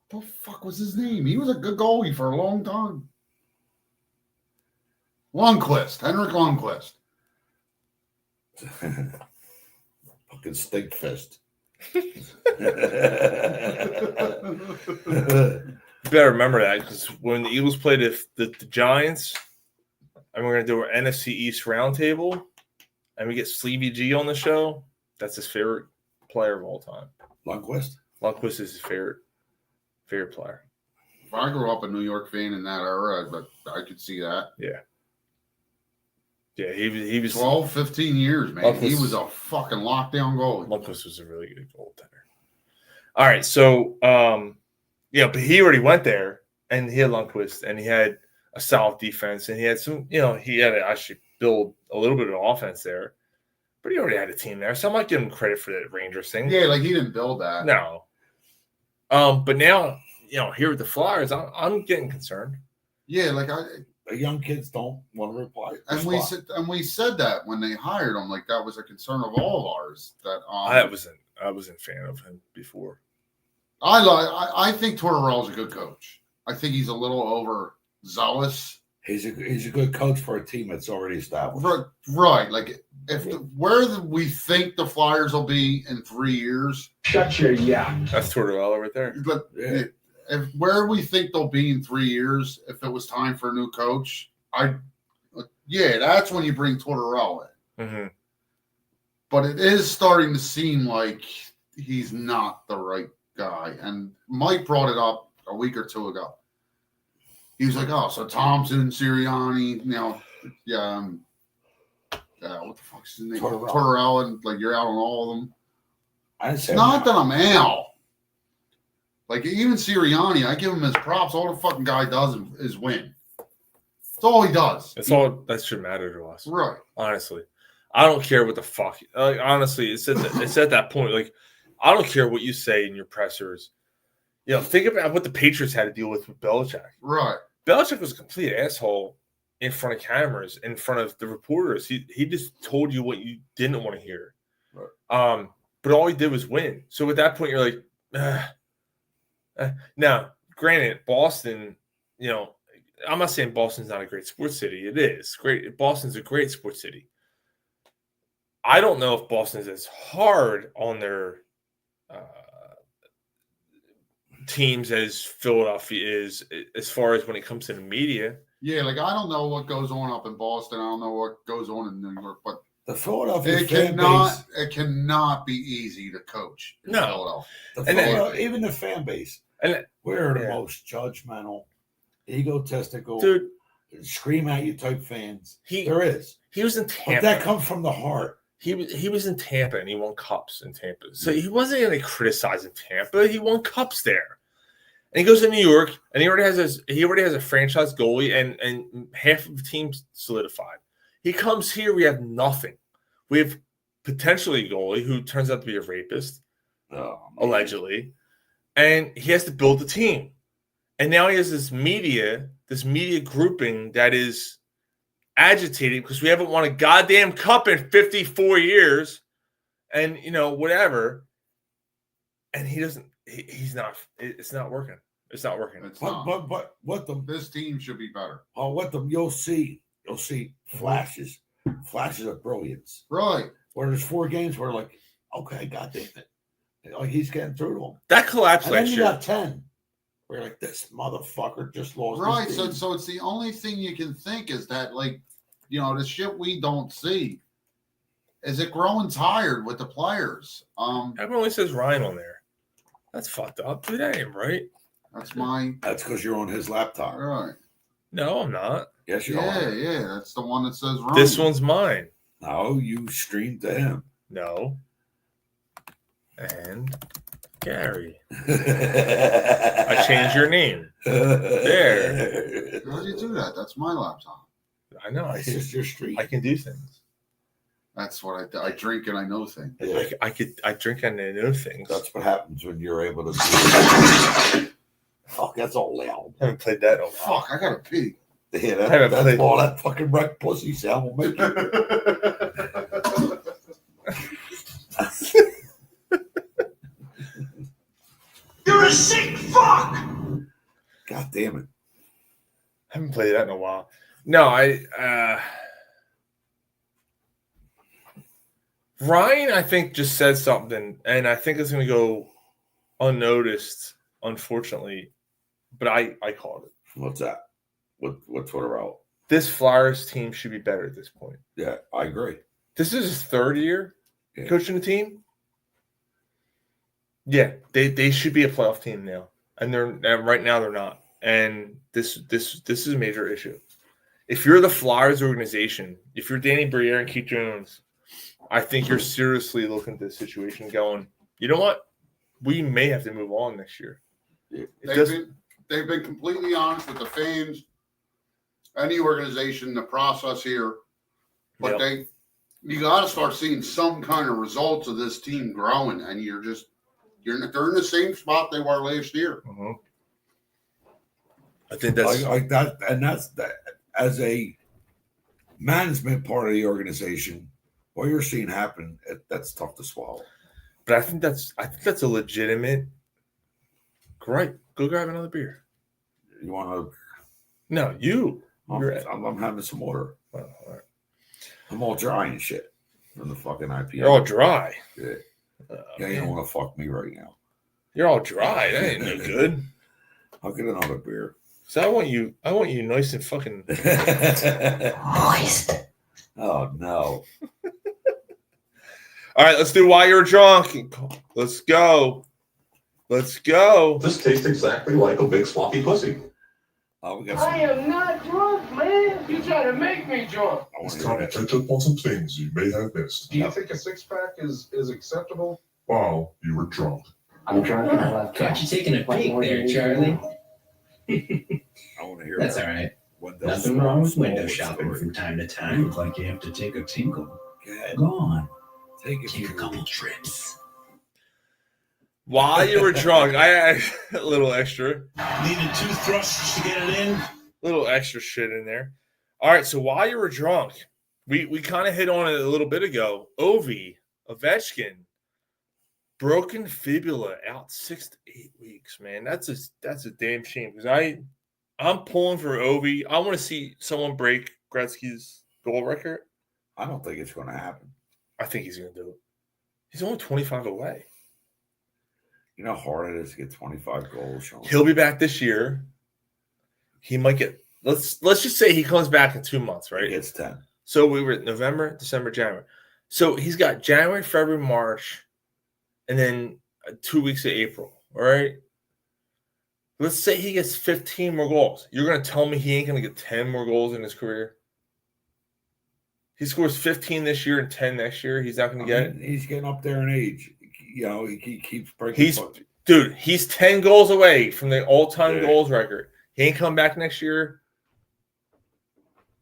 What the fuck was his name? He was a good goalie for a long time. Henrik Lundqvist. Fucking stink fist. You better remember that because when the Eagles played the Giants, and we're going to do our NFC East roundtable, and we get Sleevy G on the show, that's his favorite player of all time. Lundqvist? Lundqvist is his favorite player. If I grew up a New York fan in that era, but I could see that. Yeah. Yeah, he was 12, 15 years, man. He was a fucking lockdown goalie. Lundqvist was a really good goaltender. All right, so but he already went there, and he had Lundqvist, and he had a solid defense, and he had some, he had to actually build a little bit of offense there, but he already had a team there, so I'm not giving him credit for that Rangers thing. Yeah, like he didn't build that. No. But now, here with the Flyers, I'm getting concerned. Yeah, like the young kids don't want to reply. And we said that when they hired him, like that was a concern of all of ours. That I wasn't a fan of him before. I think Tortorella's a good coach. I think he's a little overzealous. He's a good coach for a team that's already established. Right. Like where we think the Flyers will be in 3 years. Shut your That's Tortorella right there. But if where we think they'll be in 3 years, if it was time for a new coach, that's when you bring Tortorella in. Mm-hmm. But it is starting to seem like he's not the right guy. And Mike brought it up a week or two ago. He was like, so Thompson, Sirianni, what the fuck's his name? Tortorella, and like you're out on all of them. It's not that I'm out. Like even Sirianni, I give him his props. All the fucking guy does is win. That's all he does. That's all that should matter to us. Right. Honestly. I don't care what the fuck. Like, honestly, it's at that point. Like, I don't care what you say in your pressers. You know, think about what the Patriots had to deal with Belichick. Right. Belichick was a complete asshole in front of cameras, in front of the reporters. He just told you what you didn't want to hear. Right. But all he did was win. So at that point, you're like, now, granted, Boston, you know, I'm not saying Boston's not a great sports city. It is great. Boston's a great sports city. I don't know if Boston is as hard on their teams as Philadelphia is, as far as when it comes to the media. Yeah, like I don't know what goes on up in Boston. I don't know what goes on in New York, but the Philadelphia it cannot be easy to coach in Philadelphia. Even the fan base. And we're the most judgmental, egotistical, dude, scream at you type fans. There is. He was in Tampa. But that comes from the heart. He was in Tampa and he won cups in Tampa. So he wasn't going to criticize in Tampa. He won cups there. And he goes to New York and he already has a franchise goalie and half of the team solidified. He comes here, we have nothing. We have potentially a goalie who turns out to be a rapist, allegedly. And he has to build the team. And now he has this media grouping that is agitated because we haven't won a goddamn cup in 54 years. And, you know, whatever. And it's not working. It's not working. But this team should be better. You'll see flashes of brilliance. Right. Where there's 4 games where like, okay, goddamn it. Like he's getting through to them. That collapsed last year. And then you got 10. Where you're like, this motherfucker just lost. Right. So it's the only thing you can think is that, like, you know, the shit we don't see is it growing tired with the players. Everyone only says Ryan on there. That's fucked up. Dude, that ain't right. That's because you're on his laptop. Right. No, I'm not. Yes, you are. Yeah. That's the one that says Ryan. This one's mine. No, you streamed to him. No. And Gary. I changed your name. There. How did you do that? That's my laptop. I know. It's just your stream. I can do things. That's what I drink and I know things. Yeah. I drink and I know things. That's what happens when you're able to do. Fuck, that's all loud. I haven't played that in a while. Fuck, I gotta pee. Yeah, that's all that fucking wrecked pussy sound will make you. You're a sick fuck! God damn it. I haven't played that in a while. No, Ryan, I think, just said something, and I think it's going to go unnoticed, unfortunately. But I called it. What's that? What's what about? This Flyers team should be better at this point. Yeah, I agree. This is his 3rd year coaching the team. Yeah, they should be a playoff team now, and right now they're not. And this is a major issue. If you're the Flyers organization, if you're Danny Briere and Keith Jones, I think you're seriously looking at this situation, going, you know what, we may have to move on next year. They've been completely honest with the fans, any organization, the process here, but you got to start seeing some kind of results of this team growing, and they're in the same spot they were last year. Mm-hmm. I think that's like that, and that's that as a management part of the organization. What you're seeing happen, that's tough to swallow. But I think that's a legitimate. Great, go grab another beer. You want another beer? No, you. I'm having some water. Oh, all right. I'm all dry and shit from the fucking IPA. You're all dry. Yeah. You don't want to fuck me right now. You're all dry. That ain't no good. I'll get another beer. So I want you nice and fucking moist. Oh no. All right, let's do Why You're Drunk. Let's go. This tastes exactly like a big sloppy pussy. Oh, we got I am not drunk, man. You try to make me drunk. It's time to catch up on some things you may have missed. Do you think a 6-pack is acceptable? While you were drunk. I'm drunk and I love Caught you taking a peek there, Charlie. I want to hear That's that. all right. Nothing wrong with window shopping from time to time. Look like you have to take a tinkle. Go on. Take a couple trips. While you were drunk, I had a little extra. Needed 2 thrusts to get it in. Little extra shit in there. All right, so while you were drunk, we kind of hit on it a little bit ago. Ovechkin, broken fibula, out 6 to 8 weeks. Man, that's a damn shame because I'm pulling for Ovi. I want to see someone break Gretzky's goal record. I don't think it's going to happen. I think he's going to do it. He's only 25 away. You know how hard it is to get 25 goals, Sean? He'll be back this year. He might get let's just say he comes back in 2 months, right? He gets 10. So we were November, December, January. So he's got January, February, March, and then 2 weeks of April. All right. Let's say he gets 15 more goals. You're going to tell me he ain't going to get 10 more goals in his career? He scores 15 this year and 10 next year. He's not going to get it. He's getting up there in age. You know, he keeps breaking. He's 10 goals away from the all-time goals record. He ain't coming back next year.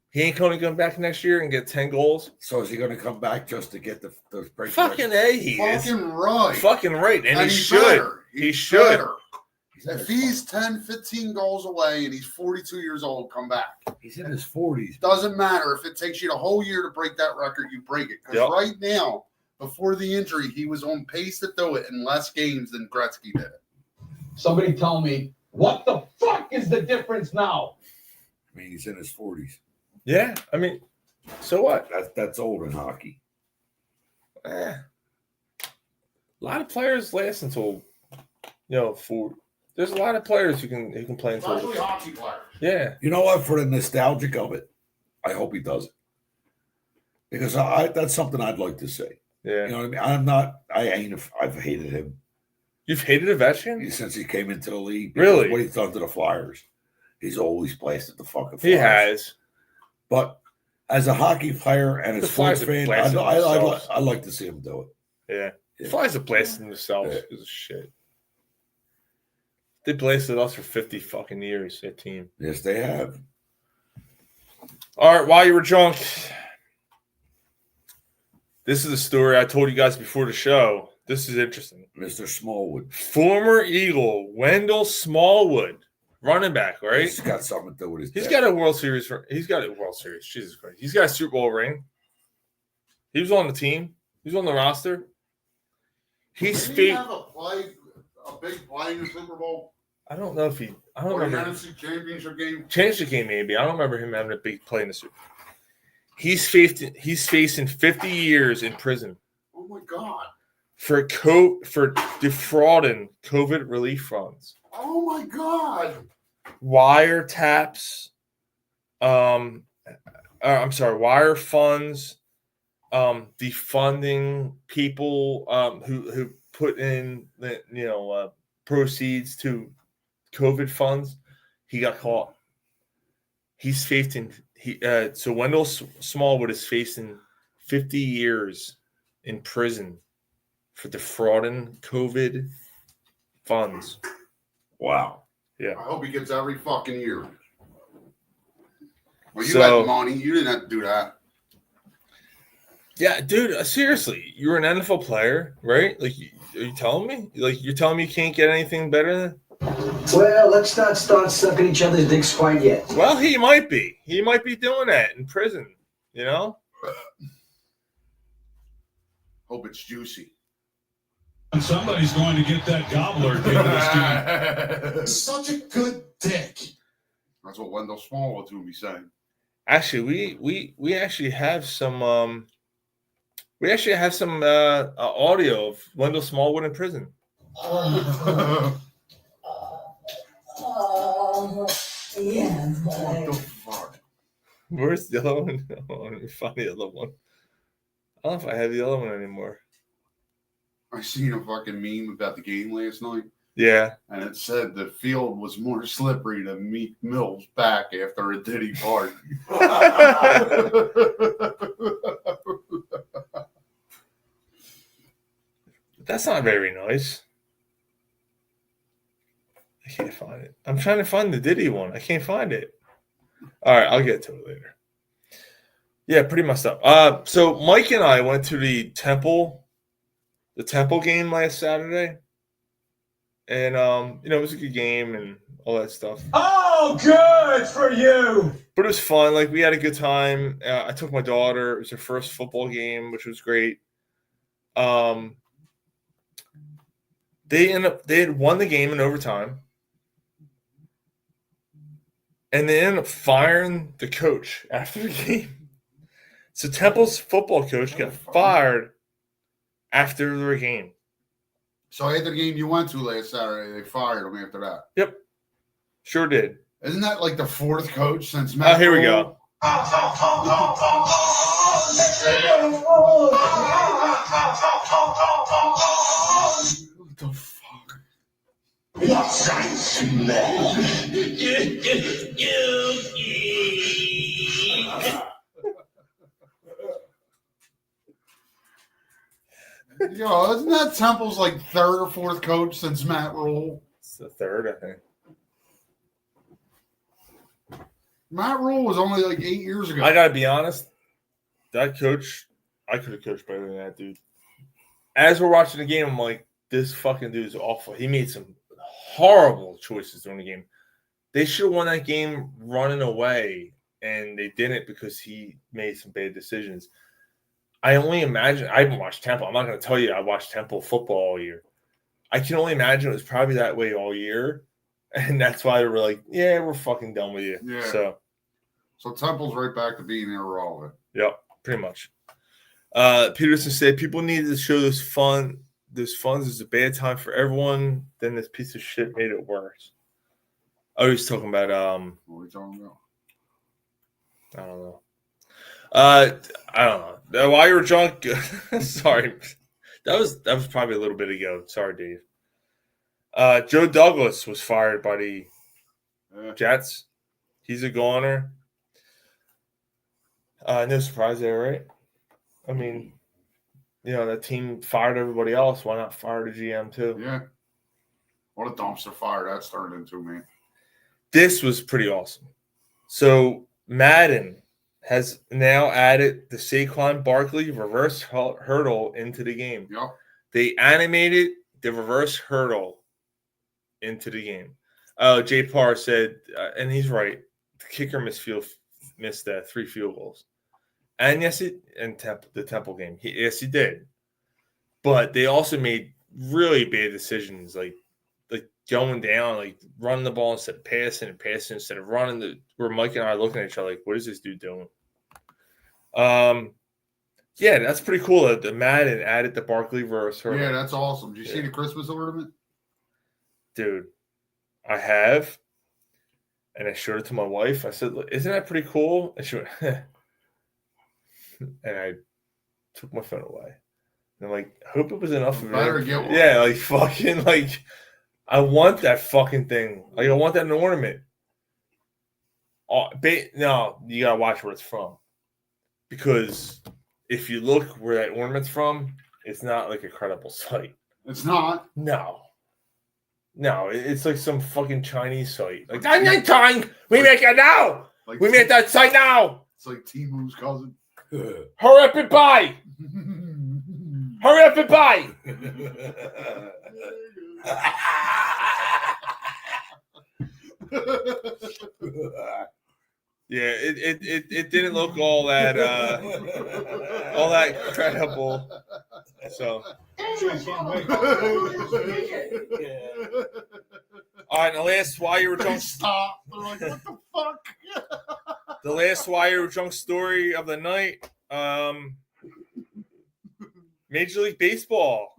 He ain't going to come back next year and get 10 goals. So is he going to come back just to get those break? Fucking A, he is. Fucking right. And he should. Better. He should. Better. If he's 10, 15 goals away and he's 42 years old, come back. He's in his 40s. Doesn't matter. If it takes you the whole year to break that record, you break it. Because right now, before the injury, he was on pace to do it in less games than Gretzky did it. Somebody tell me, what the fuck is the difference now? I mean, he's in his 40s. Yeah, I mean, so what? That's old in hockey. A lot of players last until, there's a lot of players who can play until. Especially hockey players. Yeah. You know what? For the nostalgic of it, I hope he does it. Because that's something I'd like to see. Yeah. You know what I mean? I've hated him. You've hated Ovechkin? Since he came into the league. Really? What he's done to the Flyers. He's always blasted the fucking Flyers. He has. But as a hockey player and a sports fan, I'd like to see him do it. Yeah. The Flyers have blasted themselves because of shit. They blasted us for 50 fucking years, that team. Yes, they have. All right, while you were drunk, this is a story I told you guys before the show. This is interesting. Mr. Smallwood. Former Eagle, Wendell Smallwood, running back, right? He's got something to do with his He's got a World Series. He's got a World Series. Jesus Christ. He's got a Super Bowl ring. He was on the team. He was on the roster. Did he have a big play in the Super Bowl? I don't know if I don't remember. The NFC Championship game? Championship game, maybe. I don't remember him having a big play in the Super Bowl. He's facing 50 years in prison. Oh my God. For defrauding COVID relief funds. Oh my God. Wiretaps. Wire funds. Defunding people who put in the proceeds to COVID funds. He got caught. He's facing so Wendell Smallwood is facing 50 years in prison for defrauding COVID funds. Wow. Yeah. I hope he gets every fucking year. Well, you had money. You didn't have to do that. Yeah, dude, seriously. You're an NFL player, right? Like, are you telling me? Like, you're telling me you can't get anything better than? Well, let's not start sucking each other's dicks quite yet. Well, he might be. He might be doing that in prison, Hope it's juicy. And somebody's going to get that gobbler into this team. Such a good dick. That's what Wendell Smallwood's going to be saying. Actually, we actually have some audio of Wendell Smallwood in prison. Yeah. What the fuck? Where's the other one? Let me find the other one. I don't know if I have the other one anymore. I seen a fucking meme about the game last night. Yeah. And it said the field was more slippery than Meek Mill's back after a Diddy party. That's not very nice. I can't find it. I'm trying to find the Diddy one. I can't find it. All right, I'll get to it later. Yeah, pretty messed up. So Mike and I went to the Temple game last Saturday, and it was a good game and all that stuff. Oh, good for you. But it was fun. Like, we had a good time. I took my daughter. It was her first football game, which was great. They had won the game in overtime, and they ended up firing the coach after the game. So Temple's football coach got fired after the game. So after the game you went to last Saturday, they fired him after that. Yep, sure did. Isn't that like the fourth coach since Matt? Oh, here we go. What the fuck? What's I smell? Yo, isn't that Temple's like third or fourth coach since Matt Rule? It's the third, I think. Matt Rule was only like 8 years ago. I gotta be honest, that coach, I could have coached better than that dude. As we're watching the game, I'm like, this fucking dude is awful. He made some horrible choices during the game. They should have won that game running away, and they didn't because he made some bad decisions. I only imagine, I haven't watched Temple. I'm not going to tell you I watched Temple football all year. I can only imagine it was probably that way all year. And that's why they were like, yeah, we're fucking done with you. Yeah. So Temple's right back to being irrelevant. Yep, pretty much. Peterson said people needed to show those funds is a bad time for everyone. Then this piece of shit made it worse. Oh, he's talking about What are we talking about? I don't know. I don't know. While you were drunk, sorry. That was probably a little bit ago. Sorry, Dave. Joe Douglas was fired by the Jets. He's a goner. No surprise there, right? I mean, that team fired everybody else. Why not fire the GM too? Yeah. What a dumpster fire that's turned into, man. This was pretty awesome. So Madden has now added the Saquon Barkley reverse hurdle into the game. Yep. They animated the reverse hurdle into the game. Jay Parr said, and he's right, the kicker missed 3 field goals. And yes, the Temple game. Yes, he did. But they also made really bad decisions, like going down, like running the ball instead of passing and passing instead of running. Where Mike and I are looking at each other like, what is this dude doing? Yeah, that's pretty cool that the Madden added the Barkley verse. Yeah, that's awesome. Did you see the Christmas ornament? Dude, I have. And I showed it to my wife. I said, isn't that pretty cool? And she went, and I took my phone away. And I'm like, I hope it was enough of Better get one. Yeah, like fucking I want that fucking thing. Like I want that in an ornament. No, you gotta watch where it's from. Because if you look where that ornament's from, it's not like a credible site. It's not. No, it's like some fucking Chinese site. Like, we make it now. Like We make that site now. It's like Timu's cousin. Hurry up and buy. Hurry up and buy. Yeah, it didn't look all that credible. So all right, the last why you were drunk. Stop. They're like, what the fuck? The last why you were drunk story of the night. Major League Baseball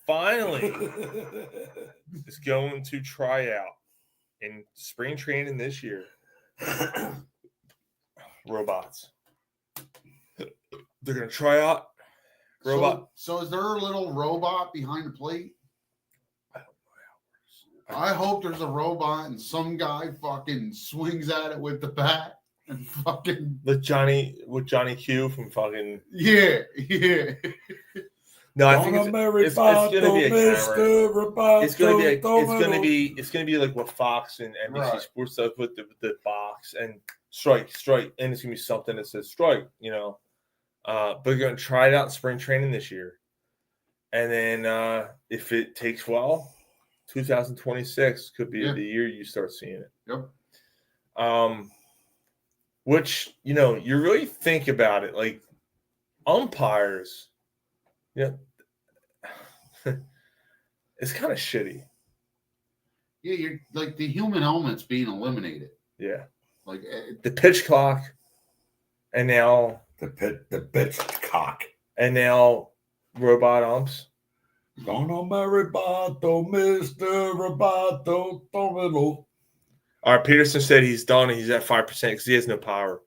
finally is going to try out in spring training this year. Robots. They're going to try out robot. So is there a little robot behind the plate? I hope there's a robot and some guy fucking swings at it with the bat and fucking with Johnny Q from fucking yeah. No, I think it's gonna be a camera. It's gonna be like what Fox and NBC Sports does with the box, and strike, and it's gonna be something that says strike, but we're gonna try it out in spring training this year, and then if it takes well, 2026 could be the year you start seeing it. Yep. Which you really think about it, like umpires, it's kind of shitty. Yeah, you're like the human element's being eliminated. Yeah, like the pitch clock, and now the pitch cock, and now robot umps. Don't know my Roboto, Mr. Roboto, Domino. All right, Peterson said he's done and he's at 5% because he has no power.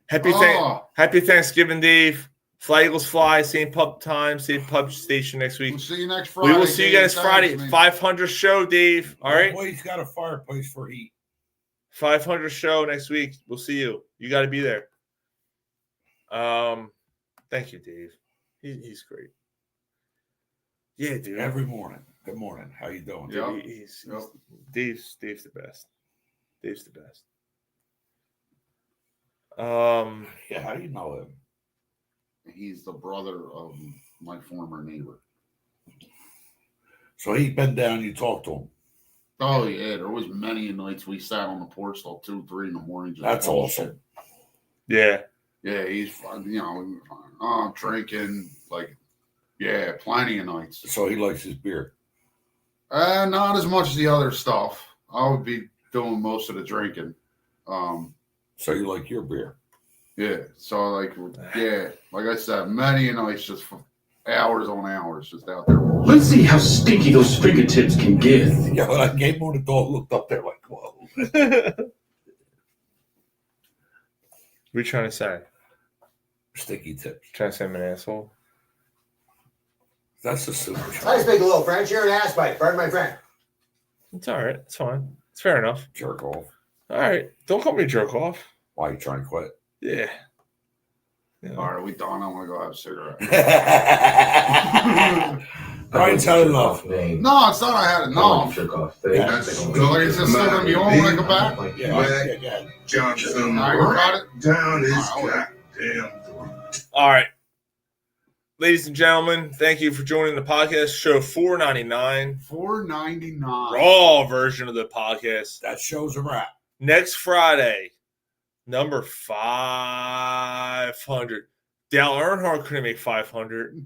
Happy Thanksgiving, Dave. Fly Eagles fly, same pub time, same pub station next week. We'll see you next Friday. We will see you guys Friday. 500 show, Dave. All right. Boy, he's got a fireplace for heat. 500 show next week. We'll see you. You got to be there. Thank you, Dave. He's great. Yeah, dude. Every morning. Good morning. How you doing? Dude, Dave's the best. Dave's the best. Yeah, how do you know him? He's the brother of my former neighbor. So he been down, you talked to him. Oh yeah, there was many nights we sat on the porch till 2, 3 in the morning. That's awesome. Yeah. Yeah, he's fun. Drinking, like, yeah, plenty of nights. So he likes his beer. Not as much as the other stuff. I would be doing most of the drinking. So you like your beer? Yeah. So like I said, many nights just for hours on hours just out there. Let's see how stinky those fingertips can get. Yeah, when I came on, the dog looked up there like, whoa. What are you trying to say? Sticky tips. Trying to say I'm an asshole? That's a super. I speak a little French. You're an ass bite. Pardon my friend. It's all right. It's fine. It's fair enough. Jerk off. All right. Don't call me jerk off. Why are you trying to quit? Yeah. All right, we done. I want to go have a cigarette. Brian's had enough. No, it's not. I had enough. Like I said, still gonna be on when I go back. Yeah. Johnson. I got it Down his goddamn. All right. Ladies and gentlemen, thank you for joining the podcast. Show 499. 499. Raw version of the podcast. That show's a wrap. Next Friday, number 500. Dale Earnhardt couldn't make 500.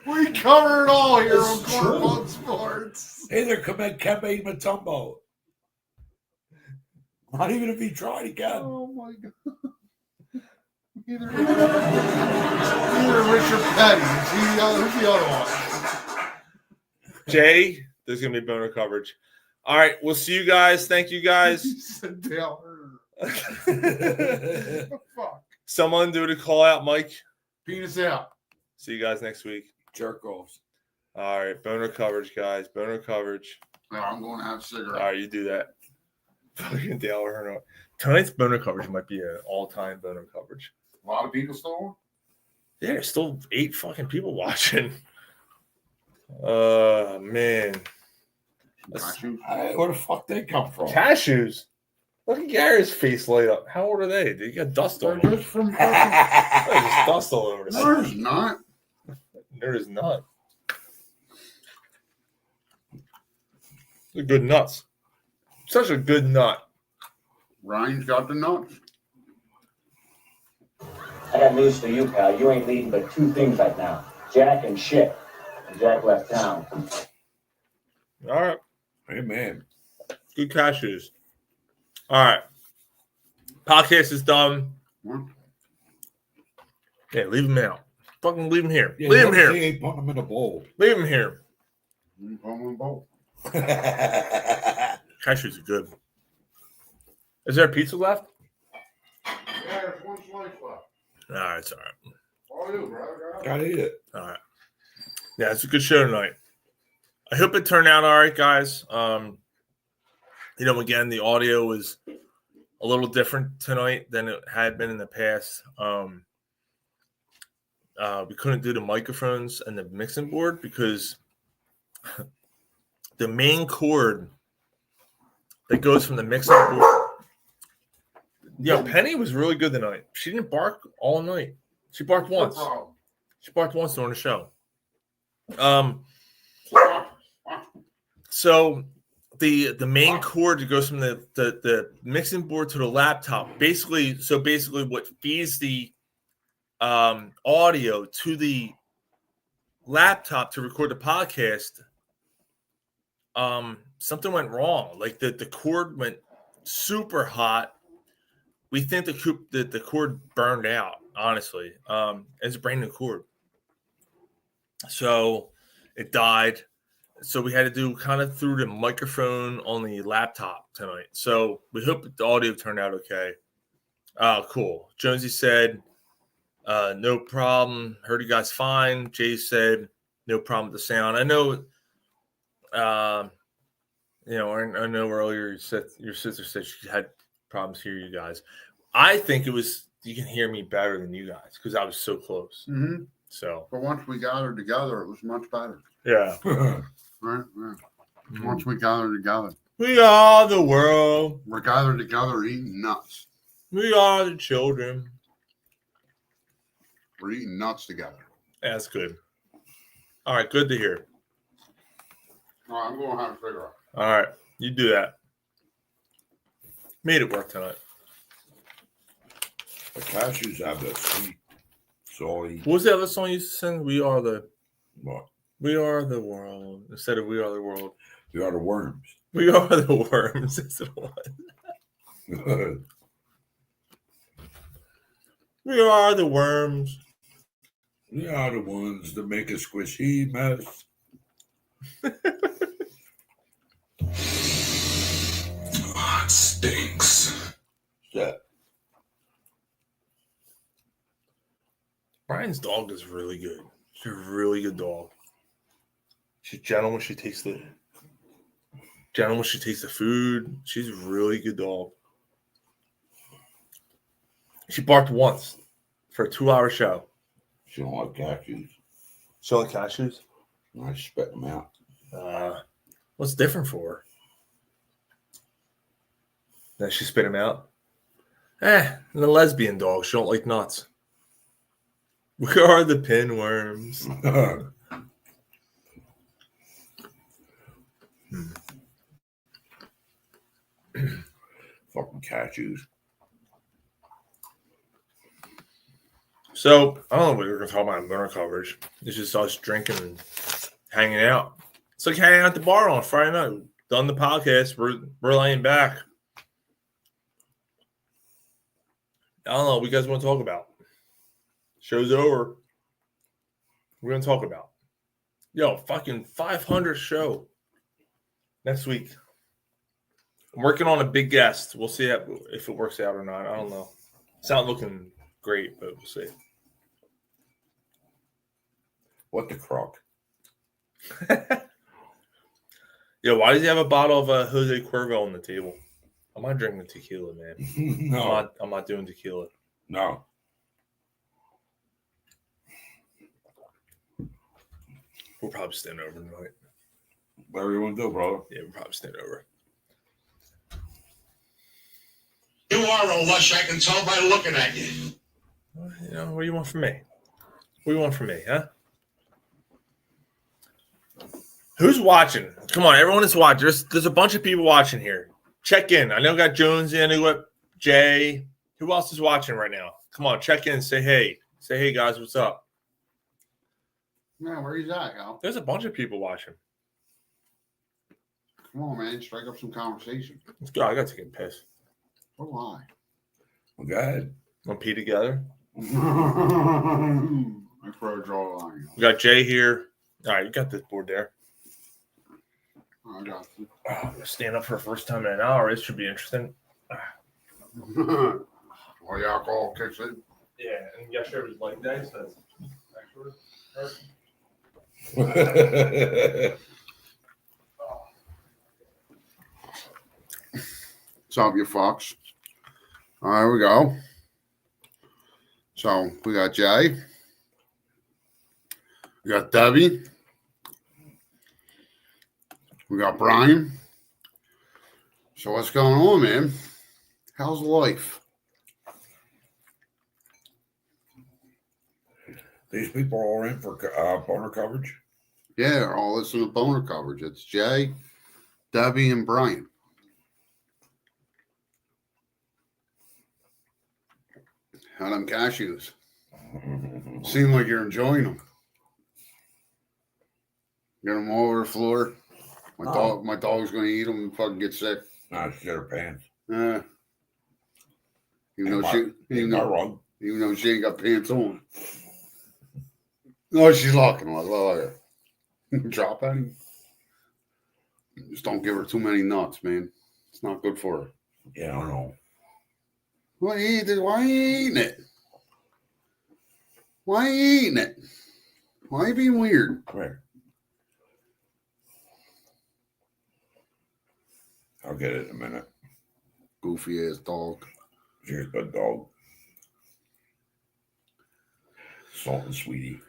We cover it all here on Cornball Sports. Hey there, come in Kembe Matumbo. Not even if he tried again. Oh my God. Either Richard Petty. Who's the other one? Jay, there's going to be boner coverage. All right, we'll see you guys. Thank you guys. Fuck. Someone do the call out, Mike. Penis out. See you guys next week. Jerk offs. All right, boner coverage, guys. Boner coverage. No, I'm going to have a cigarette. All right, you do that. Fucking Dale Earnhardt. Tonight's boner coverage might be an all-time boner coverage. A lot of people still on? Yeah, there's still 8 fucking people watching. Man. Where the fuck they come from? Cashews. Look at Gary's face light up. How old are they? They got dust on them. Just from There's dust all over the There's not. There is not. They're good nuts. Such a good nut. Ryan's got the nuts. I got news for you, pal. You ain't leading but 2 things right now. Jack and shit. And Jack left town. All right. Hey, man. Good cashews. All right. Podcast is done. Yeah, leave him out. Fucking leave him here. Yeah, leave him here. He ain't putting them in a bowl. Leave him here. Put them in a bowl. Cashews are good. Is there a pizza left? Yeah, there's one slice left. All right, it's all right. Oh, you, brother. Gotta eat it. All right. Yeah, it's a good show tonight. I hope it turned out all right, guys. Again, the audio was a little different tonight than it had been in the past. We couldn't do the microphones and the mixing board because the main cord that goes from the mixing board. Yeah, Penny was really good tonight. She didn't bark all night. She barked once. She barked once during the show. So the main cord that goes from the mixing board to the laptop, basically what feeds the audio to the laptop to record the podcast, something went wrong. Like the cord went super hot. We think the cord burned out, honestly. It's a brand new cord. So it died. So we had to do kind of through the microphone on the laptop tonight. So we hope the audio turned out okay. Cool. Jonesy said, no problem. Heard you guys fine. Jay said, no problem with the sound. I know, I know earlier your sister said she had problems hearing you guys. I think it was you can hear me better than you guys because I was so close. Mm-hmm. So, but once we gathered together, it was much better. Yeah. Right. Once we gathered together, we are the world. We're gathered together eating nuts. We are the children. We're eating nuts together. That's good. All right, good to hear. All right, I'm going to have a cigarette. All right, you do that. Made it work tonight. The cashews have that sweet, salty. What was the other song you used to sing? We are the what? We are the world instead of we are the world. We are the worms. We are the worms. That's the one. We are the worms. We are the ones that make a squishy mess. It stinks. Yeah. Brian's dog is really good. She's a really good dog. She's gentle when she takes the food. She's a really good dog. She barked once for a 2-hour show. She don't like cashews. She don't like cashews? I spit them out. What's different for her? That she spit them out? And the lesbian dog, she don't like nuts. We are the pinworms. Fucking cashews. So, I don't know what we're going to talk about in winter coverage. It's just us drinking and hanging out. It's like hanging out at the bar on Friday night. Done the podcast. We're laying back. I don't know what you guys want to talk about. Show's over. We're going to talk about. Yo, fucking 500 show next week. I'm working on a big guest. We'll see if it works out or not. I don't know. It's not looking great, but we'll see. What the crock? Yo, why does he have a bottle of Jose Cuervo on the table? I'm not drinking tequila, man. No. I'm not doing tequila. No. We'll probably stand over tonight. Whatever you want to do, brother. Yeah, we'll probably stand over. You are a lush, I can tell by looking at you. You know, what do you want from me? What do you want from me, huh? Who's watching? Come on, everyone is watching. There's a bunch of people watching here. Check in. I know I got Jonesy. I know what Jay. Who else is watching right now? Come on, check in. Say hey. Say hey, guys. What's up? Man, where you at, Al? There's a bunch of people watching. Come on, man. Strike up some conversation. Let's go. I got to take a piss. Oh, why? Well, go ahead. Want to pee together? I throw a draw line. We got Jay here. All right, you got this board there. I got you. I'm gonna stand up for the first time in an hour. This should be interesting. Well, the alcohol kicks in. Yeah, and yesterday was like that. So What's up, you fucks? All right, we go. So we got Jay. We got Debbie. We got Brian. So what's going on, man? How's life? These people are all in for boner coverage. Yeah, they're all listening to boner coverage. It's Jay, Debbie, and Brian. How them cashews? Seem like you're enjoying them. Get them all over the floor. My dog's going to eat them and fucking get sick. Nah, she got her pants. Even though she ain't got pants on. No, she's locking. Look at her. Drop any. Just don't give her too many nuts, man. It's not good for her. Yeah, I don't know. Why are you eating it? Why are you eating it? Why are you being weird? Come here. I'll get it in a minute. Goofy ass dog. Here's a dog. Salt and sweetie.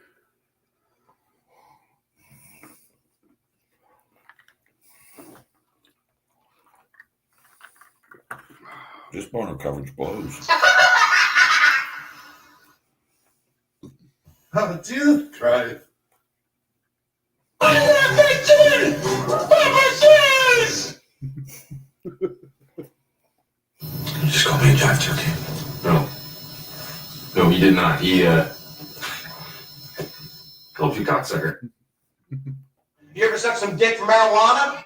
This boner coverage blows. Oh, dude. Try it. You just called me a jive turkey. No, he did not. He called you cocksucker. You ever suck some dick for marijuana?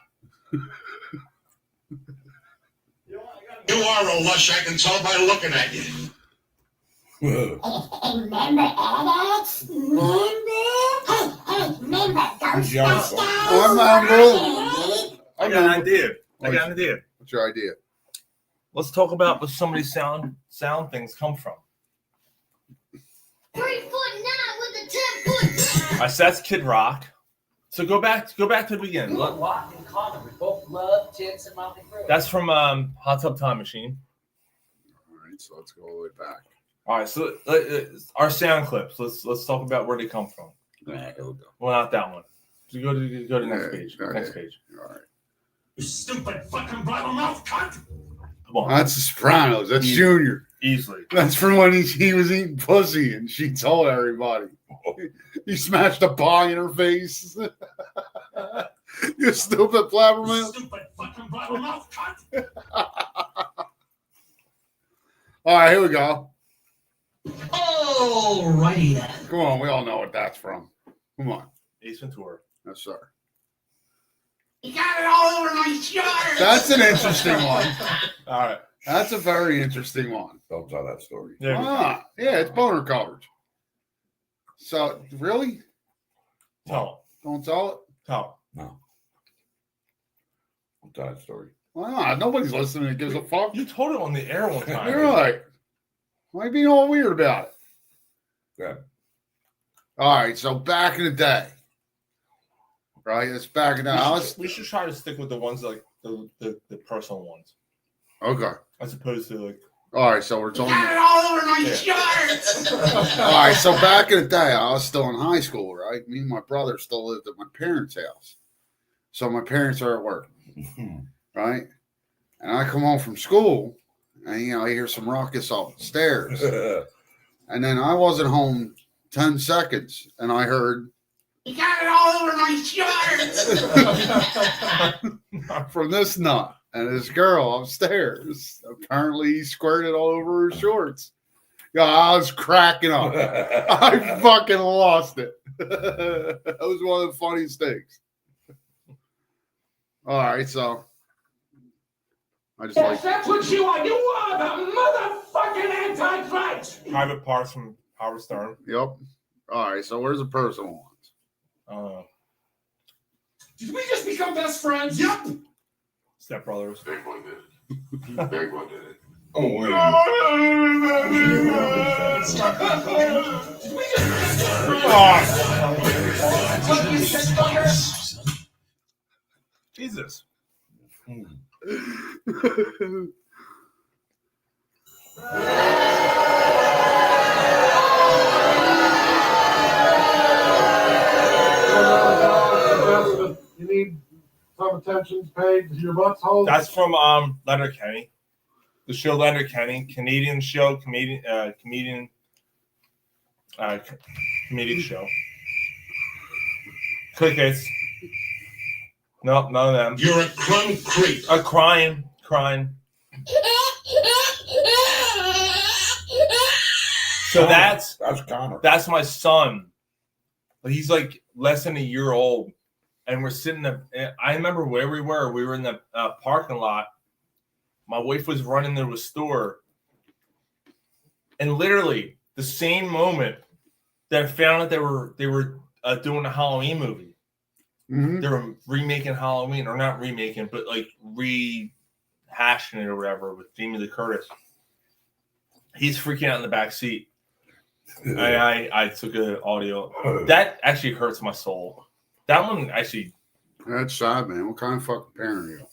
You are a lush, I can tell by looking at you. Remember Alex? Remember Ghostbusters? I got an idea. What's your idea? Let's talk about where some of these sound things come from. 3'9" with a 10-foot. All right, so that's Kid Rock. So go back to the beginning. What in common? We both love tits and Motley Crue. That's from Hot Tub Time Machine. All right, so let's go all the way back. All right, so our sound clips. Let's talk about where they come from. Here we go. Well, not that one. So go to the next page. Next page. All right. You stupid fucking blabbermouth cunt. Come on. That's The Sopranos. That's Junior. Easily. That's from when he was eating pussy and she told everybody. He smashed a pie in her face. You stupid blabbermouth. Stupid fucking blabbermouth cunt. All right, here we go. Alrighty then. Come on, we all know what that's from. Come on. Ace Ventura. Yes, sir. You got it all over my shirt. That's an interesting one. All right. That's a very interesting one. Don't tell that story. Yeah, it's boner coverage. So, really? No. Don't tell it? No. No. Don't tell that story. Why not? Nobody's listening that gives a fuck. You told it on the air one time. You're right. Why are you being all weird about it? Yeah. All right, so back in the day. Right? It's back in the house. We should try to stick with the ones like the personal ones. Okay. As opposed to like. All right, so we're talking. Got it all over my shirt. All right, so back in the day, I was still in high school, right? Me and my brother still lived at my parents' house. So my parents are at work, right? And I come home from school, and I hear some ruckus upstairs. And then I wasn't home 10 seconds, and I heard. You got it all over my shirt. From this nut and this girl upstairs. Apparently, he squirted all over her shorts. Yeah, I was cracking up. I fucking lost it. That was one of the funniest things. All right, so I just Yes, that's what you are. You are the motherfucking Antichrist. Private Parts from Howard Stern. Yep. All right, so where's the personal ones? Did we just become best friends? Yep. Step Brothers. Big one did it. Big one did it. Oh, wait. Did we just Jesus. You need some attention's paid to your butthole? That's from Leonard Kenny. The show Leonard Kenny, Canadian show, comedian show. Crickets. Nope, none of them. You're a crumb creep. Crying. So that's Connor. That's my son. He's like less than a year old, and we're sitting there. I remember where we were. We were in the parking lot. My wife was running to a store, and literally the same moment that I found out they were doing a Halloween movie. Mm-hmm. They were remaking Halloween, or not remaking, but like rehashing it or whatever with Jamie Lee Curtis. He's freaking out in the back seat. I took an audio. That actually hurts my soul. That one actually. That's sad, man. What kind of fucking parent are you?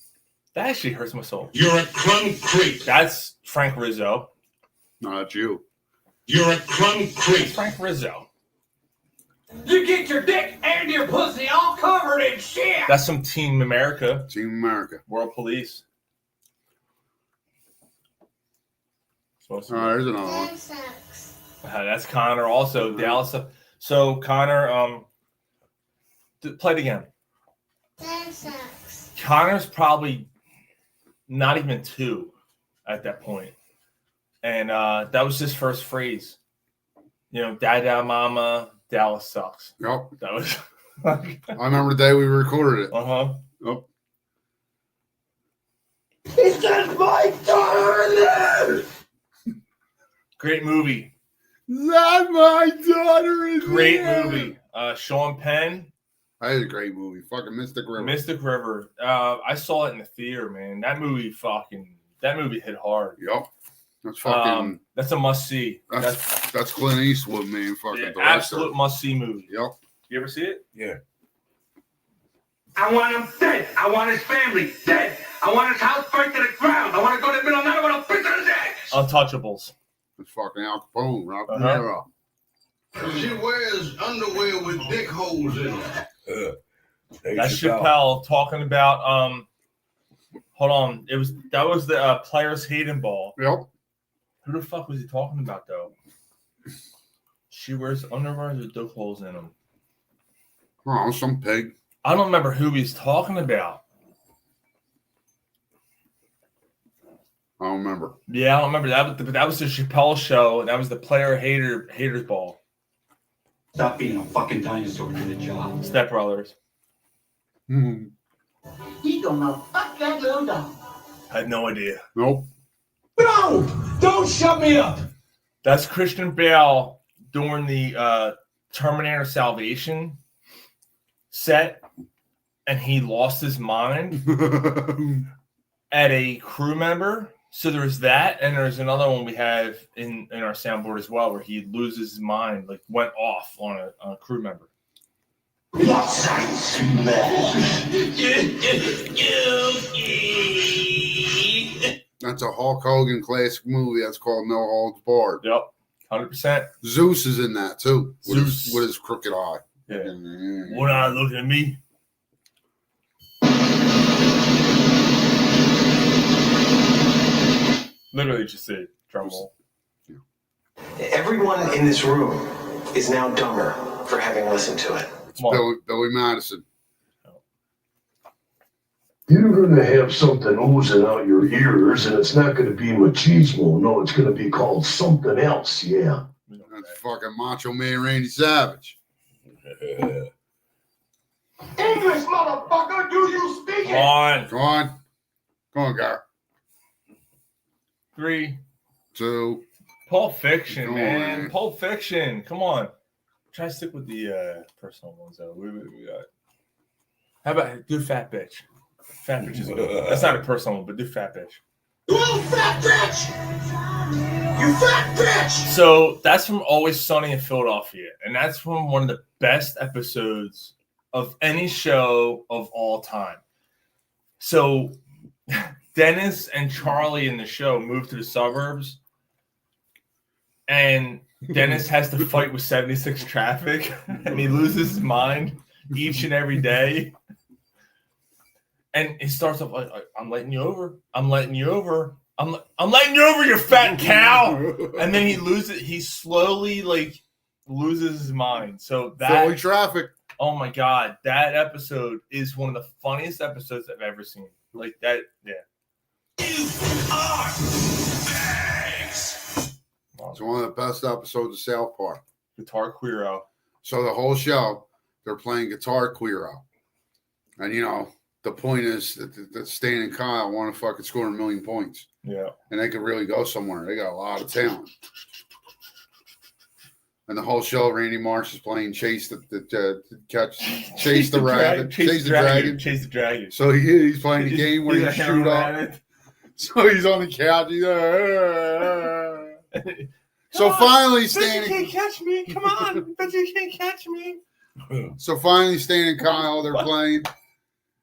That actually hurts my soul. You're a crumb creep. That's Frank Rizzo. No, that's you. You're a crumb creep. That's Frank Rizzo. You get your dick and your pussy all covered in shit. That's some Team America. Team America. World Police. There's another one. That's Connor also. Dallas. So Connor, play it again. Connor's probably not even 2 at that point. And that was his first phrase. You know, Dada Mama, Dallas sucks. Yep. That was. I remember the day we recorded it. Yep. He says my daughter in there. Great movie. That my daughter is Great there. movie. Sean Penn. That is a great movie. Fucking Mystic River. Mystic River. I saw it in the theater, man. That movie hit hard. Yep. That's fucking. That's a must see. That's Clint Eastwood, man. Fucking director. Absolute must see movie. Yep. You ever see it? Yeah. I want him dead. I want his family dead. I want his house burnt to the ground. I want to go to the middle of the night. I want to pick on his ass. Untouchables. It's fucking Al Capone, Rob De Niro. She wears underwear with dick holes in them. That's Chappelle talking about hold on. That was the Players Hating Ball. Yep. Who the fuck was he talking about though? She wears underwear with dick holes in them. Oh, some pig. I don't remember who he's talking about. I don't remember. Yeah, I don't remember that. But that was the Chappelle show, and that was the Haters Ball. Stop being a fucking dinosaur and get a job. Step Brothers. Mm-hmm. He gonna fuck that little dog. I had no idea. Nope. No! Don't shut me up! That's Christian Bale during the Terminator Salvation set, and he lost his mind at a crew member. So there's that, and there's another one we have in our soundboard as well, where he loses his mind, like went off on a crew member. What's I smell? That's a Hulk Hogan classic movie. That's called No Holds Barred. Yep, 100%. Zeus is in that too. Zeus. With his crooked eye. Yeah. One eye looking at me. Literally just say drum roll. Everyone in this room is now dumber for having listened to it. It's Billy Madison. You're going to have something oozing out your ears, and it's not going to be machismo. No, it's going to be called something else. Yeah. That's fucking Macho Man Randy Savage. English, motherfucker, do you speak it? Come on. Come on, Gar. 3, 2. Pulp Fiction, Come man. on. Pulp Fiction. Come on. Try to stick with the personal ones, though. We got. How about do Fat Bitch? Fat Bitch is good. That's not a personal one, but do Fat Bitch. You little fat bitch! You fat bitch! So that's from Always Sunny in Philadelphia, and that's from one of the best episodes of any show of all time. So Dennis and Charlie in the show move to the suburbs, and Dennis has to fight with 76 traffic, and he loses his mind each and every day. And he starts off like, I'm letting you over. I'm letting you over. I'm letting you over, you fat cow. And then he slowly like loses his mind. So Philly that traffic. Oh my God, that episode is one of the funniest episodes I've ever seen. Like that, yeah. It's one of the best episodes of South Park. Guitar Queero. So the whole show, they're playing Guitar Queero. And, you know, the point is that Stan and Kyle want to fucking score 1,000,000 points. Yeah. And they could really go somewhere. They got a lot of talent. And the whole show, Randy Marsh is playing Chase the Rabbit. Chase the Dragon. Chase the Dragon. So he's playing a game where you shoot up. So he's on the couch. So finally, Stan. You can't catch me. Come on. Bet you can't catch me. So finally, Stan and Kyle, they're playing.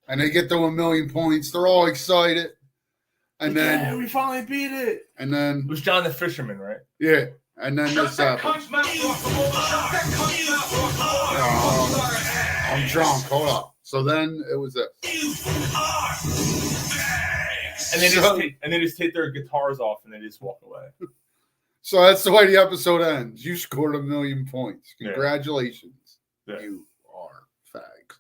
And they get to 1,000,000 points. They're all excited. And then we finally beat it. And then it was John the Fisherman, right? Yeah. And then this happened. I'm drunk. Hold up. So then it was this. And they just take their guitars off and they just walk away. So that's the way the episode ends. You scored 1,000,000 points. Congratulations. Yeah. You are fags.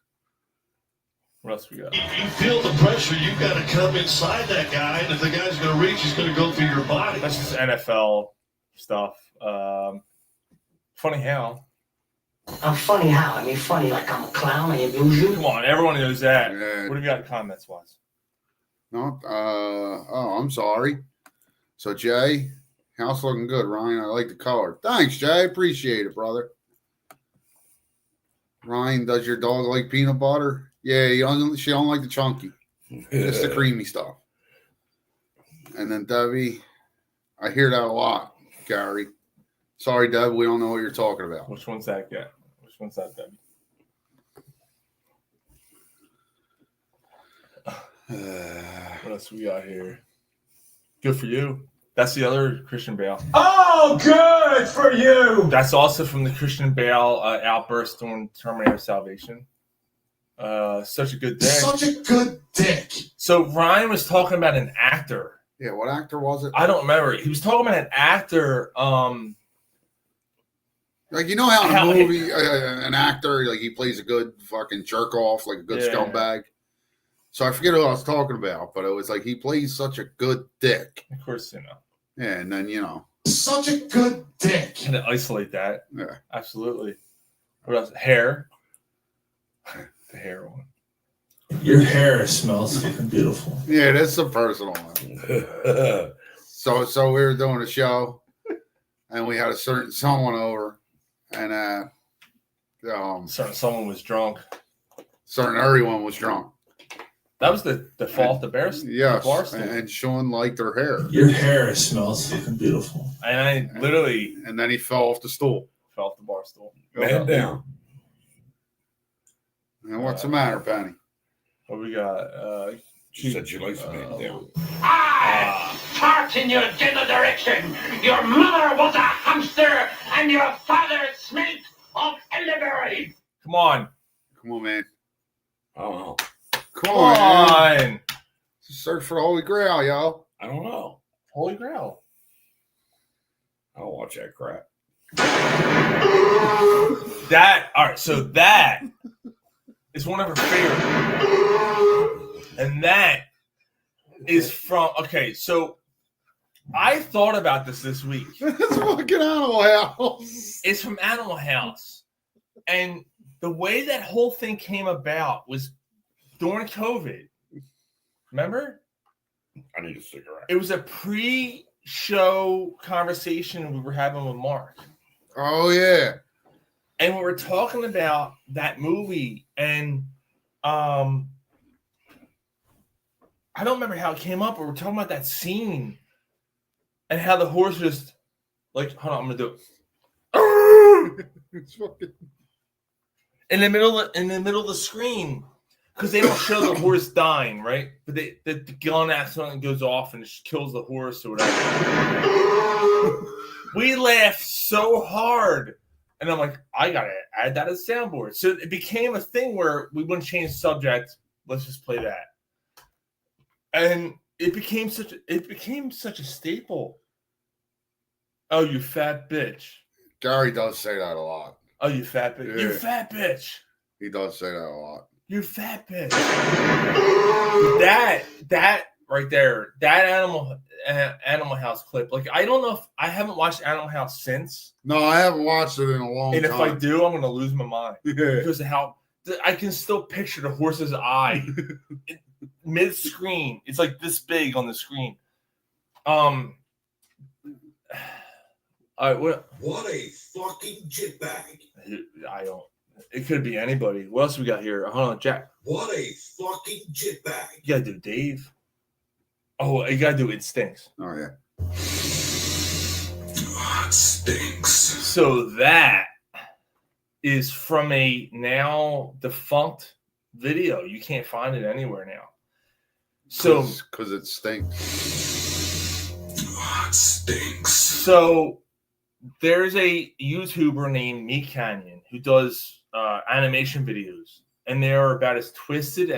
What else we got? If you feel the pressure, you've got to come inside that guy. And if the guy's going to reach, he's going to go through your body. That's just NFL stuff. Funny how? I'm funny how? I mean, funny like I'm a clown. I amuse you. Come on, everyone knows that. Yeah. What have you got comments wise? No, I'm sorry. So Jay, house looking good, Ryan. I like the color. Thanks, Jay. Appreciate it, brother. Ryan, does your dog like peanut butter? Yeah, she don't like the chunky. It's the creamy stuff. And then Debbie, I hear that a lot, Gary. Sorry, Deb, we don't know what you're talking about. Which one's that guy? Which one's that, Debbie? What else we got here? Good for you. That's the other Christian Bale. Oh, good for you. That's also from the Christian Bale outburst on Terminator Salvation. Such a good dick. Such a good dick. So Ryan was talking about an actor. Yeah, what actor was it? I don't remember. He was talking about an actor. Like, you know how in a movie, an actor, like, he plays a good fucking jerk off, like a good scumbag. So I forget who I was talking about, but it was like he plays such a good dick. Of course, you know. Yeah, and then, you know. Such a good dick. And to isolate that. Yeah. Absolutely. What else? Hair. The hair one. Your hair smells fucking beautiful. Yeah, that's a personal one. So we were doing a show, and we had a certain someone over, and certain someone was drunk. Certain everyone was drunk. That was the fault of the Bears. Yes, and Sean liked her hair. Your hair smells fucking beautiful. And I literally. And then he fell off the stool. Fell off the bar stool. Man down. And what's the matter, Penny? What we got? She said she likes man down. Fart in your general direction. Your mother was a hamster, and your father smelled of elderberry. Come on. Come on, man. I don't know. Come on. Man. Search for the Holy Grail, yo. I don't know. Holy Grail. I don't watch that crap. All right, so that is one of her favorite. And that is from, okay, so I thought about this week. It's fucking Animal House. It's from Animal House. And the way that whole thing came about was during COVID. Remember? I need a cigarette. It was a pre-show conversation we were having with Mark. Oh, yeah. And we were talking about that movie, and I don't remember how it came up, but we were talking about that scene and how the horse just like, hold on, I'm gonna do it. It's fucking in the middle of the screen, because they don't show the horse dying, right? But the gun accidentally goes off and it kills the horse or whatever. We laughed so hard. And I'm like, I gotta add that as soundboard. So it became a thing where we wouldn't change the subject. Let's just play that. And it became such a staple. Oh, you fat bitch. Gary does say that a lot. Oh, you fat bitch. Yeah. You fat bitch. He does say that a lot. You fat bitch. that right there, that Animal House clip. Like, I don't know if I haven't watched Animal House since. No, I haven't watched it in a long time. And if I do, I'm gonna lose my mind. Yeah. Because of how I can still picture the horse's eye mid screen. It's like this big on the screen. All right, what a fucking jitbag. I don't. It could be anybody. What else we got here? Hold on, Jack. What a fucking jitbag. You gotta do Dave. Oh, you gotta do It Stinks. Oh yeah. Oh, it stinks. So that is from a now defunct video. You can't find it anywhere now. So because it stinks. Oh, it stinks. So there's a YouTuber named Meat Canyon who does animation videos, and they are about as twisted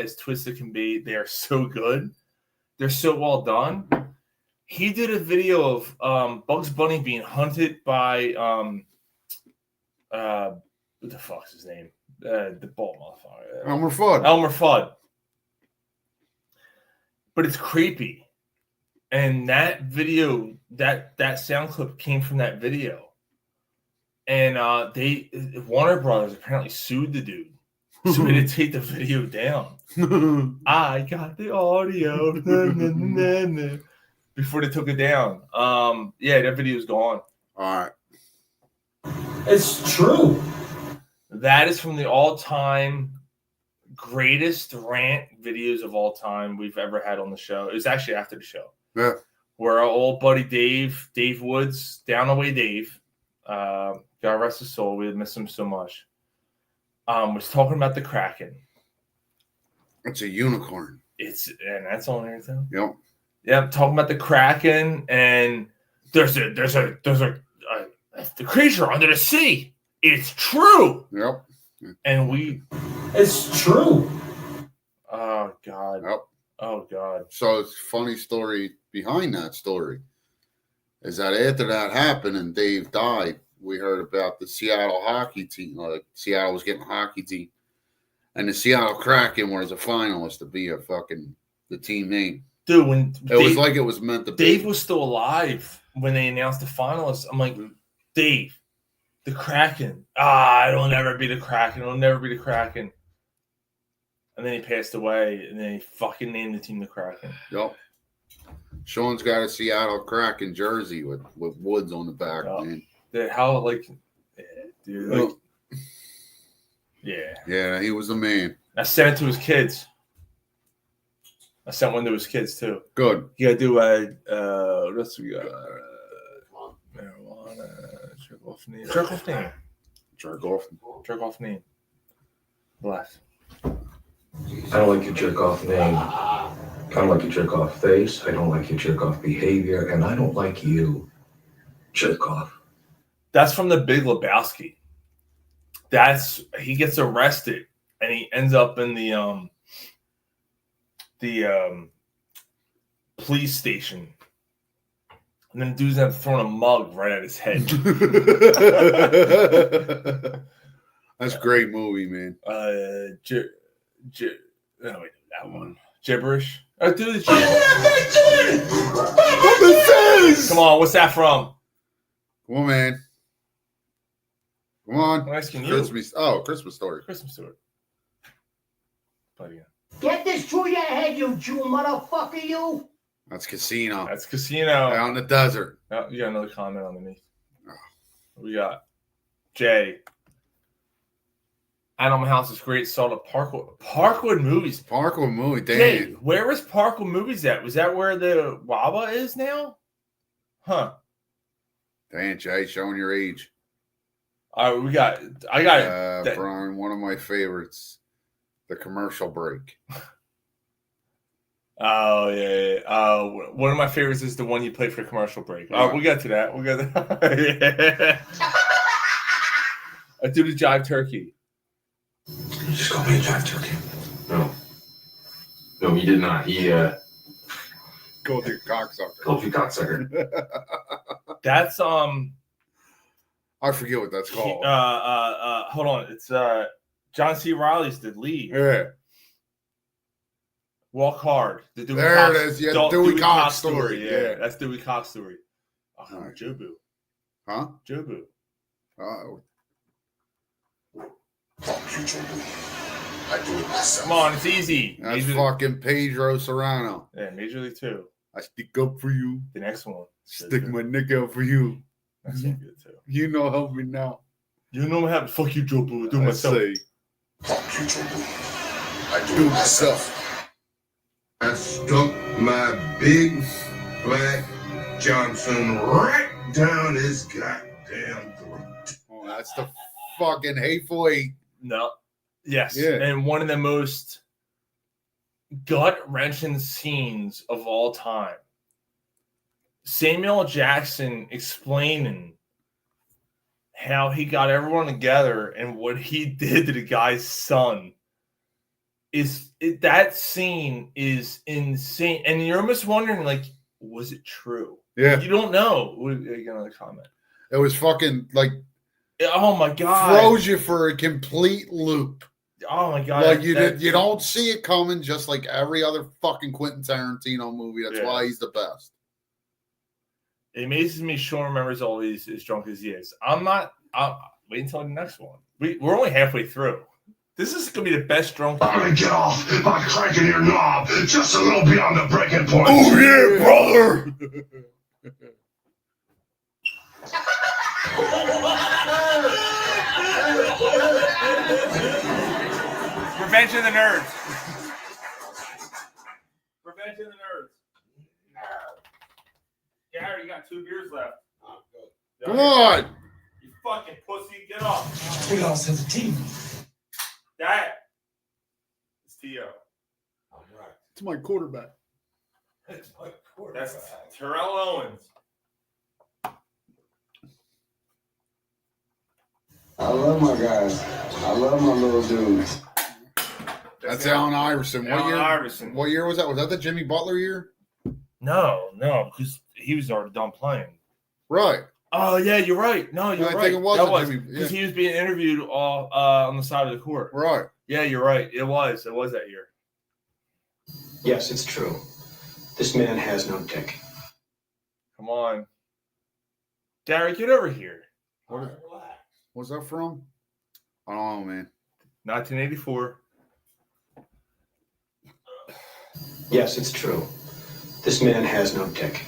can be. They are so good. They're so well done. He did a video of Bugs Bunny being hunted by what the fuck's his name? The bald motherfucker. Elmer Fudd. Elmer Fudd. But it's creepy. And that video, that sound clip came from that video. And Warner Brothers apparently sued the dude. So we had to take the video down. I got the audio. Before they took it down. Yeah, that video's gone. All right. It's true. That is from the all-time greatest rant videos of all time we've ever had on the show. It was actually after the show. Yeah. Where our old buddy Dave Woods, Down Away Dave, God rest his soul, we miss him so much, was talking about the Kraken. It's a unicorn. And that's on there too. Yep. Yeah, talking about the Kraken, and there's the creature under the sea. It's true. Yep. And it's true. Oh God. Yep. Oh God. So it's a funny story behind that story is that after that happened and Dave died, we heard about the Seattle hockey team. Like Seattle was getting a hockey team, and the Seattle Kraken was a finalist to be the team name. Dude, when it was like it was meant to be. Dave was still alive when they announced the finalists. I'm like, Dave, the Kraken. It'll never be the Kraken. It'll never be the Kraken. And then he passed away, and then he fucking named the team the Kraken. Yep. Sean's got a Seattle Kraken jersey with Woods on the back, man. How, like, dude, like, yeah. Yeah, he was the man. I sent it to his kids. I sent one to his kids, too. Good. You gotta do what else we got? Marijuana, jerk off name. Jerk off name. Jerk off. Jerk off name. Left. I don't like your jerk off name. I don't like your jerk off face. I don't like your jerk off behavior. And I don't like you. Jerk off. That's from The Big Lebowski. He gets arrested and he ends up in the police station. And then the dude's up throwing a mug right at his head. That's a great movie, man. No, wait, that one. Gibberish. Oh, dude, come on, what's that from? Come on, man. Come on. I'm asking you. Christmas Story. Christmas Story. Play again. Get this through your head, you Jew motherfucker, you. That's Casino. That's Casino. Out in the desert. Oh, you got another comment underneath. Oh. We got Jay. Animal House is great. Saw the Parkwood movies. Parkwood movie. Damn. Jay, where was Parkwood movies at? Was that where the Wawa is now? Huh. Damn, Jay, showing your age. All right, I got Brian, one of my favorites, the commercial break. Oh yeah. One of my favorites is the one you played for commercial break. Oh, we got to that. We got that. Yeah. I do the jive turkey. You just called me a jive turkey. No, you did not. He Called you a cocksucker. Called you cocksucker. That's I forget what that's called. Hold on. It's John C. Reilly's the lead. Yeah. Walk Hard. The Dewey There Cox, it is. Yeah, Dewey Cox story. Yeah, that's Dewey Cox story. Oh, All right. Jobu. Huh? Jobu. Uh-oh. Fuck you, Jobu. I do it myself. Come on, it's easy. That's fucking Pedro Serrano. Yeah, Major League 2. I stick up for you. The next one. Stick my neck out for you. That's so good too. You know, help me now. You know what happened? Fuck you, Jobu. Do myself. Say, Fuck you, Jobu. I do it myself. I stuck my big black Johnson right down his goddamn throat. Oh, that's the fucking Hateful Eight. No. Yes. Yeah. And one of the most gut-wrenching scenes of all time. Samuel Jackson explaining how he got everyone together and what he did to the guy's son. That scene is insane. And you're almost wondering, like, was it true? Yeah. You don't know. You got another comment. It was fucking like, oh my God. Throws you for a complete loop. Oh my God. Like you don't see it coming, just like every other fucking Quentin Tarantino movie. That's why he's the best. It amazes me Sean remembers always as drunk as he is. I'm wait until the next one. We're only halfway through. This is going to be the best drunk. I'm going to get off by cranking your knob just a little beyond the breaking point. Oh, yeah, brother. Revenge of the Nerds. Revenge of the Nerds. Gary, you got 2 beers left. Come on. You fucking pussy. Get off. We lost as a team. That is T.O. It's my quarterback. That's Terrell Owens. I love my guys. I love my little dudes. That's Allen Iverson. What year? Iverson. What year was that? Was that the Jimmy Butler year? No, because he was already done playing. Right. Oh yeah, you're right. No, you're right. I think it was because he was being interviewed all on the side of the court. Right. Yeah, you're right. It was that year. Yes, it's true. This man has no dick. Come on, Gary, get over here. What's that from? I don't know, man. 1984. Yes, it's true. This man has no dick.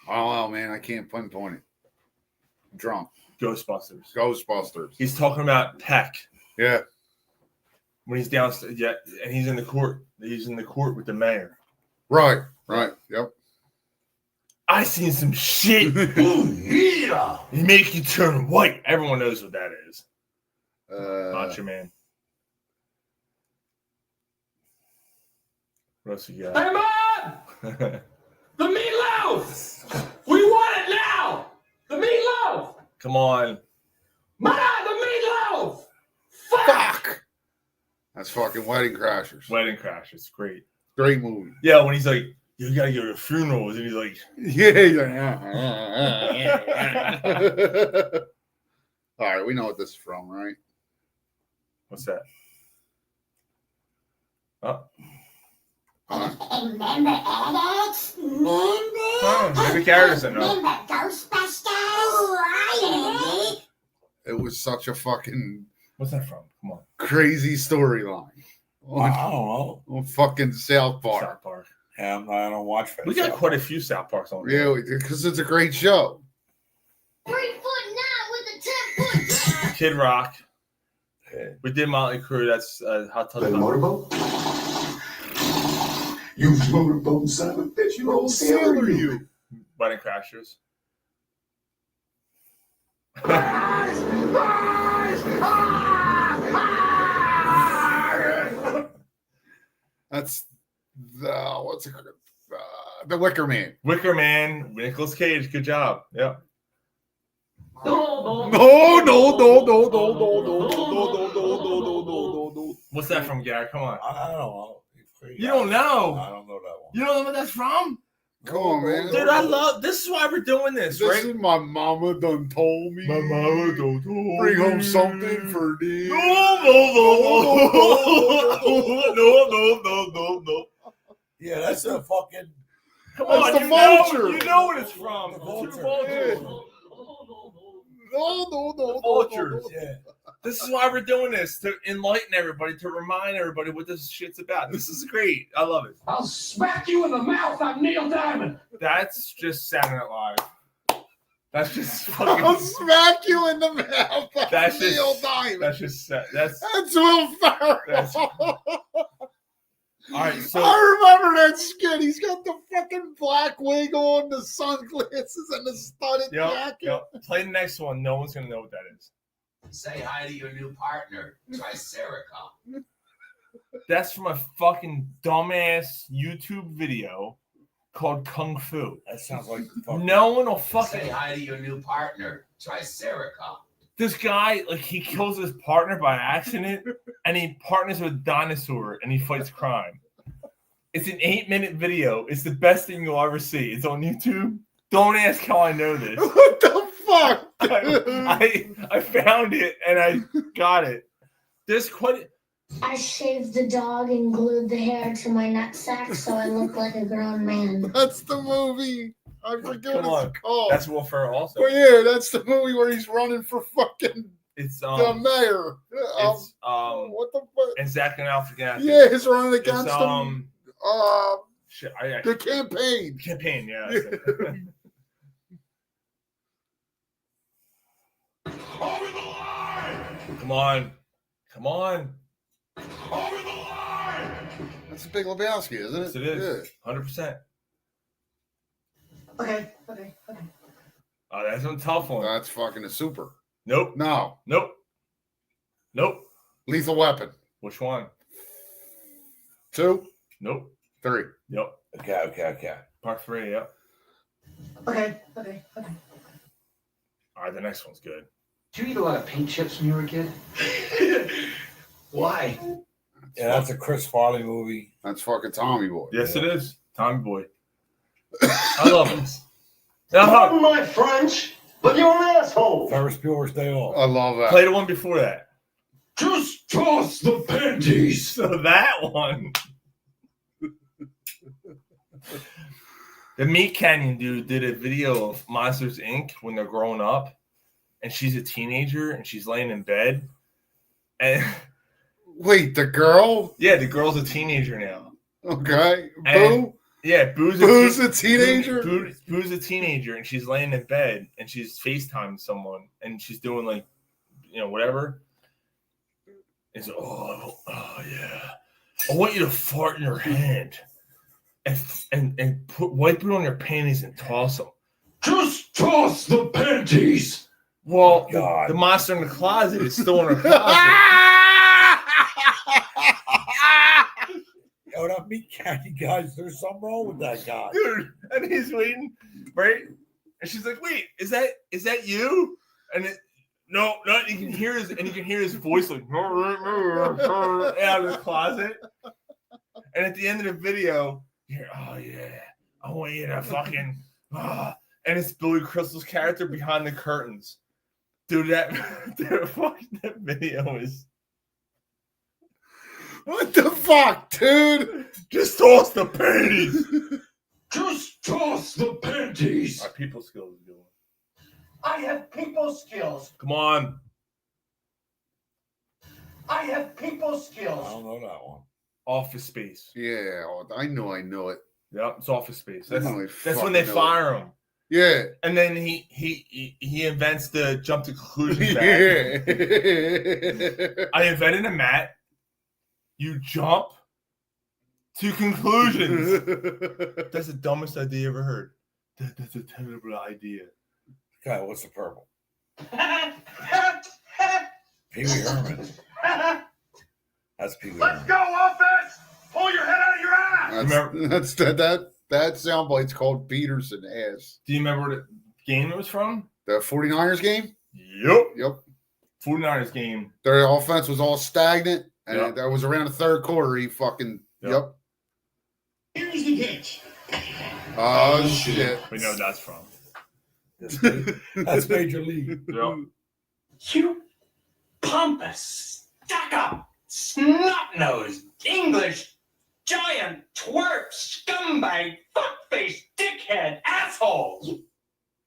I don't know, man. I can't pinpoint it. I'm drunk. Ghostbusters. He's talking about Peck. Yeah. When he's downstairs, yeah, and he's in the court. He's in the court with the mayor. Right. Yep. I seen some shit. Oh, yeah. He make you turn white. Everyone knows what that is. Macho Man. What else you got? Hey, Mom! The meatloaf! We want it now! The meatloaf! Come on. Mom, the meatloaf! Fuck! That's fucking Wedding Crashers. Wedding Crashers. Great. Great movie. Yeah, when he's like, you gotta go to funerals, and he's like, yeah. All right, we know what this is from, right? What's that? Oh. Remember Alex? Maybe Garrison doesn't know. Remember Ghostbusters? Right, It was such a fucking What's that from? Come on. crazy storyline. I don't know. On fucking South Park. South Park. Yeah, I don't watch that. We got quite a few South Parks on there. Yeah, because it's a great show. 3'9" with a 10-foot. Kid Rock. We did Motley Crue. That's Hot Tub. The motorboat? You motorboat son of a bitch, you old sailor, you. Wedding Crashers. That's the Wicker Man. Wicker Man, Nicolas Cage. Good job. Yeah. No. What's that from, Gary? Come on. I don't know. You don't know. I don't know that one. You don't know what that's from? Come on, man. Dude, I love this. Is why we're doing this, This right? is my mama done told me. My mama don't Bring home something for this. No. Yeah, that's a fucking. Come That's on, the you know, vulture. you know what it's from. The Two vulture. vultures. No. Vultures. Yeah. This is why we're doing this, to enlighten everybody, to remind everybody what this shit's about. This is great. I love it. I'll smack you in the mouth. I'm Neil Diamond. That's just Saturday Night Live. That's just I'll fucking. smack you in the mouth. That's just Neil Diamond. That's just that's Will Ferrell. that's. All right, so I remember that skit. He's got the fucking black wig on, the sunglasses, and the studded jacket. Yep. Play the next one. No one's gonna know what that is. Say hi to your new partner, Triceracop. That's from a fucking dumbass YouTube video called Kung Fu. That sounds like fucking. No one will fucking. Say hi to your new partner, Triceracop. This guy, like, he kills his partner by accident, and he partners with a dinosaur, and he fights crime. It's an 8-minute video. It's the best thing you'll ever see. It's on YouTube. Don't ask how I know this. What the fuck? I found it, and I got it. There's quite. I shaved the dog and glued the hair to my nutsack so I look like a grown man. That's the movie. I forget Come what on. it's called. That's Will Ferrell also. Well, yeah, that's the movie where he's running for fucking It's the mayor. it's What the fuck? and Zach and Alf again. Yeah, he's running It's against him. shit, The campaign. Campaign, yeah. Over the line. Come on. Come on. Over the line. That's a Big Lebowski, isn't it? Yes, it is. 100%. Okay. Oh, that's a tough one. That's fucking a super. Nope. No. Nope. Lethal Weapon. Which one? 2. Nope. 3. Yep. Okay. Part 3, yep. Okay. All right, the next one's good. Did you eat a lot of paint chips when you were a kid? Why? Yeah, that's a Chris Farley movie. That's fucking Tommy Boy. Yes, it is. Tommy Boy. I love him. Pardon my French, but you're an asshole. Ferris Bueller's Day Off. I love that. Play the one before that. Just toss the panties. So that one. The Meat Canyon dude did a video of Monsters Inc. when they're growing up, and she's a teenager and she's laying in bed. And wait, the girl? Yeah, the girl's a teenager now. Okay. And, Boo? Yeah, Boo's a teenager? Boo's a teenager, and she's laying in bed, and she's FaceTiming someone, and she's doing, like, whatever. And so, oh yeah, I want you to fart in your hand, and wipe it on your panties and toss them. Just toss the panties. Well, the monster in the closet is still in her closet. Yo, that Meat Canyon guys, there's something wrong with that guy. Dude, and he's waiting, right? And she's like, "Wait, is that you?" And no, you can hear his voice like out of the closet. And at the end of the video, you're, oh yeah, I want you to fucking and it's Billy Crystal's character behind the curtains. Dude, that video is. What the fuck, dude? Just toss the panties. Just toss the panties. Our people skills is good. I have people skills. Come on. I have people I skills. don't know that one. Office Space. Yeah, I know it. Yep, it's Office Space. That's I when they fucking know fire him. Yeah. And then he invents the jump to conclusions. Yeah. I invented a mat. You jump to conclusions. That's the dumbest idea you ever heard. That's a terrible idea. Okay, what's the purple? Pee Wee Herman. That's Pee Wee Let's Herman. go, offense. Pull your head out of your ass. That soundbite's called Peterson ass. Do you remember what game it was from? The 49ers game? Yep. 49ers game. Their offense was all stagnant, and Yep. that was around the third quarter. He fucking Yep. Here's the pitch. Oh shit! We know what that's from. That's Major League. Yep. You pompous, stuck-up, snot-nosed, English, giant, twerp, scumbag, fuckface, dickhead, asshole.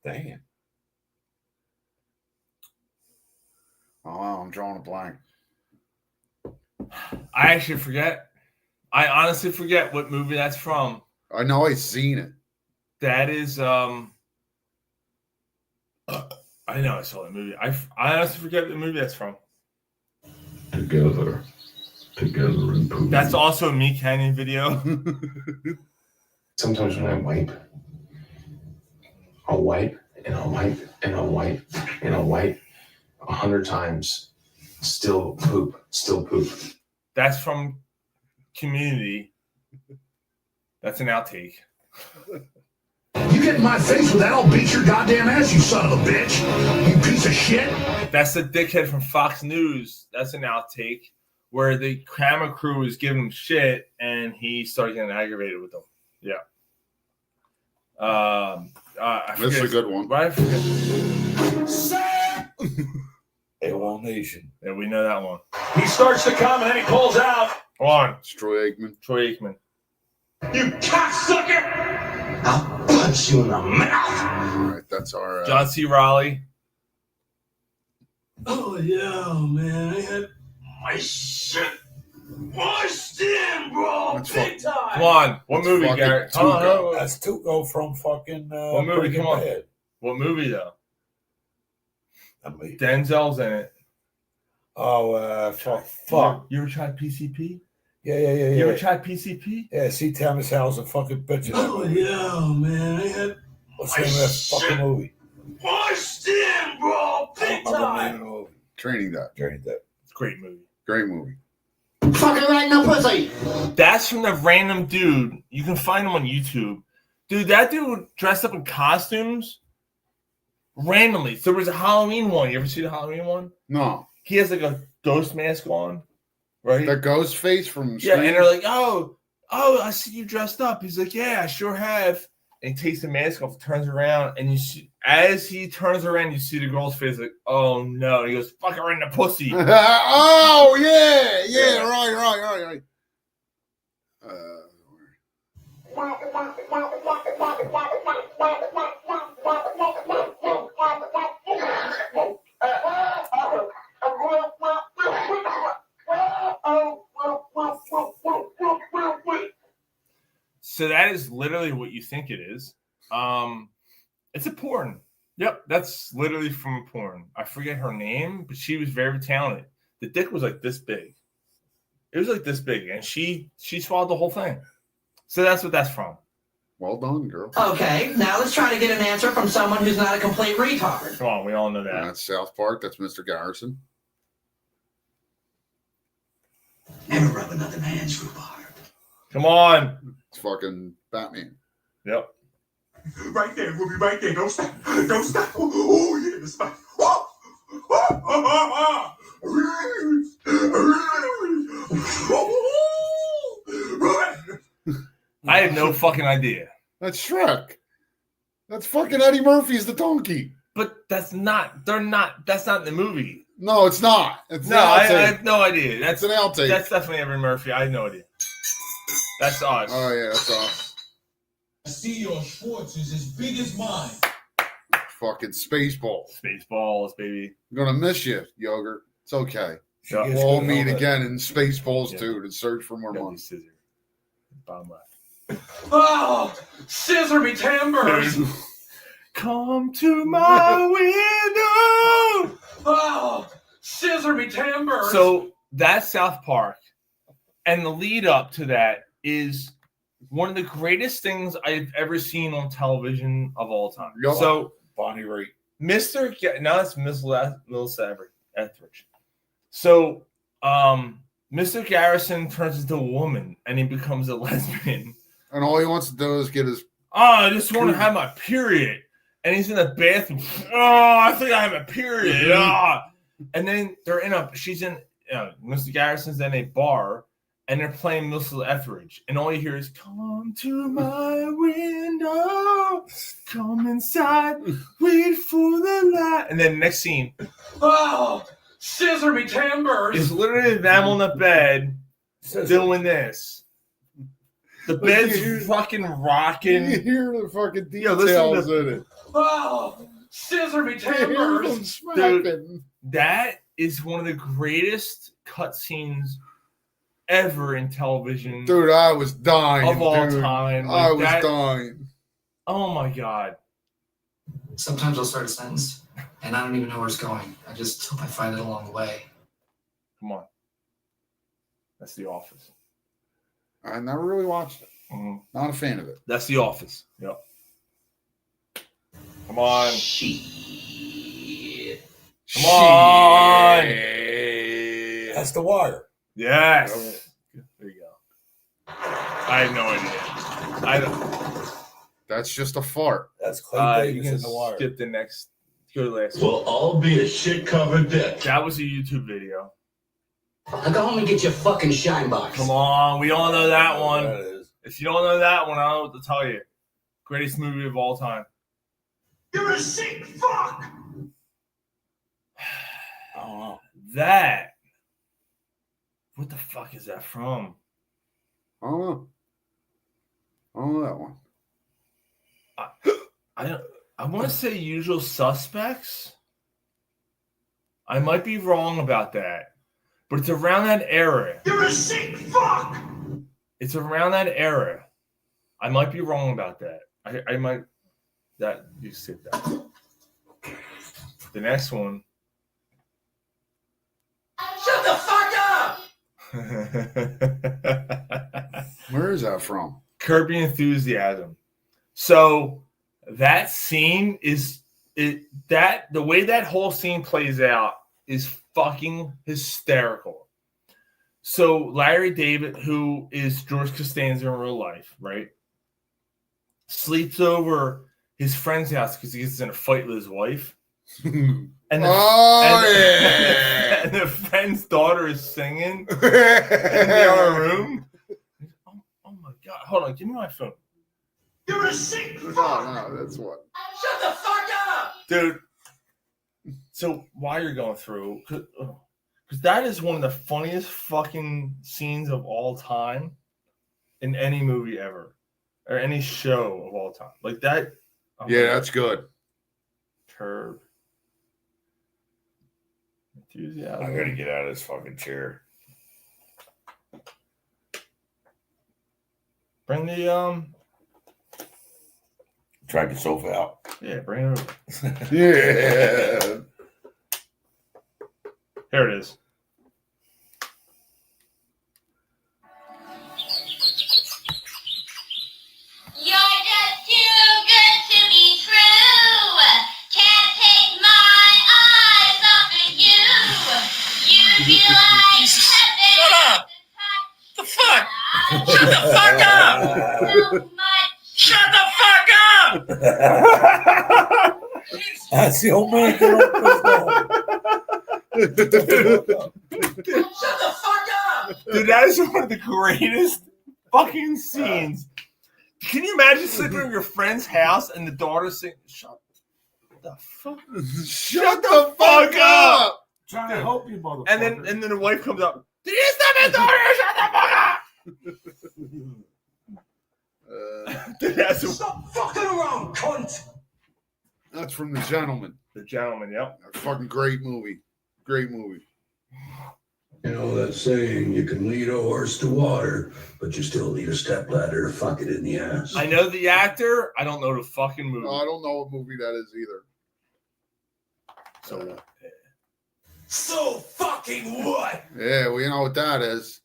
Damn. Oh, I'm drawing a blank. I actually forget. I honestly forget what movie that's from. I know I've seen it. That is I know I saw that movie. I honestly forget the movie that's from. Together and poop. That's also a Me Canyon video. Sometimes when I wipe, I'll wipe and I'll wipe and I'll wipe and I'll wipe 100 times. Still poop. That's from Community. That's an outtake. You get in my face with that, I'll beat your goddamn ass, you son of a bitch. You piece of shit. That's the dickhead from Fox News. That's an outtake where the camera crew was giving him shit and he started getting aggravated with them. Yeah. That's a good one. Right? A1 Nation. Yeah, we know that one. He starts to come and then he pulls out. Come on. It's Troy Aikman. Troy Aikman. You cocksucker! I'll punch you in the mouth. All right, that's our John C. Reilly. Oh yeah, man. I had my shit washed in, bro. Big time. Come on. What movie, Garrett? Come on. That's Tuco from fucking What movie? Breaking Come on. Bad. What movie, though? Denzel's in it. Oh, fuck. You ever tried PCP? Yeah. You ever tried PCP? Yeah, see Thomas Howell's a fucking bitch in that Oh movie. yeah, man. I had What's the name of that fucking movie? washed in, bro. Big time. Training Day. It's a great movie. Great movie. Fucking right, no pussy. That's from the random dude. You can find him on YouTube. Dude, that dude dressed up in costumes randomly. So there was a Halloween one. You ever see the Halloween one? No. He has like a ghost mask on, right? The ghost face from Yeah, Scream? and they're like, oh, I see you dressed up. He's like, yeah, I sure have. And he takes the mask off, turns around, and you see, as he turns around, you see the girl's face like, oh no. And he goes, fuck her in the pussy. Oh yeah, right. So that is literally what you think it is. It's a porn. Yep, that's literally from a porn. I forget her name, but she was very talented. The dick was like this big. It was like this big, and she swallowed the whole thing. So that's what that's from. Well done, girl. Okay, now let's try to get an answer from someone who's not a complete retard. Come on, we all know that. That's South Park. That's Mr. Garrison. Never rub another man's rhubarb. Come on. It's fucking Batman. Yep. Right there, we'll be right there. Don't stop. Don't stop. Oh, yeah, this fight. I have no fucking idea. That's Shrek. That's fucking Eddie Murphy's the donkey. But that's not in the movie. No, it's not. It's No, I have no idea. That's an outtake. That's definitely Eddie Murphy. I have no idea. That's us. Oh, yeah, that's us. I see your Schwartz is as big as mine. Fucking Spaceballs. Spaceballs, baby. I'm going to miss you, Yogurt. It's okay. Yep. We'll all meet again in Spaceballs 2 to search for more money. Bottom left. Oh, scissor me timbers. Come to my window. Oh, scissor me timbers. So that's South Park. And the lead up to that is one of the greatest things I've ever seen on television of all time. Yo, So Bonnie Raitt. now it's Miss Melissa Etheridge. So Mr. Garrison turns into a woman and he becomes a lesbian. And all he wants to do is get his... I just want to have my period. And he's in the bathroom. Oh, I think I have a period. And then she's in, Mr. Garrison's in a bar, and they're playing Missile Etheridge, and all you hear is "Come to my window, come inside, wait for the light," and then next scene, Oh, scissor me timbers. is literally them on the bed doing this. The bed's fucking rocking. You hear the fucking Yo, details listen in it. Oh, scissor me timbers. Dude, that is one of the greatest cutscenes ever in television. Dude, I was dying. Of all dude. time. I Like was that- dying. Oh my God. Sometimes I'll start a sentence and I don't even know where it's going. I just hope I find it along the way. Come on. That's The Office. I never really watched it. Mhm. Not a fan of it. That's The Office. Yep. Come on. Come on. That's The Wire. Yes. There you go. I have no idea. I don't. That's just a fart. That's Clay You Davis can in The Wire. skip the next. Go to the last We'll all be a shit covered dick. That was a YouTube video. Now go home and get your fucking shine box. Come on, we all know that one. That is. If you don't know that one, I don't know what to tell you. Greatest movie of all time. You're a sick fuck. I don't know. That. What the fuck is that from? I don't know. I don't know that one. I want to say Usual Suspects. I might be wrong about that, but it's around that era. You're a sick fuck. It's around that era. I might be wrong about that. I might. That you skip that. The next one. Shut the fuck up. Where is that from? Curb Your Enthusiasm. So that scene is the way that whole scene plays out is fucking hysterical. So Larry David, who is George Costanza in real life, right, sleeps over his friend's house because he gets in a fight with his wife. And the friend's daughter is singing in the other room. Oh my God. Hold on. Give me my phone. You're a sick fuck. No, that's what. Shut the fuck up. Dude. So while you're going through, because that is one of the funniest fucking scenes of all time in any movie ever or any show of all time. Like that. Oh Yeah, that's good. Curb. Enthusiasm. I gotta get out of this fucking chair. Bring the Drag the sofa out. Yeah, bring it over. Yeah. Here it is. You're just too good to be true. Can't take my eyes off of you. You'd be like heaven. Shut up. The fuck? Shut the fuck up. So much. Shut the fuck up. That's the old man. Get off Shut the fuck up. Dude, that is one of the greatest fucking scenes. Can you imagine sleeping in your friend's house and the daughter saying, "Shut the fuck, Shut the fuck up." Trying to help you, motherfucker. And then the wife comes up. Did you stop his daughter? Shut the fuck up. Dude, that's Stop fucking around, cunt. That's from The Gentleman. The Gentleman, yep. A fucking great movie. Great movie. You know that saying, you can lead a horse to water, but you still need a stepladder to fuck it in the ass. I know the actor. I don't know the fucking movie. No, I don't know what movie that is either. So, So fucking what? Yeah, we know what that is.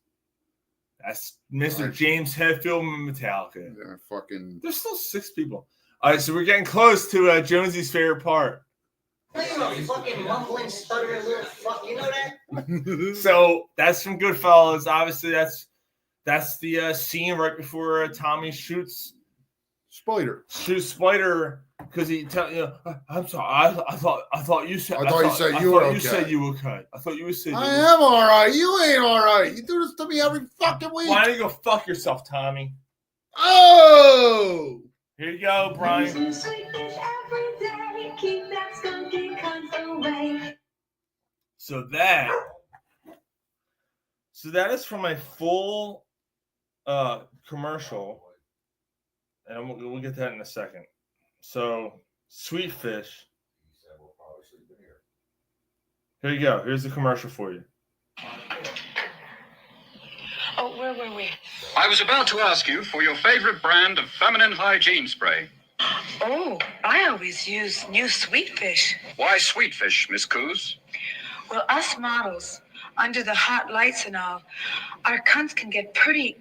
that's Mr. James Hetfield from Metallica. Yeah, fucking. There's still 6 people. All right, so we're getting close to Jonesy's favorite part. You fucking mumbling, stuttering little fuck. You know that? So that's from Goodfellas. Obviously, that's the scene right before Tommy shoots Spider. Spider because he tell you know, I'm sorry. I thought you said. I thought you said you were okay. You said you were okay. I thought you said. I am all right. You ain't all right. You do this to me every fucking week. Why don't you go fuck yourself, Tommy? Oh. Here you go, Brian. So that is from a full commercial, and we'll get that in a second. So Sweet Fish. Here you go. Here's the commercial for you. Oh, where were we? I was about to ask you for your favorite brand of feminine hygiene spray. Oh, I always use new Sweet Fish. Why Sweet Fish, Miss Coos? Well, us models, under the hot lights and all, our cunts can get pretty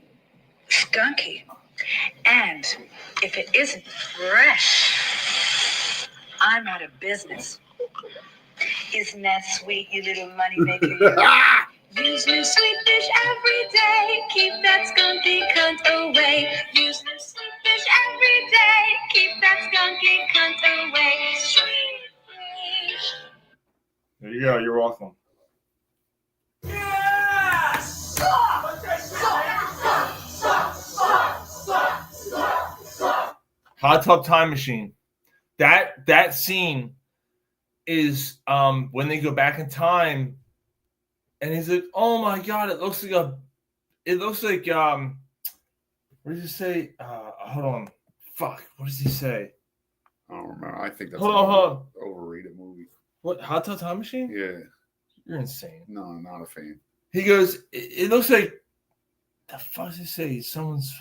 skunky. And if it isn't fresh, I'm out of business. Isn't that sweet, you little moneymaker? Use new Sweet Fish every day. Keep that skunky cunt away. Use new Sweet Fish every day. Keep that skunky cunt away. Sweet Fish. There you go. You're welcome. Yeah! Suck! Hot Tub Time Machine. That scene is when they go back in time, and he's like, "Oh my god, it looks like what does he say? Hold on, fuck, what does he say? I don't remember. I think that's hold on. Overrated movie. What, Hot Tub Time Machine? Yeah, you're insane. No, I'm not a fan. He goes, it looks like the fuck does he say? Someone's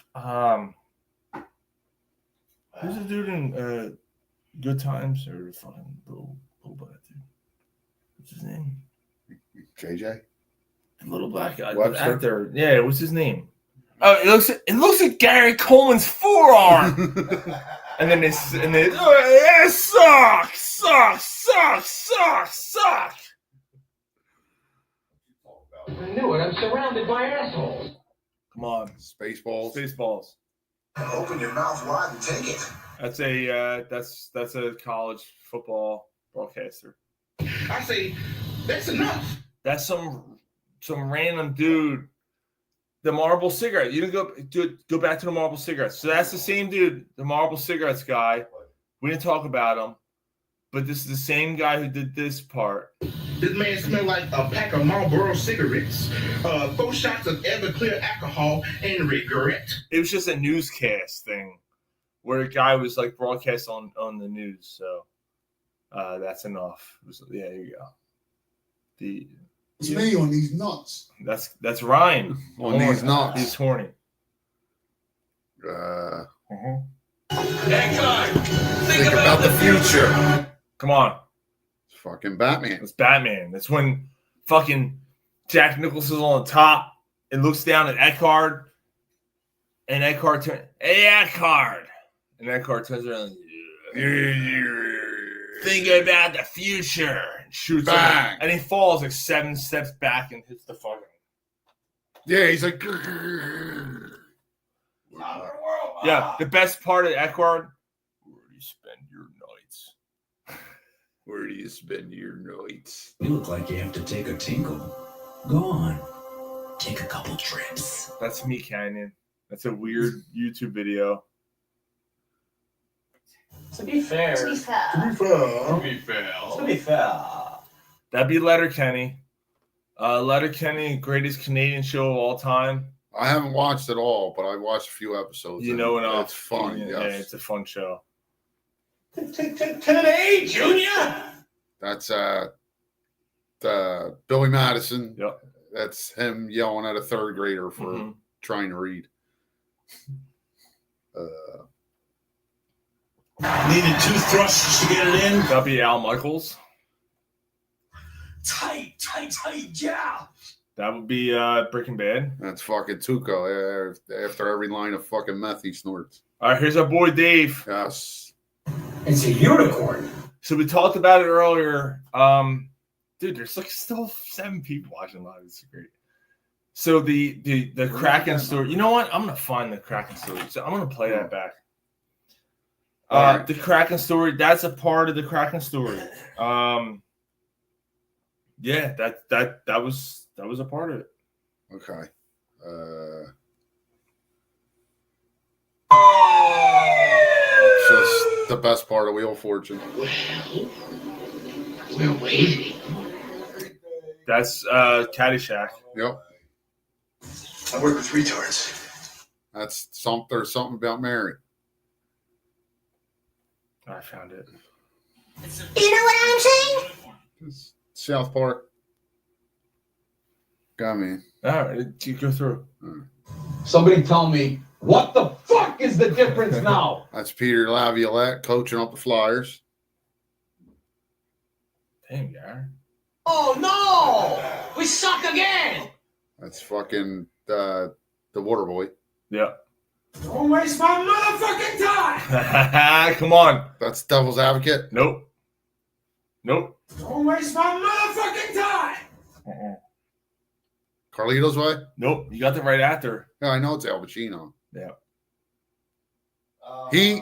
who's the dude in Good Times or fucking little black dude? What's his name? JJ. The little black guy, Webster? actor. Yeah, what's his name? Oh, it looks like Gary Coleman's forearm. and then it suck. I knew it. I'm surrounded by assholes. Come on, Spaceballs. Open your mouth wide and take it. That's a college football broadcaster. I say that's enough. That's some random dude. The Marlboro cigarette. You didn't go back to the Marlboro cigarettes. So that's the same dude, the Marlboro cigarettes guy. We didn't talk about him, but this is the same guy who did this part. This man smelled like a pack of Marlboro cigarettes, 4 shots of Everclear alcohol, and regret. It was just a newscast thing where a guy was like broadcast on the news. So that's enough. Here you go. It's me on these nuts. That's Ryan on these nuts. He's horny. Think about the future. Come on. It's fucking Batman. It's Batman. That's when fucking Jack Nicholson's on the top and looks down at Eckhart, and Eckhart turns, "Hey, Eckhart," and Eckhart turns around. Think about the future. And shoots him, and he falls like 7 steps back and hits the fucking. Yeah, he's like. Yeah, the best part of Eckhart. Where do you spend your nights? Where do you spend your nights? You look like you have to take a tinkle. Go on. Take a couple trips. That's me, Canyon. That's a weird YouTube video. To be fair. That'd be Letterkenny. Letterkenny, greatest Canadian show of all time. I haven't watched it all, but I watched a few episodes. You know enough. It's fun. Yeah, Yes. it's a fun show. Today, Junior. That's Billy Madison. Yep. That's him yelling at a third grader for trying to read. Needed 2 thrusts to get it in. That'd be Al Michaels. Tight, yeah. That would be Breaking Bad. That's fucking Tuco. After every line of fucking meth he snorts. All right, here's our boy Dave. Yes. It's a unicorn. So we talked about it earlier. Dude, there's like still 7 people watching live. It's great. So the Kraken story. You know what? I'm gonna find the Kraken story. So I'm gonna play that back. The Kraken story, that's a part of the Kraken story. Yeah, that was a part of it. Okay. Just the best part of Wheel of Fortune. Well, we're waiting. That's Caddyshack. Yep. I work with retards. That's there's something about Mary. I found it. You know what I'm saying? South Park. Got me. All right, you go through. Somebody tell me, what the fuck is the difference now? That's Peter Laviolette coaching up the Flyers. Damn, Gary. Oh no! We suck again! That's fucking the Water Boy. Yeah. Don't waste my motherfucking time! Come on. That's Devil's Advocate. Nope. Don't waste my motherfucking time! Carlito's Way. Nope. You got the right actor. Yeah, I know it's Al Pacino. Yeah. He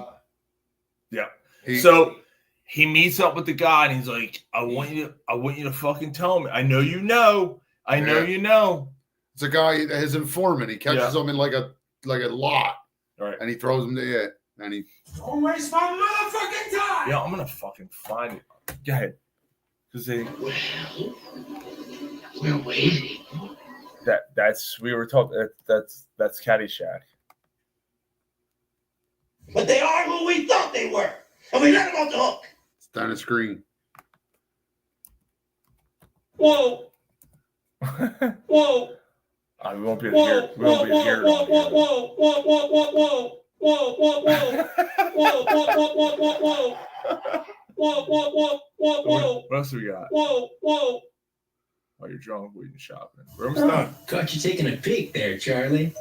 So he meets up with the guy and he's like, I want you to fucking tell me. I know you know. I know you know. It's a guy, his informant. He catches him in like a lot. All right. And he throws him to it. And he Don't waste my motherfucking time! Yeah, I'm gonna fucking find it. Go ahead. Because they Well, we're waiting. that's we were talking that's Caddyshack. But they are who we thought they were. And we let them off the hook. it's Dennis Green. Whoa. Whoa. We won't be able to hear. We won't be able to hear. What else do we got? Oh, you're drunk. We're eating shopping. We're almost done. Caught you taking a peek there, Charlie.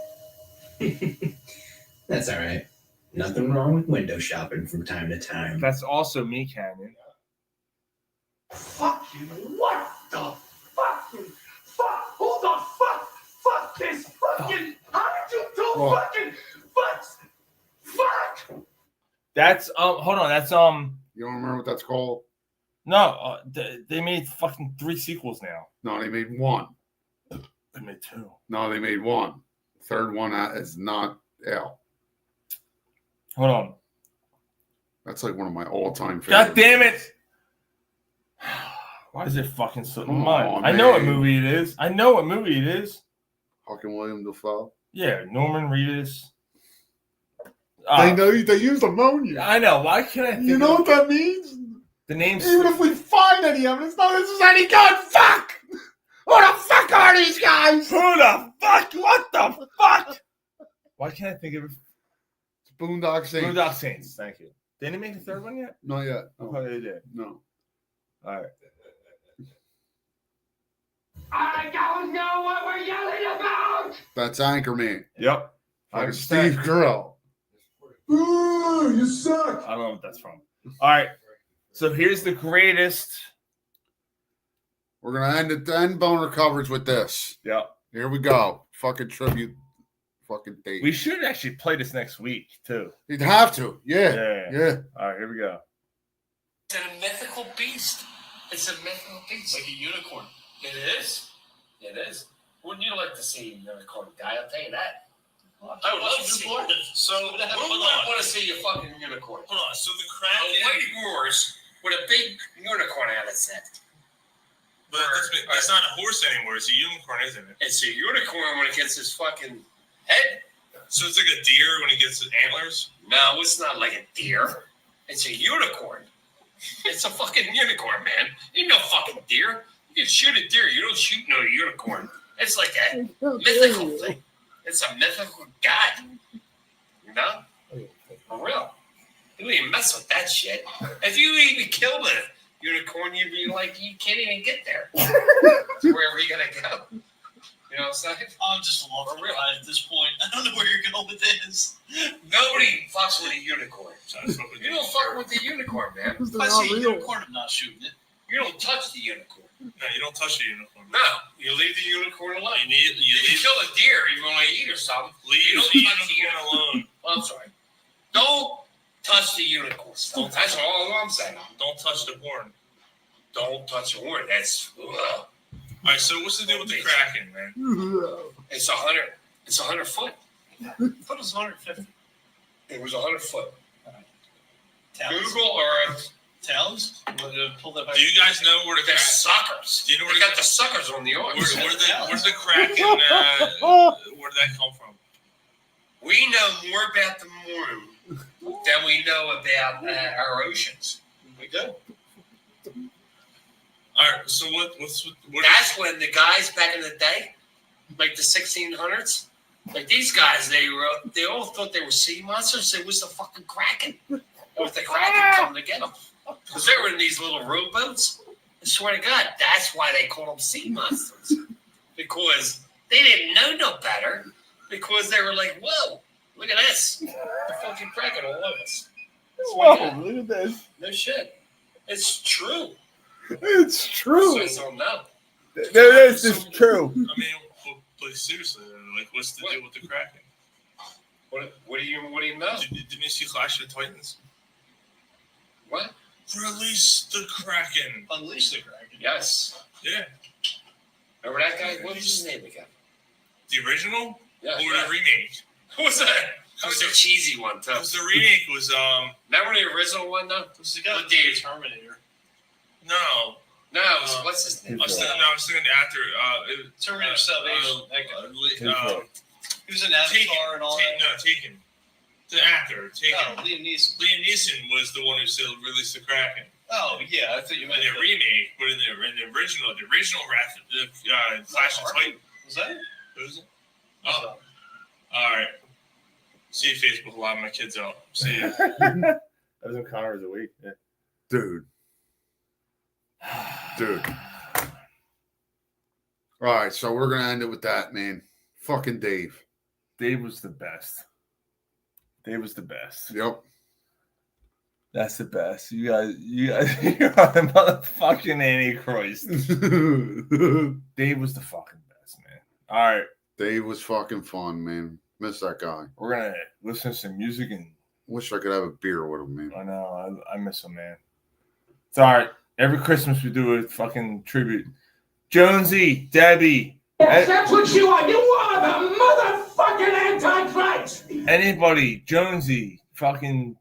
That's all right. Nothing wrong with window shopping from time to time. That's also me, Canyon. Fuck you. What the fucking fuck? Who the fuck? Fuck this fucking. How did you do fucking fucks? Fuck. That's hold on. That's You don't remember what that's called? no. They made fucking 3 sequels now. No, they made one. They made 2. No, they made one. Third one is not L. Hold on. That's like one of my all-time favorites. God damn it! Why is it fucking slipping Come my mind? on, I know what man. movie it is. I know what movie it is. Fucking William Dafoe. Yeah, Norman Reedus. They used ammonia. I know. Why can't I think You know of what that means? the names? Even if we find any evidence, none of this is any good. Fuck! Who the fuck are these guys? Who the fuck? What the fuck? Why can't I think of it? Boondock Saints. Boondock Saints. Thank you. Didn't they make the 3rd one yet? Not yet. I thought they did. No. All right. I don't know what we're yelling about. That's Anchorman. Yep. Like Steve Carell. Ooh, you suck. I don't know what that's from. All right. So here's the greatest. We're gonna end boner coverage with this. Yep. Here we go. Fucking tribute. Fucking date. We should actually play this next week too. You'd have to. Yeah. All right, here we go. It's a mythical beast. It's a mythical beast. Like a unicorn. It is. It is. Wouldn't you like to see a unicorn die? I'll tell you that. I would love to see it. So, Who would want to see a fucking unicorn? Hold on. So the A Kraken. white horse with a big unicorn on its head. But that's not a horse anymore. It's a unicorn, isn't it? It's a unicorn when it gets his fucking head. So it's like a deer when it gets his antlers? No, it's not like a deer. It's a unicorn. It's a fucking unicorn, man. Ain't no fucking deer. You can shoot a deer. You don't shoot no unicorn. It's like a mythical thing. It's a mythical god. You know? For real. You don't even mess with that shit. If you even killed a unicorn, you'd be like, you can't even get there. So where are we going to go? You know what I'm saying? I'm just lost at this point. I don't know where you're going with this. Nobody fucks with a unicorn. You don't fuck with the unicorn, man. If I see a unicorn, I'm not shooting it. You don't touch the unicorn. No, you don't touch the unicorn. No, you leave the unicorn alone. You leave kill a deer, you want to eat or something. Leave you don't the touch the unicorn alone. Well, I'm sorry. Don't touch the unicorns. That's all I'm saying. Don't touch the horn. Don't touch the horn. That's. Ugh. All right, so what's the deal with the Kraken, man? It's 100. It's 100 foot. I thought it was 150. It was 100 foot. Towns. Google Earth. Towns? Pull that back. Do you guys know where the suckers? Do you know where they got the suckers on the arms? Where's the Kraken? Where did that come from? We know more about the moon than we know about our oceans. We do. All right. So what? That's when the guys back in the day, like the 1600s, like these guys, they all thought they were sea monsters. It was the fucking Kraken. It was the Kraken coming to get them. Because they were in these little rowboats. I swear to God, that's why they called them sea monsters. Because they didn't know no better. Because they were like, whoa, look at this. The fucking Kraken all over us. Whoa, look at this. No shit. It's true. It's true. I don't know. This is true. I mean, but seriously, like, what's the deal with the Kraken? What do you know? Didn't you see Clash of the Titans? What? Release the Kraken. Unleash the Kraken. Yes. Yeah. Remember that guy? What was his name again? The original? Yeah. Or the remake? What was that? That was a cheesy one, too. Because the remake was, Remember the original one, though? It was the guy with the Terminator. No. No, it was, what's his name? I was thinking the actor. Terminator Salvation. He was an Avatar and all that. No, Taken. The actor, Taken. Oh, Liam Neeson. Liam Neeson was the one who still released the Kraken. Oh, yeah, I thought you meant the remake, but in the original Clash of Titans. Was that it? Was it? Oh. All right. See you, Facebook. A lot of my kids out. See you. That was in Connors a week. Yeah. Dude. All right, so we're gonna end it with that, man. Fucking Dave. Dave was the best. Dave was the best. Yep. That's the best. You guys, you're the motherfucking Antichrist. Dave was the fucking best, man. All right. Dave was fucking fun, man. Miss that guy. We're gonna listen to some music and wish I could have a beer with him, man. I know. I miss him, man. It's all right. Every Christmas we do a fucking tribute. Jonesy, Debbie. Yes, that's what you are. You are the motherfucking Antichrist. Anybody, Jonesy, fucking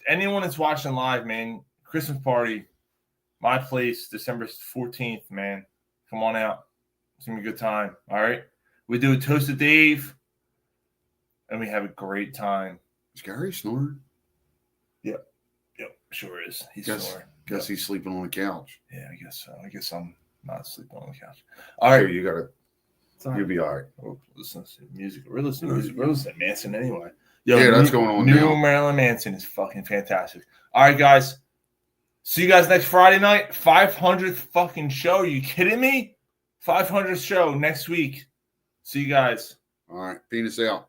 anyone that's watching live, man. Christmas party, my place, December 14th, man. Come on out. It's gonna be a good time. All right. We do a toast to Dave, and we have a great time. Is Gary snoring? Yep, sure is. He's snoring. Guess he's sleeping on the couch. Yeah, I guess so. I guess I'm not sleeping on the couch. All right, you gotta. You'll be all right. We'll listen to music. We're listening to music. We're listening to Manson anyway. Yeah, that's going on New now. Marilyn Manson is fucking fantastic. All right, guys. See you guys next Friday night. 500th fucking show. Are you kidding me? 500th show next week. See you guys. All right. Penis out.